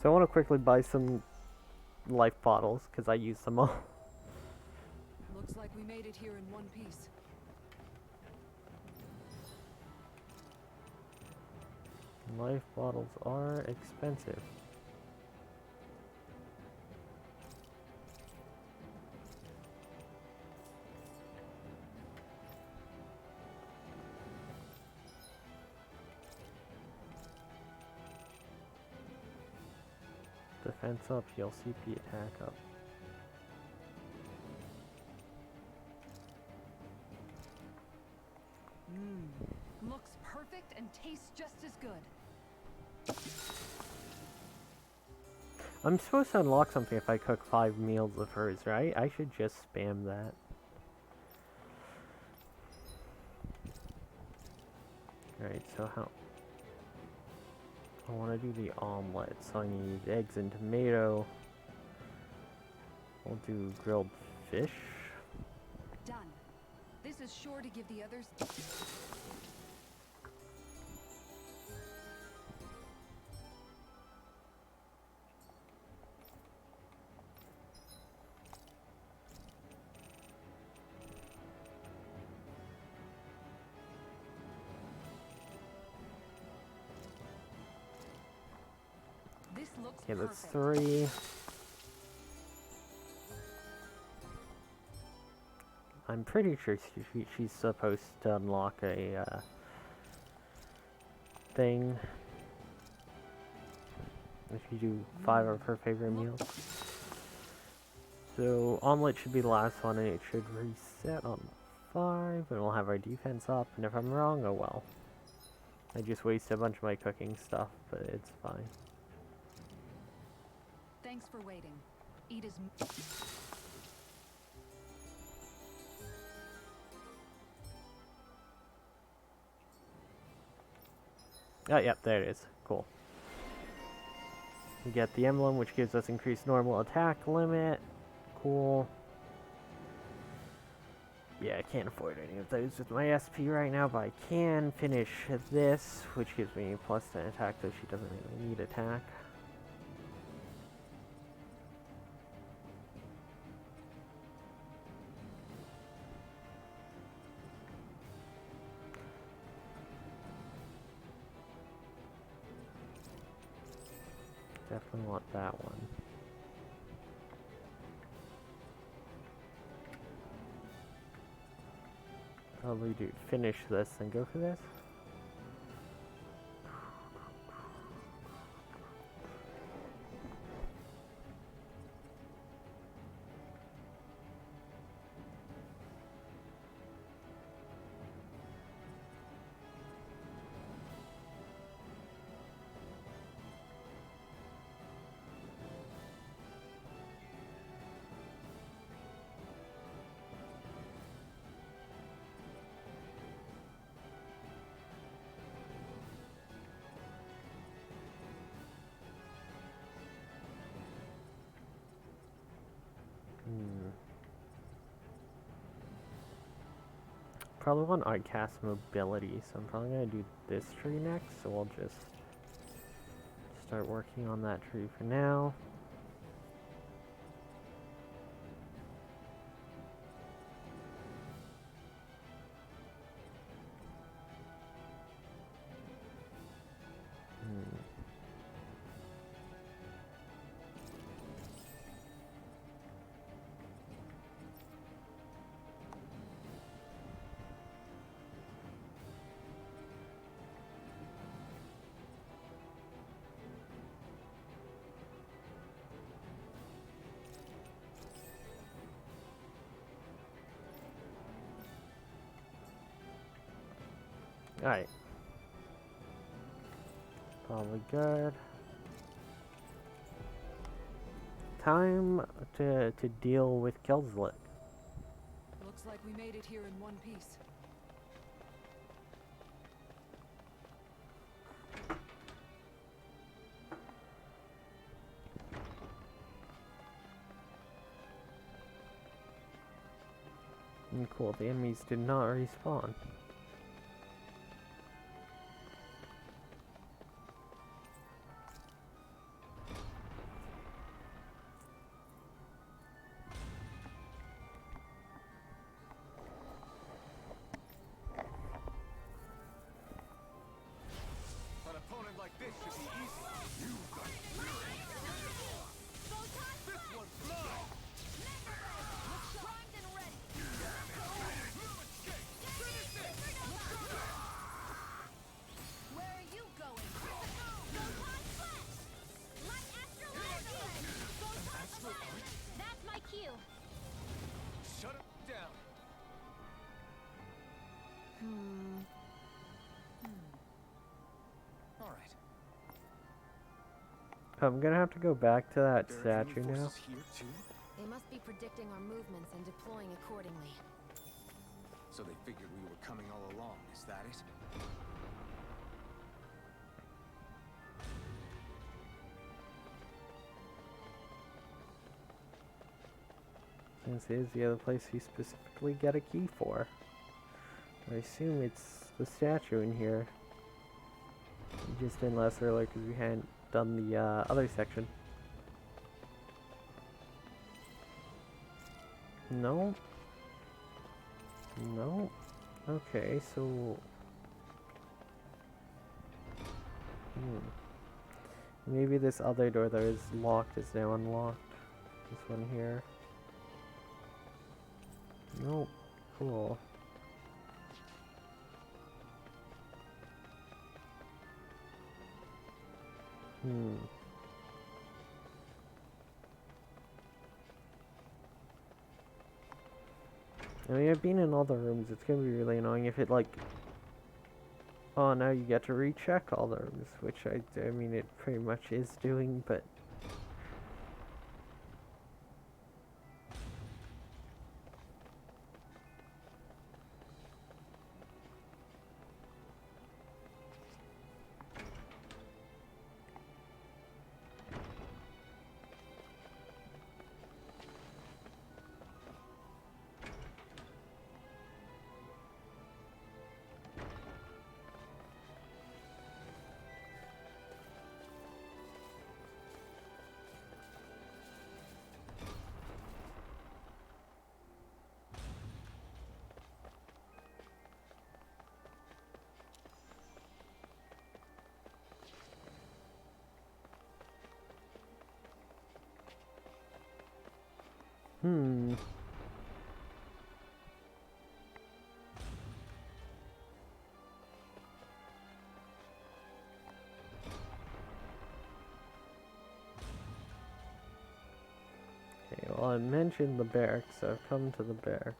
[SPEAKER 1] So I want to quickly buy some life bottles, because I use them all.
[SPEAKER 8] Looks like we made it here in one piece.
[SPEAKER 1] Life bottles are expensive. Defense up, heal CP, attack up.
[SPEAKER 8] Looks perfect and tastes just as good.
[SPEAKER 1] I'm supposed to unlock something if I cook 5 meals of hers, right? I should just spam that. Alright, so how... I want to do the omelet, so I need eggs and tomato. We'll do grilled fish.
[SPEAKER 8] Done. This is sure to give the others... This looks
[SPEAKER 1] Okay, that's
[SPEAKER 8] perfect.
[SPEAKER 1] 3. I'm pretty sure she's supposed to unlock a thing if you do 5 of her favorite meals. So omelet should be the last one, and it should reset on 5, and we'll have our defense up. And if I'm wrong, oh well. I just wasted a bunch of my cooking stuff, but it's fine.
[SPEAKER 8] Thanks for waiting. Eat as...
[SPEAKER 1] Oh, yep, there it is. Cool. We get the emblem, which gives us increased normal attack limit. Cool. Yeah, I can't afford any of those with my SP right now, but I can finish this, which gives me plus 10 attack, though she doesn't really need attack. Definitely want that one. Probably do finish this and go for this. Probably want Outcast Mobility, so I'm probably going to do this tree next, so we'll just start working on that tree for now. Alright. Probably good. Time to deal with Kelslet.
[SPEAKER 8] Looks like we made it here in one piece.
[SPEAKER 1] And cool, the enemies did not respawn.
[SPEAKER 5] An opponent like this should be easy. You've got this one's mine!
[SPEAKER 2] Primed and ready. Where are you going? Photon flash! Light Astral energy! Photon flash! That's my cue.
[SPEAKER 5] Shut it down.
[SPEAKER 4] All right.
[SPEAKER 1] I'm gonna have to go back to that
[SPEAKER 4] There are
[SPEAKER 1] statue
[SPEAKER 4] enemy
[SPEAKER 1] now.
[SPEAKER 4] forces here too?
[SPEAKER 6] They must be predicting our movements and deploying accordingly.
[SPEAKER 4] So they figured we were coming all along, is that it?
[SPEAKER 1] This is the other place you specifically get a key for. I assume it's the statue in here. We just didn't last earlier because we hadn't done the other section. No. No. Okay, so... Maybe this other door that is locked is now unlocked. This one here. Nope. Cool. I mean, I've been in all the rooms. It's gonna be really annoying if it, like... Oh, now you get to recheck all the rooms, which I mean, it pretty much is doing, but... Okay, well, I mentioned the barracks, so I've come to the barracks.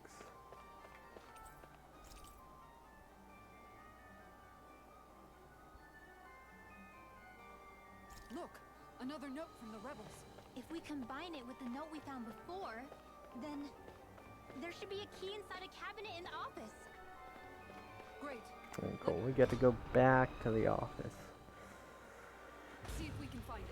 [SPEAKER 8] Look, another note from the rebels.
[SPEAKER 2] If we combine it with the note we found before, then there should be a key inside a cabinet in the office.
[SPEAKER 8] Great.
[SPEAKER 1] Okay, cool, we get to go back to the office.
[SPEAKER 8] See if we can find it.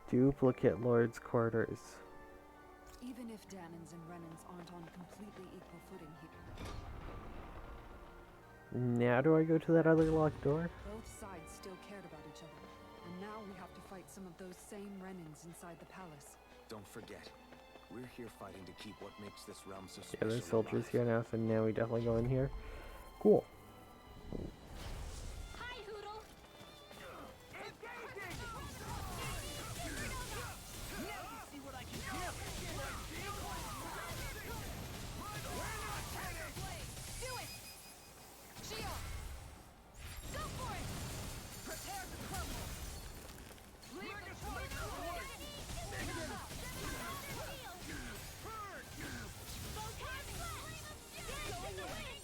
[SPEAKER 1] Duplicate Lord's quarters.
[SPEAKER 8] Even if Danins and Renans aren't on completely equal footing here,
[SPEAKER 1] Now do I go to that other locked door?
[SPEAKER 8] both sides still cared about each other. And now we have to fight some of those same Renans inside the palace.
[SPEAKER 4] Don't forget, we're here fighting to keep what makes this realm so
[SPEAKER 1] Yeah,
[SPEAKER 4] special.
[SPEAKER 1] there's soldiers
[SPEAKER 4] alive.
[SPEAKER 1] here now, so now we definitely go in here. Cool.
[SPEAKER 2] Hi, Hoodle!
[SPEAKER 3] See what I can do.
[SPEAKER 8] Do it! Shield!
[SPEAKER 2] Go for it!
[SPEAKER 8] Prepare to crumble!
[SPEAKER 2] Leave the choice to me! Photon flash! Get in the ring!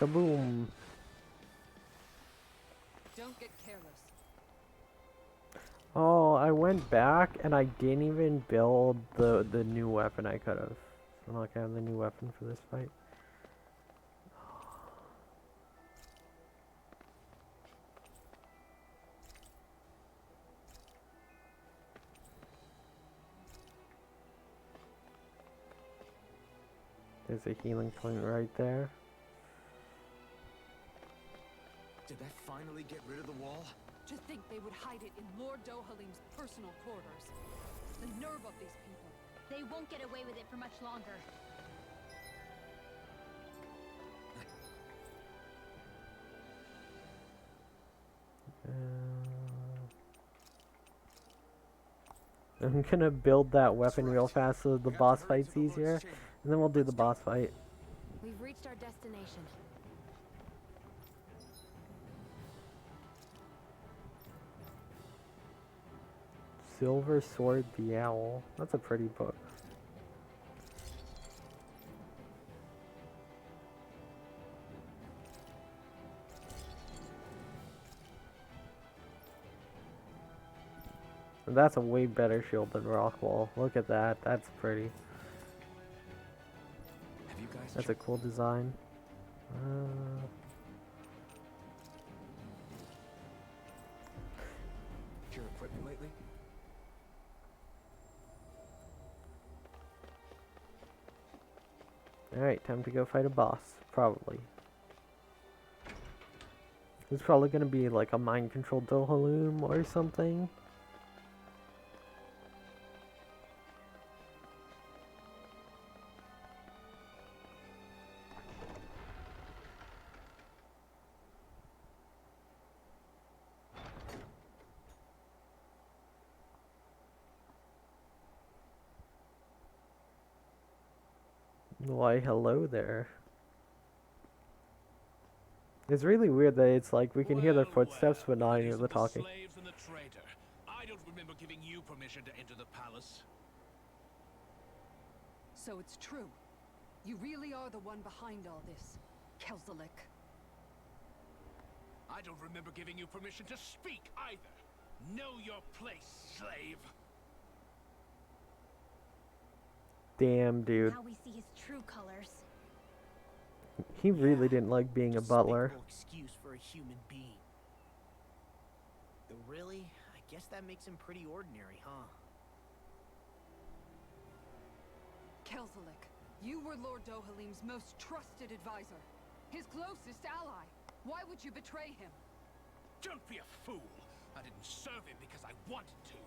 [SPEAKER 1] Kaboom!
[SPEAKER 8] Don't get careless.
[SPEAKER 1] Oh, I went back and I didn't even build the new weapon I could have. I'm not gonna have the new weapon for this fight. There's a healing point right there.
[SPEAKER 4] Did that finally get rid of the wall?
[SPEAKER 8] To think they would hide it in Lord Dohalim's personal quarters. The nerve of these people.
[SPEAKER 2] They won't get away with it for much longer.
[SPEAKER 1] I'm gonna build that weapon real fast so the boss fight's easier, and then we'll do the boss fight.
[SPEAKER 6] We've reached our destination.
[SPEAKER 1] Silver Sword the Owl. That's a pretty book. And that's a way better shield than Rockwall. Look at that. That's pretty.
[SPEAKER 4] Have you guys
[SPEAKER 1] That's a cool design.
[SPEAKER 4] your equipment lately?
[SPEAKER 1] Alright, time to go fight a boss. Probably. There's probably gonna be like a mind-controlled Dohaloom or something. Why, hello there. It's really weird that it's like we can hear their footsteps but not hear the talking.
[SPEAKER 11] Slaves and the traitor. I don't remember giving you permission to enter the palace.
[SPEAKER 8] So it's true. You really are the one behind all this, Kelzelik.
[SPEAKER 11] I don't remember giving you permission to speak either. Know your place, slave.
[SPEAKER 1] Damn, dude.
[SPEAKER 2] Now we see his true colors.
[SPEAKER 1] He really didn't like being a butler.
[SPEAKER 3] Despicable excuse for a human being. Though really, I guess that makes him pretty ordinary, huh?
[SPEAKER 8] Kelzelik, you were Lord Dohalim's most trusted advisor. His closest ally. Why would you betray him?
[SPEAKER 11] Don't be a fool. I didn't serve him because I wanted to.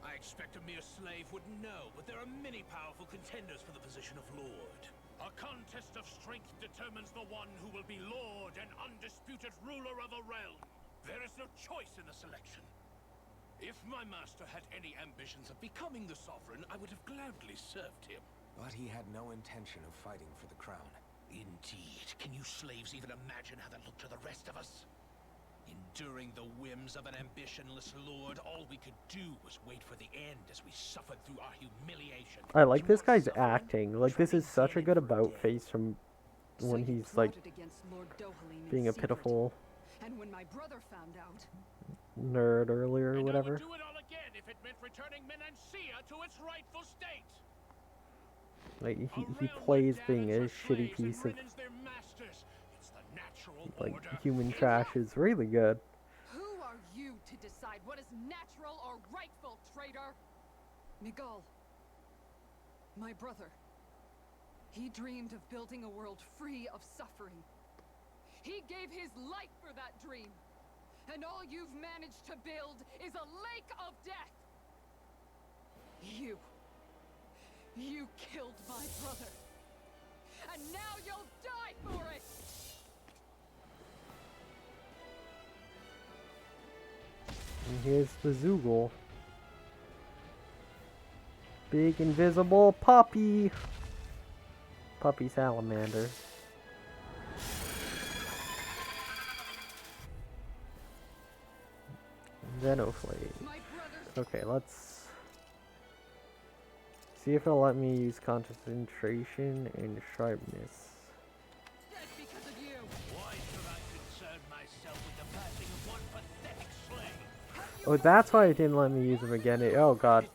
[SPEAKER 11] I expect a mere slave wouldn't know, but there are many powerful contenders for the position of Lord. A contest of strength determines the one who will be Lord and undisputed ruler of a realm. There is no choice in the selection. If my master had any ambitions of becoming the sovereign, I would have gladly served him.
[SPEAKER 4] But he had no intention of fighting for the crown.
[SPEAKER 11] Indeed. Can you slaves even imagine how that looked to the rest of us? Enduring the whims of an ambitionless lord, all we could do was wait for the end as we suffered through our humiliation.
[SPEAKER 1] I like this guy's acting. Like, this is such a good about face from when he's like
[SPEAKER 8] Plotted against Lord Dohalim in
[SPEAKER 1] being a
[SPEAKER 8] secret.
[SPEAKER 1] pitiful
[SPEAKER 8] And when my brother found out,
[SPEAKER 1] nerd earlier or
[SPEAKER 11] And I
[SPEAKER 1] whatever.
[SPEAKER 11] would do it all again if it meant returning Menancia to its rightful state.
[SPEAKER 1] Like,
[SPEAKER 11] A
[SPEAKER 1] he
[SPEAKER 11] realm
[SPEAKER 1] plays
[SPEAKER 11] where
[SPEAKER 1] being a
[SPEAKER 11] Danans are
[SPEAKER 1] shitty
[SPEAKER 11] slaves and
[SPEAKER 1] piece of
[SPEAKER 11] Renans their masters. It's the natural
[SPEAKER 1] like
[SPEAKER 11] order.
[SPEAKER 1] human trash is really good.
[SPEAKER 8] who are you to decide what is natural or rightful, traitor? Miguel, my brother. He dreamed of building a world free of suffering. He gave his life for that dream. And all you've managed to build is a lake of death. You killed my brother. And now you'll die for it!
[SPEAKER 1] And here's the Zoogle. Big invisible puppy. Puppy salamander. Xenoflade.
[SPEAKER 8] My brother's
[SPEAKER 1] Okay, let's see if it'll let me use concentration and sharpness.
[SPEAKER 8] dead because of you.
[SPEAKER 1] Oh, that's why it didn't let me use them again. Oh god.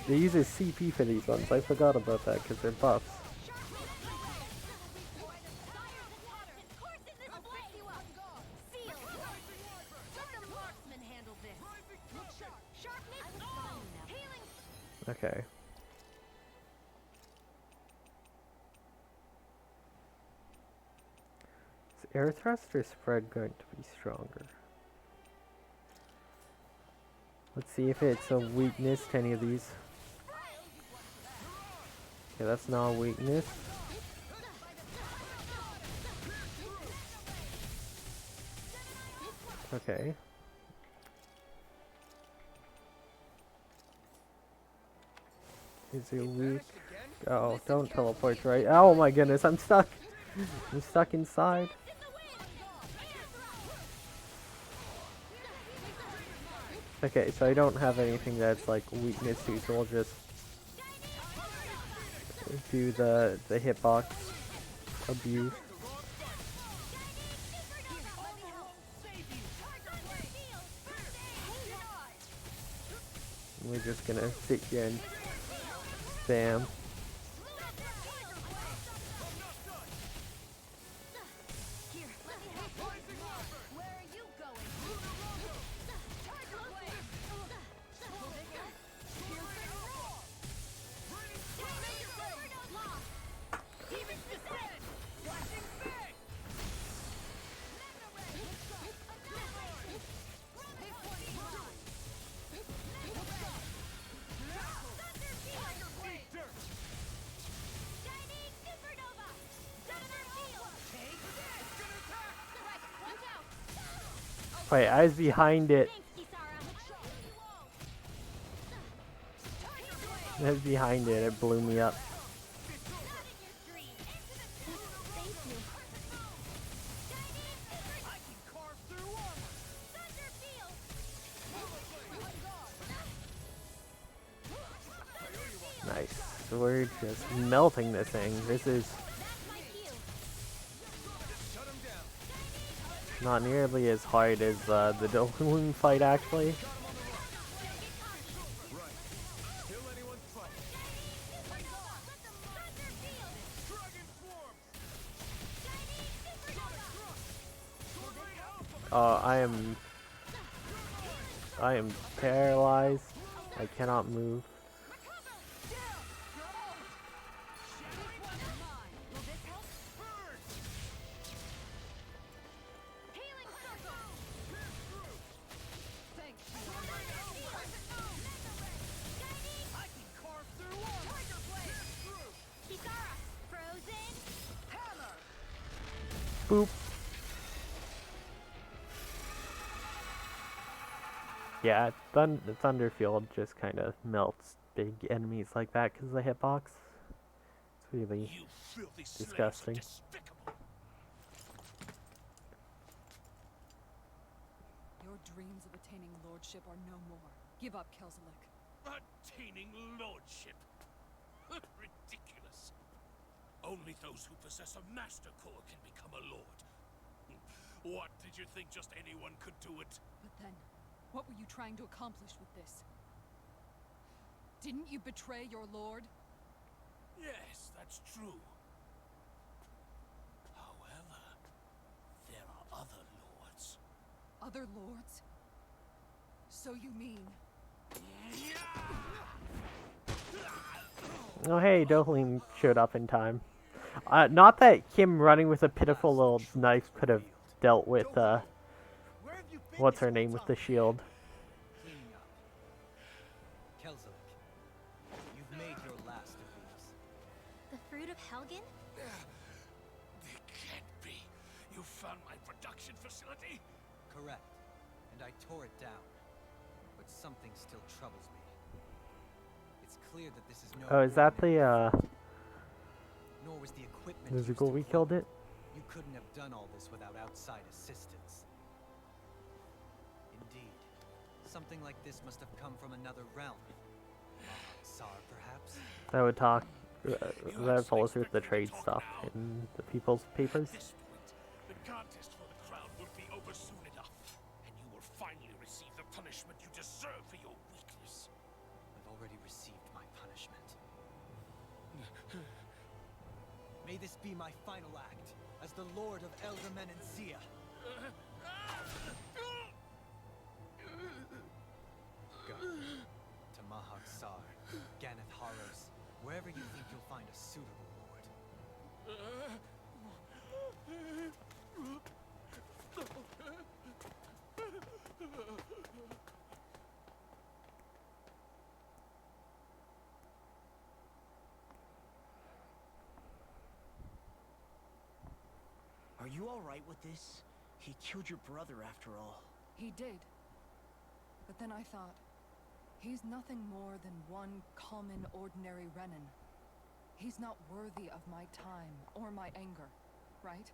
[SPEAKER 1] It uses CP for these ones. I forgot about that because they're buffs. Okay. Is air thrust or spread going to be stronger? Let's see if it's a weakness to any of these. Okay, that's not a weakness. Okay. Is it weak? Oh, don't teleport, right? Oh my goodness, I'm stuck. I'm stuck inside. Okay, so I don't have anything that's like weakness to, so I'll just do the hitbox abuse. We're just gonna sit here and spam. Wait, I was behind it. I was behind it, it blew me up. Nice. So we're just melting this thing. This is not nearly as hard as the Dolphin fight, actually. I am paralyzed. I cannot move. Boop. Yeah, the Thunderfield just kind of melts big enemies like that because of the hitbox. It's really disgusting.
[SPEAKER 8] Your dreams of attaining lordship are no more. Give up, Kelzelik.
[SPEAKER 11] Attaining lordship? Ridiculous. Only those who possess a master core can become a lord. What, did you think just anyone could do it?
[SPEAKER 8] But then, what were you trying to accomplish with this? Didn't you betray your lord?
[SPEAKER 11] Yes, that's true. However, there are other lords.
[SPEAKER 8] Other lords? So you mean...
[SPEAKER 1] Oh hey, Dolphin showed up in time. Not that him running with a pitiful little knife could have dealt with, what's her name with the shield.
[SPEAKER 10] Cleaning up. Kelzelik, you've made your last of these.
[SPEAKER 2] The fruit of Helgen?
[SPEAKER 11] It can't be. You found my production facility?
[SPEAKER 10] Correct. And I tore it down. But something still troubles me. It's clear that this is no...
[SPEAKER 1] Oh, is that the,
[SPEAKER 10] Nor was the equipment
[SPEAKER 1] musical
[SPEAKER 10] used to
[SPEAKER 1] we
[SPEAKER 10] clone.
[SPEAKER 1] killed it?
[SPEAKER 10] You couldn't have done all this without outside assistance. Indeed. Something like this must have come from another realm. Tsar, perhaps?
[SPEAKER 1] That would talk, that follows through with the trade stuff in the people's papers.
[SPEAKER 11] At this point, the contest for the crown will be over soon enough, and you will finally receive the punishment you deserve.
[SPEAKER 10] be my final act as the Lord of Elder Menencia. Go to Mahak Sar, Ganeth Haros, wherever you think you'll find a suitable lord.
[SPEAKER 3] Are you alright with this? He killed your brother after all.
[SPEAKER 8] He did. But then I thought, he's nothing more than one common, ordinary Renin. He's not worthy of my time or my anger, right?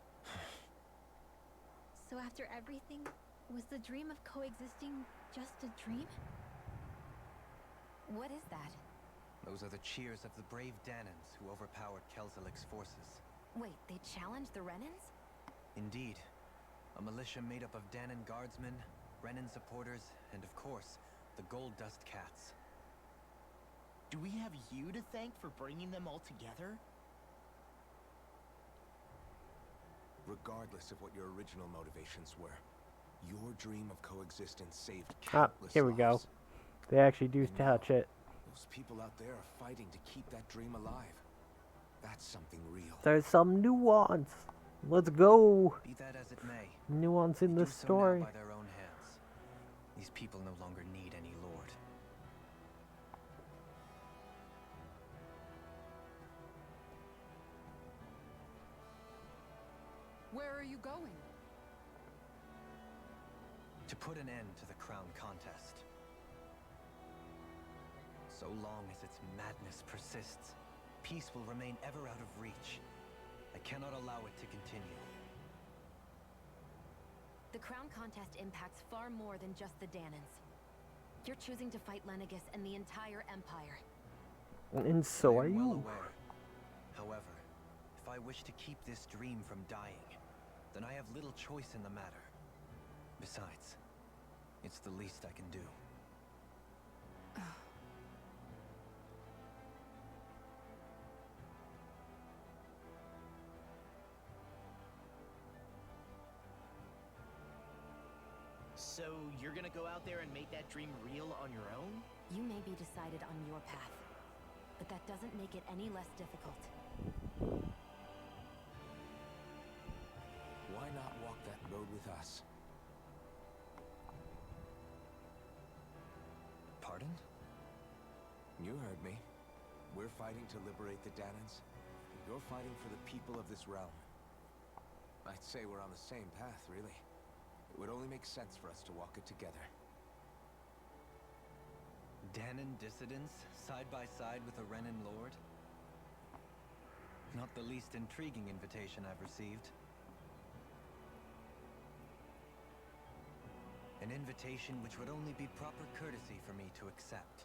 [SPEAKER 2] So after everything, was the dream of coexisting just a dream?
[SPEAKER 6] What is that?
[SPEAKER 10] Those are the cheers of the brave Danans who overpowered Kelzelik's forces.
[SPEAKER 6] Wait, they challenged the Renans?
[SPEAKER 10] Indeed. A militia made up of Danan guardsmen, Renin supporters, and of course, the Gold Dust Cats.
[SPEAKER 3] Do we have you to thank for bringing them all together?
[SPEAKER 7] Regardless of what your original motivations were, your dream of coexistence saved
[SPEAKER 1] Ah,
[SPEAKER 7] countless
[SPEAKER 1] here we go.
[SPEAKER 7] lives.
[SPEAKER 1] They actually do
[SPEAKER 7] And now,
[SPEAKER 1] touch it.
[SPEAKER 7] those people out there are fighting to keep that dream alive. That's something real.
[SPEAKER 1] There's some nuance. Let's go.
[SPEAKER 10] Be that as it may,
[SPEAKER 1] Nuance in
[SPEAKER 10] they
[SPEAKER 1] the
[SPEAKER 10] do so
[SPEAKER 1] story.
[SPEAKER 10] now by their own hands. These people no longer need any lord.
[SPEAKER 8] Where are you going?
[SPEAKER 10] To put an end to the crown contest. So long as its madness persists, peace will remain ever out of reach. I cannot allow it to continue.
[SPEAKER 6] The crown contest impacts far more than just the Danans. You're choosing to fight Lenegus and the entire Empire.
[SPEAKER 1] And so
[SPEAKER 10] I
[SPEAKER 1] are
[SPEAKER 10] am well
[SPEAKER 1] you.
[SPEAKER 10] aware. However, if I wish to keep this dream from dying, then I have little choice in the matter. Besides, it's the least I can do.
[SPEAKER 3] So you're gonna go out there and make that dream real on your own?
[SPEAKER 6] You may be decided on your path, but that doesn't make it any less difficult.
[SPEAKER 7] Why not walk that road with us?
[SPEAKER 10] Pardon?
[SPEAKER 7] You heard me. We're fighting to liberate the Danans. You're fighting for the people of this realm. I'd say we're on the same path, really. It would only make sense for us to walk it together.
[SPEAKER 10] Danan dissidents, side by side with a Renin lord? Not the least intriguing invitation I've received. An invitation which would only be proper courtesy for me to accept.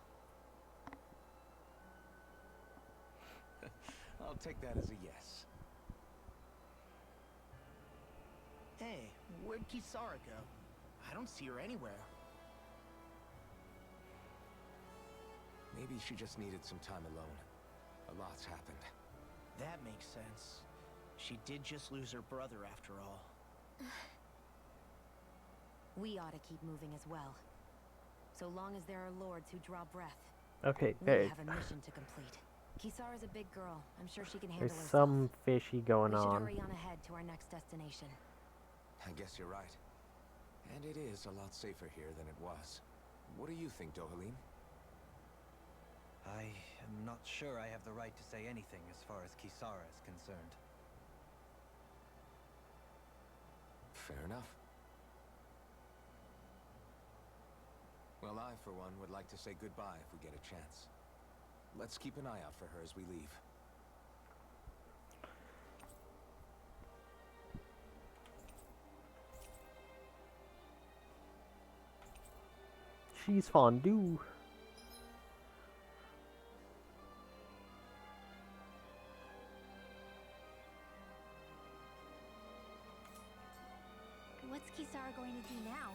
[SPEAKER 7] I'll take that as a yes.
[SPEAKER 3] Hey, where'd Kisara go? I don't see her anywhere.
[SPEAKER 7] Maybe she just needed some time alone. A lot's happened.
[SPEAKER 3] That makes sense. She did just lose her brother after all.
[SPEAKER 6] We ought to keep moving as well. So long as there are lords who draw breath,
[SPEAKER 1] Okay,
[SPEAKER 6] we
[SPEAKER 1] hey,
[SPEAKER 6] have a mission to complete. Kisara's a big girl. I'm sure she can handle
[SPEAKER 1] there's
[SPEAKER 6] herself.
[SPEAKER 1] some fishy going
[SPEAKER 6] We should
[SPEAKER 1] on.
[SPEAKER 6] hurry on ahead to our next destination.
[SPEAKER 7] I guess you're right. And it is a lot safer here than it was. What do you think, Dohalim?
[SPEAKER 10] I am not sure I have the right to say anything as far as Kisara is concerned.
[SPEAKER 7] Fair enough. Well, I, for one, would like to say goodbye if we get a chance. Let's keep an eye out for her as we leave.
[SPEAKER 1] She's fondue.
[SPEAKER 2] What's Kisara going to do now?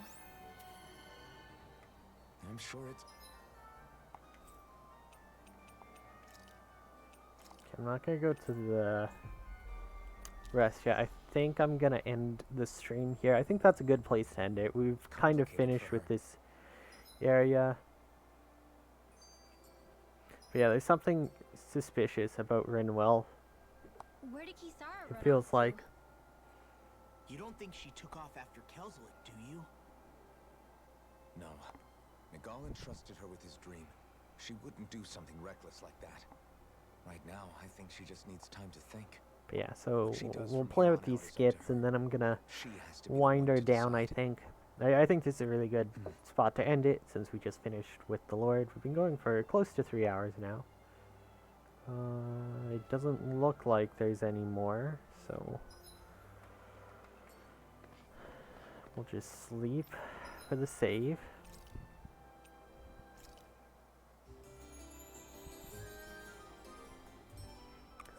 [SPEAKER 7] I'm sure it's...
[SPEAKER 1] Okay, I'm not gonna go to the rest yet. I think I'm gonna end the stream here. I think that's a good place to end it. We've kind of finished with this area. But yeah, there's something suspicious about Rinwell.
[SPEAKER 2] Where did Kisara
[SPEAKER 1] It
[SPEAKER 2] run
[SPEAKER 1] feels
[SPEAKER 2] off to?
[SPEAKER 1] like.
[SPEAKER 3] You don't think she took off after Kelslick, do you?
[SPEAKER 4] No. Nagal entrusted her with his dream. She wouldn't do something reckless like that. Right now, I think she just needs time to think.
[SPEAKER 1] But yeah, so
[SPEAKER 4] What she does
[SPEAKER 1] we'll
[SPEAKER 4] from
[SPEAKER 1] play
[SPEAKER 4] here
[SPEAKER 1] with
[SPEAKER 4] on
[SPEAKER 1] these
[SPEAKER 4] out is up to
[SPEAKER 1] skits,
[SPEAKER 4] her.
[SPEAKER 1] and then I'm gonna
[SPEAKER 4] She has to be the
[SPEAKER 1] wind
[SPEAKER 4] one
[SPEAKER 1] her
[SPEAKER 4] to
[SPEAKER 1] down, I
[SPEAKER 4] decide.
[SPEAKER 1] think. I think this is a really good spot to end it, since we just finished with the Lord. We've been going for close to 3 hours now. It doesn't look like there's any more, so we'll just sleep for the save.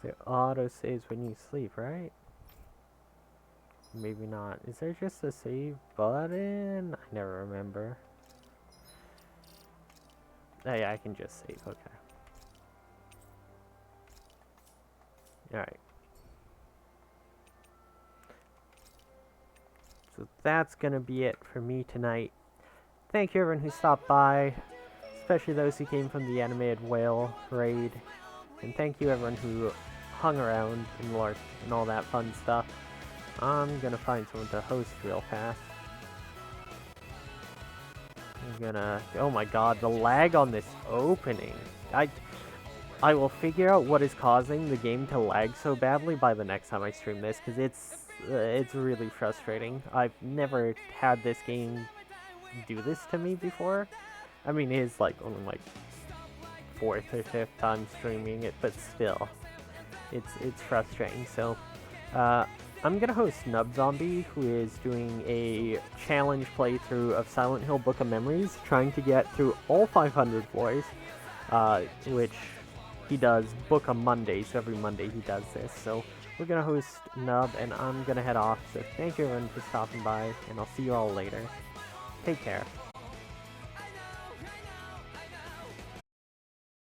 [SPEAKER 1] So it auto saves when you sleep, right? Maybe not. Is there just a save button? I never remember. Oh yeah, I can just save, okay. Alright. So that's gonna be it for me tonight. Thank you everyone who stopped by, especially those who came from the animated whale raid. And thank you everyone who hung around and lurked and all that fun stuff. I'm gonna find someone to host real fast. I'm gonna... Oh my god, the lag on this opening. I will figure out what is causing the game to lag so badly by the next time I stream this, because it's really frustrating. I've never had this game do this to me before. I mean, it is like only like 4th or 5th time streaming it, but still, it's frustrating. So, I'm gonna host Nub Zombie, who is doing a challenge playthrough of Silent Hill Book of Memories, trying to get through all 500 floors, which he does book on Monday, so every Monday he does this. So we're gonna host Nub, and I'm gonna head off. So thank you everyone for stopping by, and I'll see you all later. Take care.